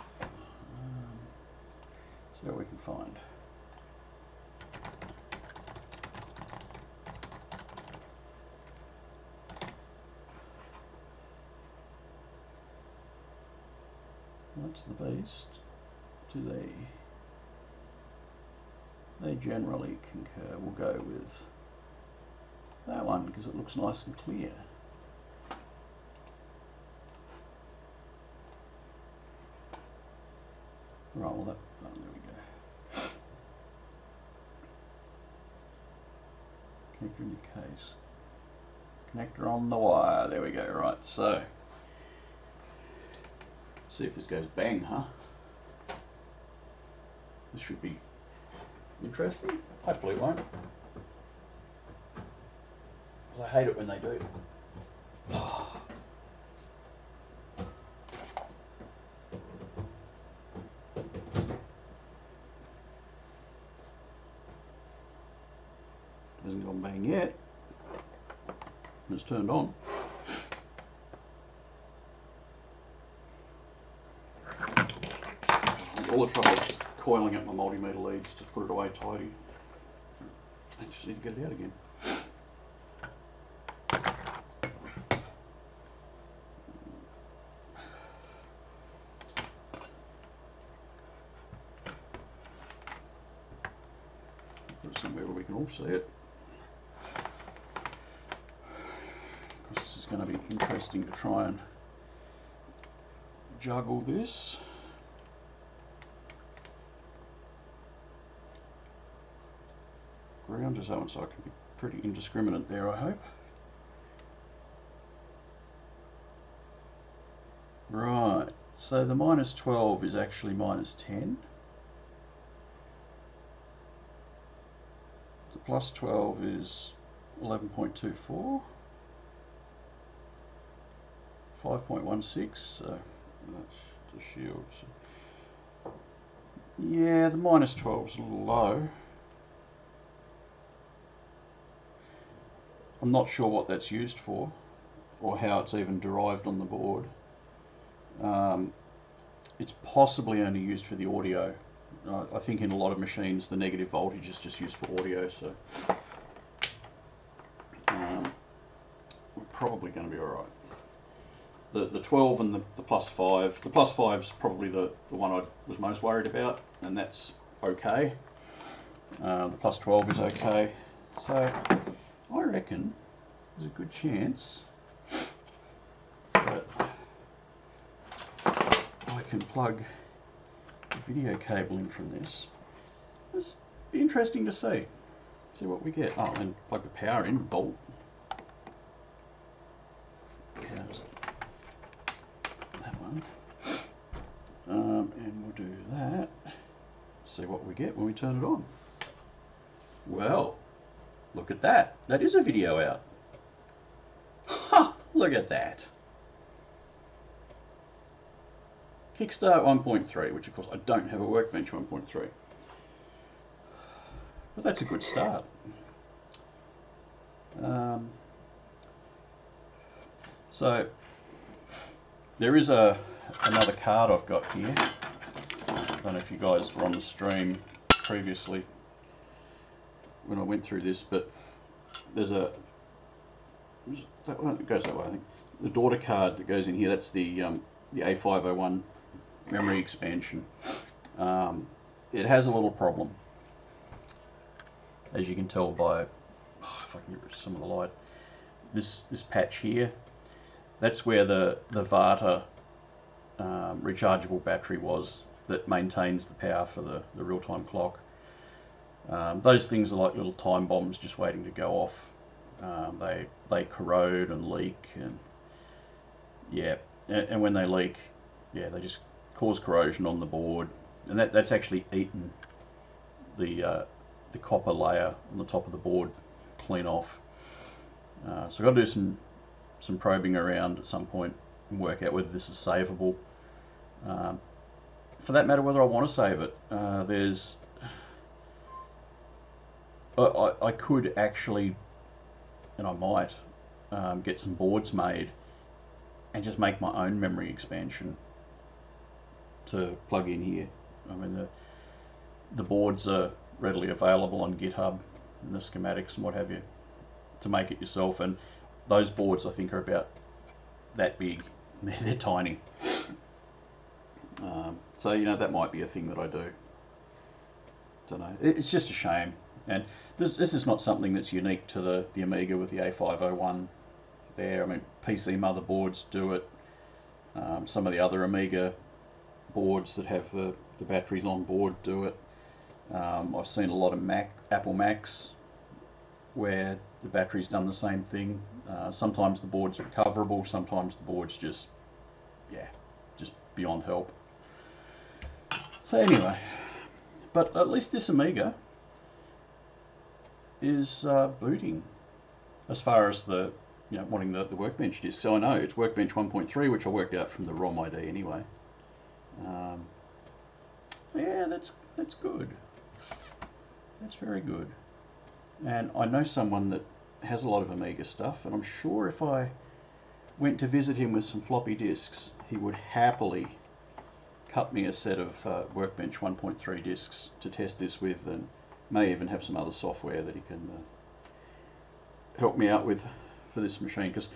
see what we can find. That's the beast. Do they generally concur? We'll go with that one because it looks nice and clear. Right, well there we go. Connector in the case. Connector on the wire, there we go, right, so see if this goes bang, huh? This should be interesting. Hopefully it won't. I hate it when they do. Hasn't gone bang yet. It's turned on. All the trouble is coiling up my multimeter leads to put it away tidy. I just need to get it out again. Put it somewhere where we can all see it. Because this is going to be interesting to try and juggle this. Ground is that one, so I can be pretty indiscriminate there, I hope. Right, so the minus 12 is actually minus 10. The plus 12 is 11.24. 5.16, so that's the shield. So yeah, the minus 12 is a little low. I'm not sure what that's used for, or how it's even derived on the board. It's possibly only used for the audio. I think in a lot of machines the negative voltage is just used for audio, so we're probably going to be alright. the 12 and the plus 5. The plus 5 is probably the one I was most worried about, and that's okay. The plus 12 is okay. So I reckon there's a good chance that I can plug the video cable in from this. It's interesting to see what we get. Oh, and plug the power in, bolt. There's that one. And we'll do that. See what we get when we turn it on. Well, look at that. That is a video out. Ha! Look at that. Kickstart 1.3, which of course I don't have a Workbench 1.3. But that's a good start. So there is another card I've got here. I don't know if you guys were on the stream previously when I went through this, but there's that one, it goes that way, I think. The daughter card that goes in here, that's the A501 memory expansion. It has a little problem, as you can tell by, if I can get rid of some of the light, this patch here. That's where the Vata rechargeable battery was that maintains the power for the real-time clock. Those things are like little time bombs just waiting to go off. They corrode and leak, and yeah, and when they leak, yeah, they just cause corrosion on the board, and that's actually eaten the copper layer on the top of the board clean off. So I've got to do some probing around at some point and work out whether this is savable. For that matter, whether I want to save it. I could actually, and I might, get some boards made and just make my own memory expansion to plug in here. I mean, the boards are readily available on GitHub and the schematics and what have you to make it yourself, and those boards I think are about that big. They're tiny. So you know, that might be a thing that I do. Don't know. It's just a shame, and this is not something that's unique to the Amiga with the A501 there. I mean, PC motherboards do it. Some of the other Amiga boards that have the batteries on board do it. I've seen a lot of Apple Macs where the battery's done the same thing. Sometimes the board's recoverable, sometimes the board's just beyond help. So anyway, but at least this Amiga is booting as far as the wanting the Workbench disk. So I know it's Workbench 1.3, which I worked out from the ROM ID anyway. Yeah, that's good. That's very good. And I know someone that has a lot of Amiga stuff, and I'm sure if I went to visit him with some floppy disks, he would happily cut me a set of Workbench 1.3 disks to test this with, and may even have some other software that he can help me out with for this machine, because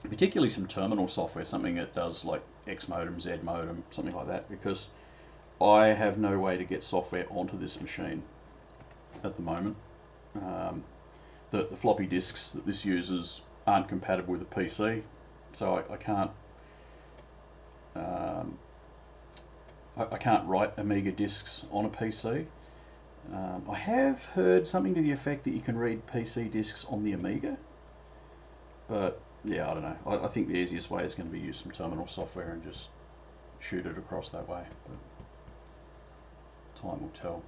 particularly some terminal software, something that does like X modem, Z modem, something like that, because I have no way to get software onto this machine at the moment. The floppy disks that this uses aren't compatible with a PC, so I can't I can't write Amiga disks on a PC. I have heard something to the effect that you can read PC disks on the Amiga, but yeah, I don't know. I think the easiest way is going to be use some terminal software and just shoot it across that way, but time will tell.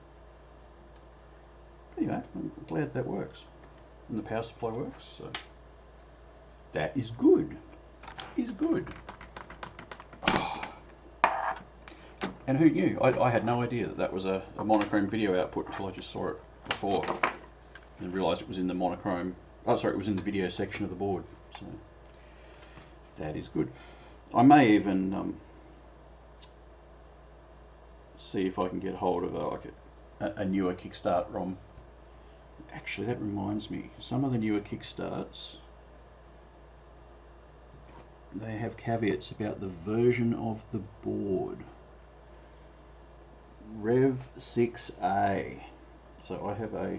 Anyway, I'm glad that works and the power supply works, so that is good. And who knew? I had no idea that was a monochrome video output until I just saw it before and realised it was in the monochrome. Oh, sorry, it was in the video section of the board. So that is good. I may even see if I can get hold of a newer Kickstart ROM. Actually, that reminds me, some of the newer Kickstarts they have caveats about the version of the board. Rev 6A. So I have a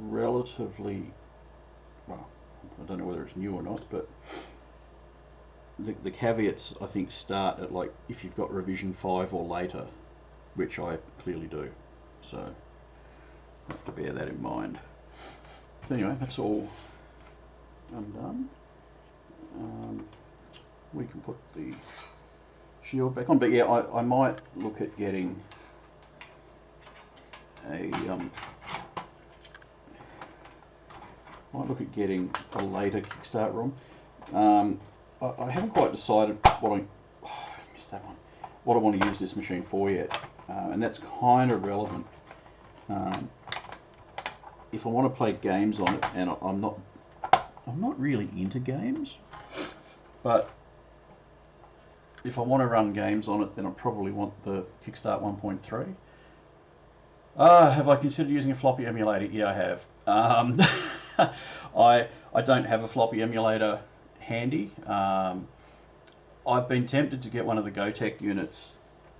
relatively, well, I don't know whether it's new or not, but the caveats I think start at like if you've got revision 5 or later, which I clearly do. So I have to bear that in mind. So anyway, that's all undone. We can put the shield back on, but yeah, I might look at getting a later Kickstart ROM. I haven't quite decided what missed that one. What I want to use this machine for yet, and that's kind of relevant. If I want to play games on it, and I'm not really into games, but if I want to run games on it, then I probably want the Kickstart 1.3. Have I considered using a floppy emulator? Yeah, I have. I don't have a floppy emulator handy. I've been tempted to get one of the GoTech units.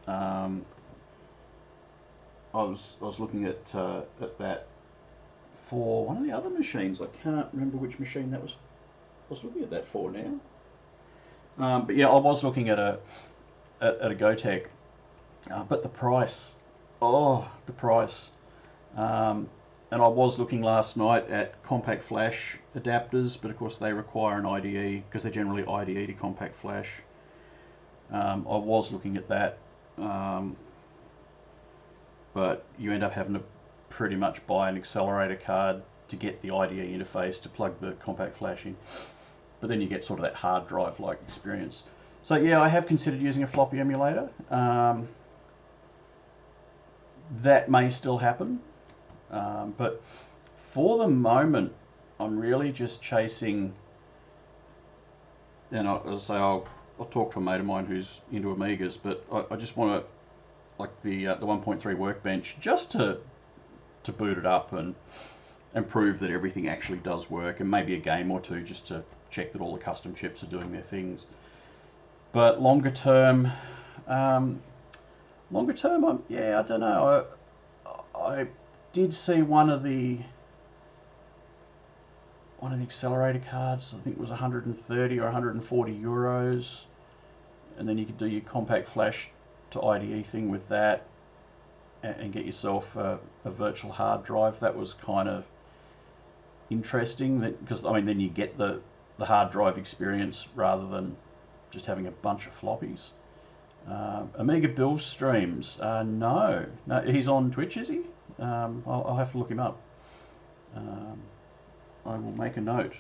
I was looking at that for one of the other machines. I can't remember which machine that was. I was looking at that for now. But yeah, I was looking at a GoTech, but the price. Oh, the price. And I was looking last night at compact flash adapters, but of course they require an IDE because they're generally IDE to compact flash. I was looking at that, but you end up having to pretty much buy an accelerator card to get the IDE interface to plug the compact flash in. But then you get sort of that hard drive like experience. So yeah, I have considered using a floppy emulator. That may still happen, but for the moment I'm really just chasing, and I'll talk to a mate of mine who's into Amigas, but I just want to, like the 1.3 workbench, just to boot it up and prove that everything actually does work, and maybe a game or two just to check that all the custom chips are doing their things. But longer term, yeah, I don't know. I did see one of the accelerator cards. I think it was 130 or 140 euros, and then you could do your compact flash to IDE thing with that, and get yourself a virtual hard drive. That was kind of interesting, because I mean, then you get the hard drive experience rather than just having a bunch of floppies. Amiga Bill streams. No, he's on Twitch, is he? I'll have to look him up. I will make a note,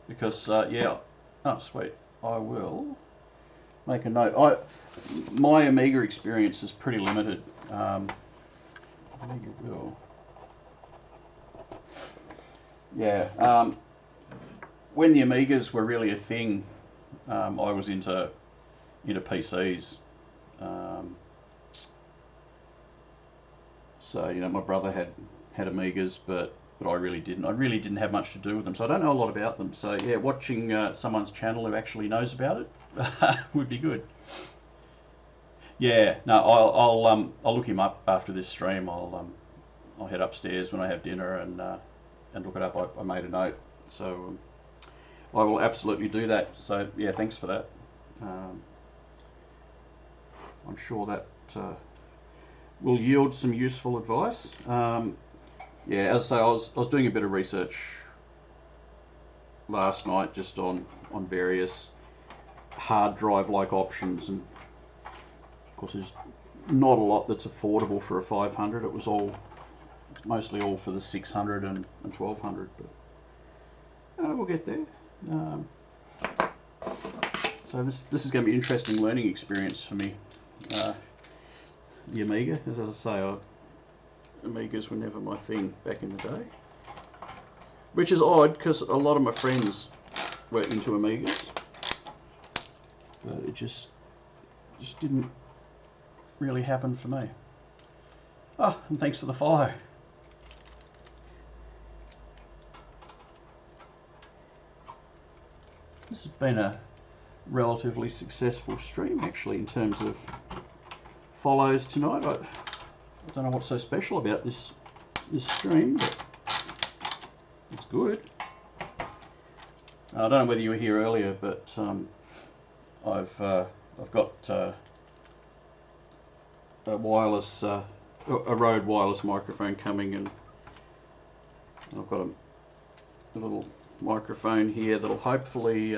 because yeah. Oh, sweet. I will make a note. My Amiga experience is pretty limited. Amiga Bill. Yeah. When the Amigas were really a thing, I was into PCs. So you know, my brother had Amigas, but I really didn't. I really didn't have much to do with them, so I don't know a lot about them. So yeah, watching someone's channel who actually knows about it would be good. Yeah, no, I'll look him up after this stream. I'll head upstairs when I have dinner and look it up. I made a note, so I will absolutely do that. So yeah, thanks for that. I'm sure that will yield some useful advice. Yeah, as I say, I was doing a bit of research last night just on various hard drive like options, and of course there's not a lot that's affordable for a 500. It's mostly all for the 600 and 1200, but we'll get there. So this is going to be an interesting learning experience for me. The Amiga, as I say, Amigas were never my thing back in the day, which is odd because a lot of my friends were into Amigas, but it just didn't really happen for me. Oh, and thanks for the follow. This has been a relatively successful stream actually in terms of follows tonight. I don't know what's so special about this stream, but it's good. I don't know whether you were here earlier, but I've got a wireless, a Rode wireless microphone coming, and I've got a little microphone here that'll hopefully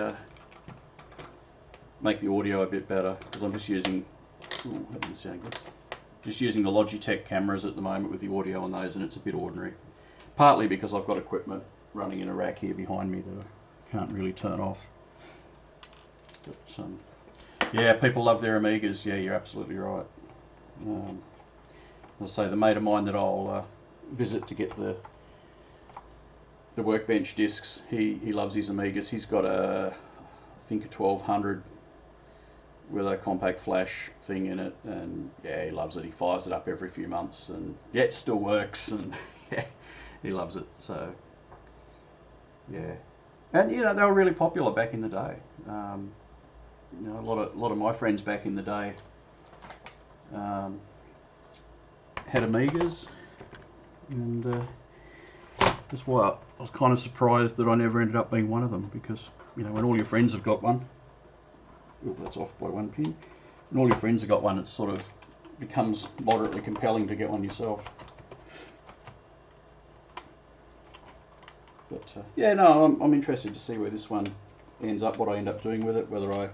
make the audio a bit better, because I'm just using, that doesn't sound good. Just using the Logitech cameras at the moment with the audio on those, and it's a bit ordinary. Partly because I've got equipment running in a rack here behind me that I can't really turn off. But yeah, people love their Amigas. Yeah, you're absolutely right. As I say, the mate of mine that I'll visit to get the workbench discs, he loves his Amigas. He's got I think a 1200 with a compact flash thing in it, and yeah, he loves it. He fires it up every few months, and yeah, it still works, and yeah, he loves it. So yeah, and you know, they were really popular back in the day. You know, a lot of my friends back in the day had Amigas, and that's why I was kind of surprised that I never ended up being one of them, because you know, when all your friends have got one, oh, that's off by one pin, and all your friends have got one, it sort of becomes moderately compelling to get one yourself. But yeah, no, I'm interested to see where this one ends up, what I end up doing with it, whether I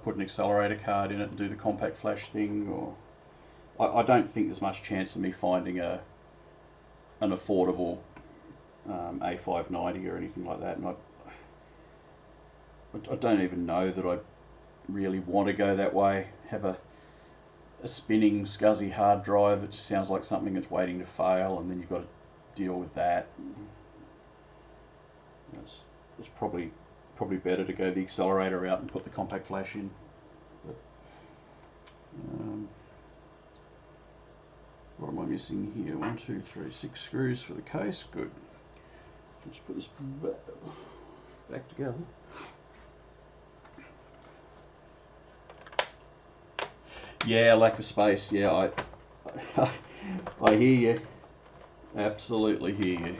put an accelerator card in it and do the compact flash thing, or I don't think there's much chance of me finding an affordable A590 or anything like that, and I don't even know that I really want to go that way. Have a spinning SCSI hard drive. It just sounds like something that's waiting to fail, and then you've got to deal with that. It's probably better to go the accelerator route and put the compact flash in. But, what am I missing here? 1, 2, 3, 6 screws for the case. Good. Let's put this back together. Yeah, lack of space. Yeah, I hear you. Absolutely hear you.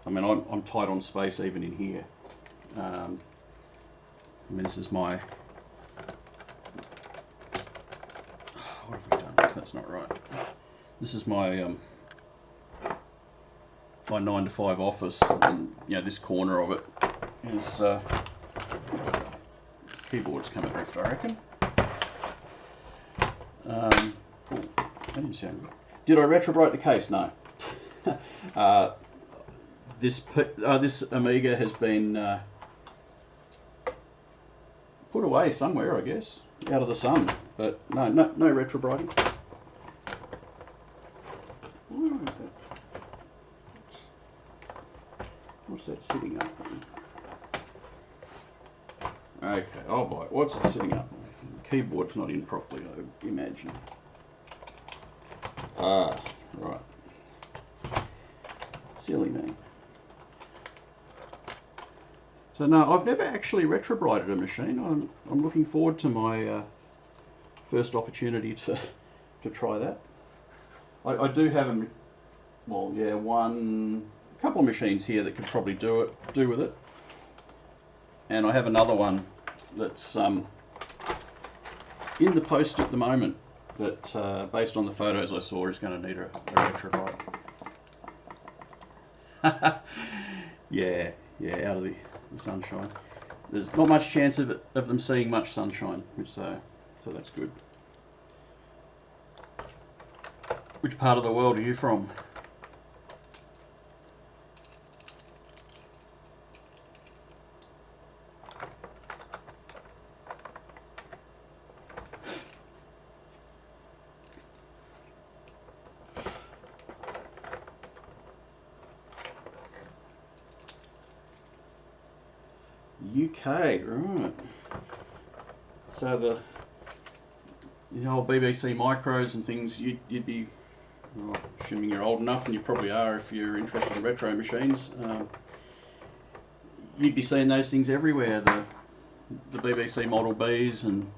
I mean, I'm tight on space even in here. I mean, this is my... What have we done? That's not right. This is my my 9 to 5 office, and you know, this corner of it is keyboard's come adrift, I reckon. Oh, that didn't sound good. Did I retrobrite the case? No. This Amiga has been put away somewhere, I guess, out of the sun. But no retrobriting. What's that sitting up on? Okay, oh boy, what's it sitting up on? The keyboard's not in properly, I imagine. Ah, right. Silly me. So no, I've never actually retrobrited a machine. I'm looking forward to my first opportunity to try that. I do have a couple of machines here that could probably do with it, and I have another one that's in the post at the moment that, based on the photos I saw, is going to need a retrobrite. yeah, out of the sunshine. There's not much chance of them seeing much sunshine, so that's good. Which part of the world are you from? UK, right. So the whole BBC micros and things, you'd be well, assuming you're old enough, and you probably are if you're interested in retro machines, you'd be seeing those things everywhere. The BBC Model Bs and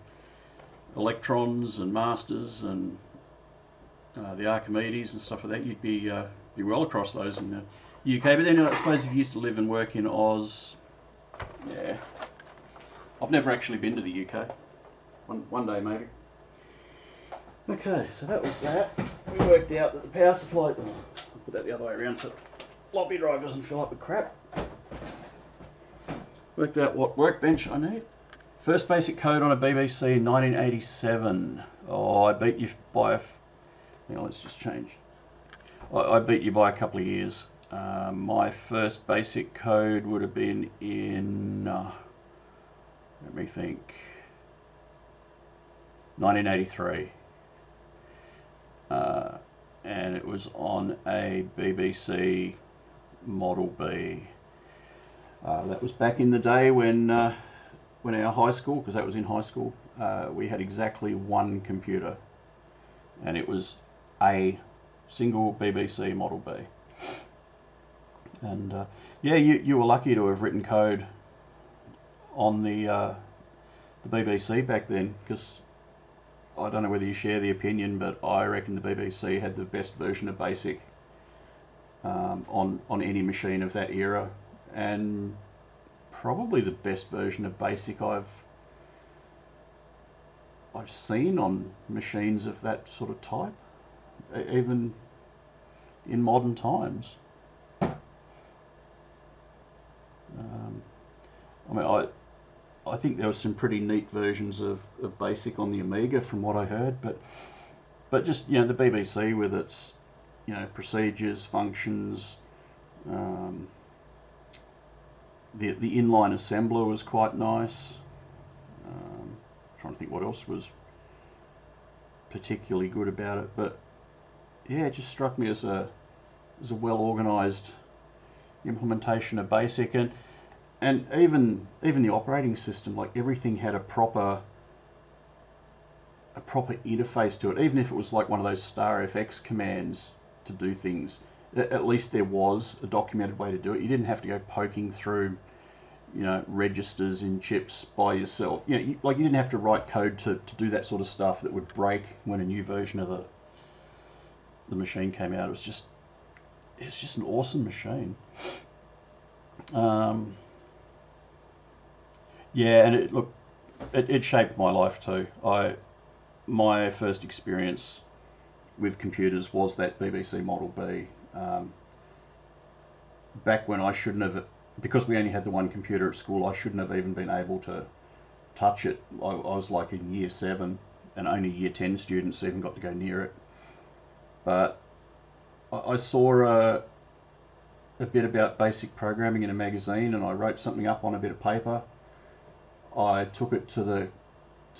Electrons and Masters and the Archimedes and stuff like that. You'd be well across those in the UK. But then I suppose if you used to live and work in Oz, yeah. I've never actually been to the UK. One day maybe. Okay, so that was that. We worked out that the power supply, I'll put that the other way around so the floppy drive doesn't fill up with crap. Worked out what workbench I need. First basic code on a BBC in 1987. Oh, I beat you by a... Hang on, let's just change. I beat you by a couple of years. My first basic code would have been in... let me think... 1983. And it was on a BBC Model B. That was back in the day when our high school, because that was in high school, we had exactly one computer, and it was a single BBC Model B. And yeah, you were lucky to have written code on the BBC back then, because I don't know whether you share the opinion, but I reckon the BBC had the best version of BASIC on any machine of that era, and probably the best version of BASIC I've seen on machines of that sort of type, even in modern times. I mean, I think there were some pretty neat versions of BASIC on the Amiga from what I heard, but just, you know, the BBC with its, you know, procedures, functions, the inline assembler was quite nice. Trying to think what else was particularly good about it, but yeah, it just struck me as a well organised implementation of BASIC, and even the operating system, like everything had a proper interface to it. Even if it was like one of those star FX commands to do things, at least there was a documented way to do it. You didn't have to go poking through, you know, registers in chips by yourself. You know, you didn't have to write code to do that sort of stuff that would break when a new version of the machine came out. It's just an awesome machine. Yeah, and it shaped my life too. My first experience with computers was that BBC Model B. Back when I shouldn't have, because we only had the one computer at school, I shouldn't have even been able to touch it. I was like in year 7, and only year 10 students even got to go near it. But I saw a bit about basic programming in a magazine, and I wrote something up on a bit of paper. I took it to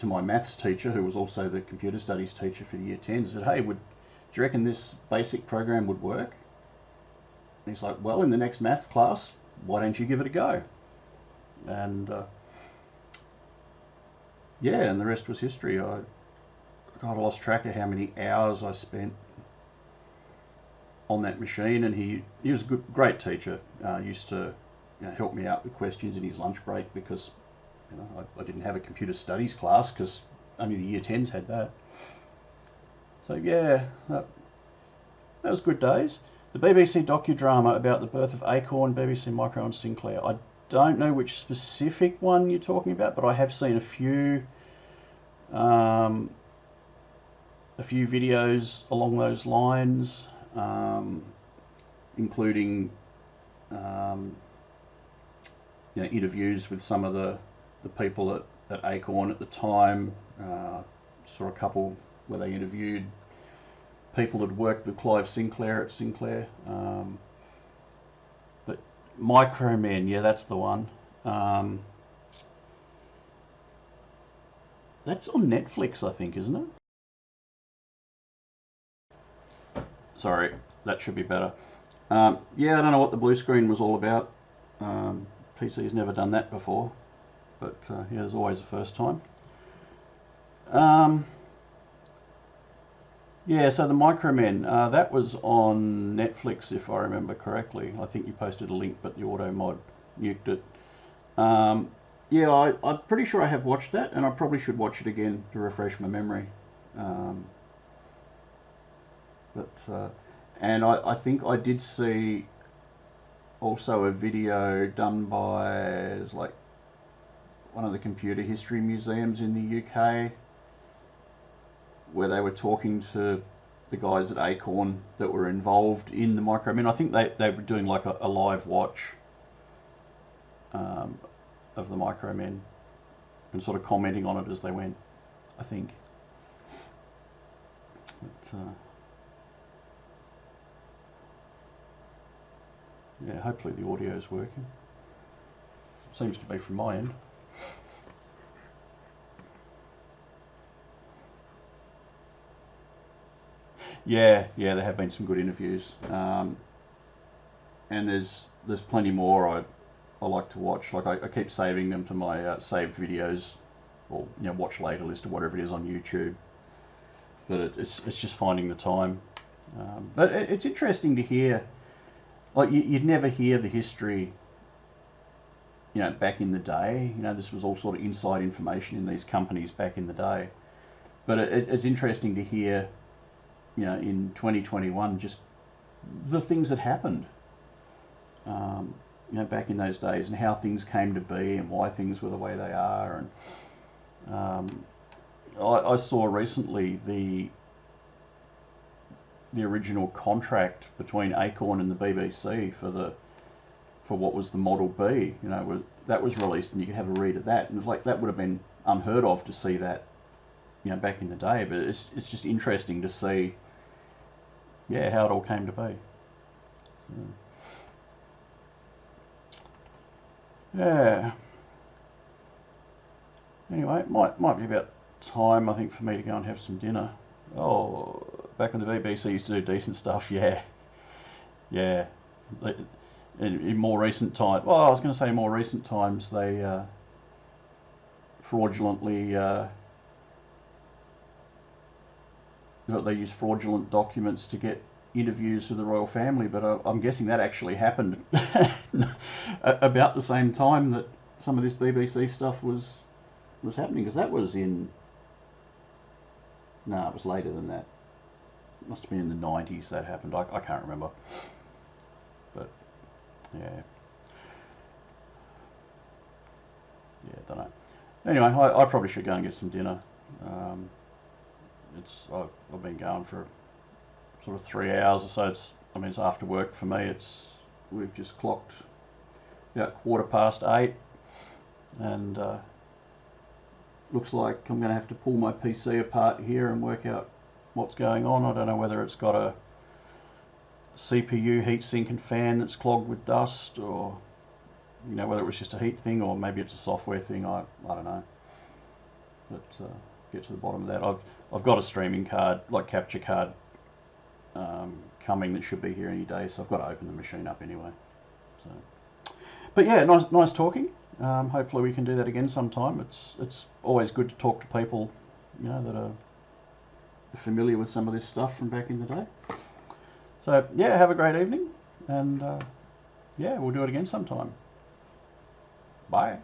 my maths teacher, who was also the computer studies teacher for the year 10s, and said, hey, do you reckon this basic program would work? And he's like, well, in the next math class, why don't you give it a go? And yeah, and the rest was history. I lost track of how many hours I spent on that machine, and he was a great teacher. Used to, you know, help me out with questions in his lunch break, because, you know, I didn't have a computer studies class because only the year 10s had that. So yeah, that was good days. The BBC docudrama about the birth of Acorn, BBC Micro and Sinclair. I don't know which specific one you're talking about, but I have seen a few videos along those lines, including you know, interviews with some of the people at Acorn at the time. Saw a couple where they interviewed people that worked with Clive Sinclair at Sinclair. But Micromen, yeah, that's the one. That's on Netflix, I think, isn't it? Sorry, that should be better. Yeah, I don't know what the blue screen was all about. PC's never done that before, but yeah, there's always a first time. Yeah, so the Micromen, that was on Netflix if I remember correctly. I think you posted a link, but the auto mod nuked it. Um, yeah, I'm pretty sure I have watched that, and I probably should watch it again to refresh my memory. Um, but and I think I did see also a video done by like one of the computer history museums in the UK where they were talking to the guys at Acorn that were involved in the Micromen. I think they were doing like a live watch of the Micromen and sort of commenting on it as they went, I think. But, yeah, hopefully the audio is working. Seems to be from my end. Yeah, there have been some good interviews, and there's plenty more I like to watch. Like I keep saving them to my saved videos, or watch later list or whatever it is on YouTube. But it's just finding the time. But it's interesting to hear. Like you'd never hear the history. Back in the day. This was all sort of inside information in these companies back in the day. But it's interesting to hear. In 2021, just the things that happened, back in those days, and how things came to be, and why things were the way they are. And I saw recently the original contract between Acorn and the BBC for what was the Model B. That was released, and you could have a read of that, and like that would have been unheard of to see that, back in the day. But it's just interesting to see. Yeah, how it all came to be. So, yeah. Anyway, it might be about time, I think, for me to go and have some dinner. Oh, back when the BBC used to do decent stuff, yeah. In more recent times, well, I was going to say in more recent times, they fraudulently they use fraudulent documents to get interviews with the royal family, but I'm guessing that actually happened about the same time that some of this BBC stuff was happening, because that was in... No, it was later than that. It must have been in the 90s that happened. I can't remember. But, yeah. Yeah, I don't know. Anyway, I probably should go and get some dinner. I've been going for sort of 3 hours or so. It's after work for me. We've just clocked about 8:15, and looks like I'm going to have to pull my PC apart here and work out what's going on. I don't know whether it's got a CPU heatsink and fan that's clogged with dust, or whether it was just a heat thing, or maybe it's a software thing. I don't know. But get to the bottom of that. I've got a streaming card, like capture card, coming that should be here any day, so I've got to open the machine up anyway. So, but yeah, nice talking. Hopefully we can do that again sometime. It's always good to talk to people, that are familiar with some of this stuff from back in the day. So yeah, have a great evening, and yeah, we'll do it again sometime. Bye.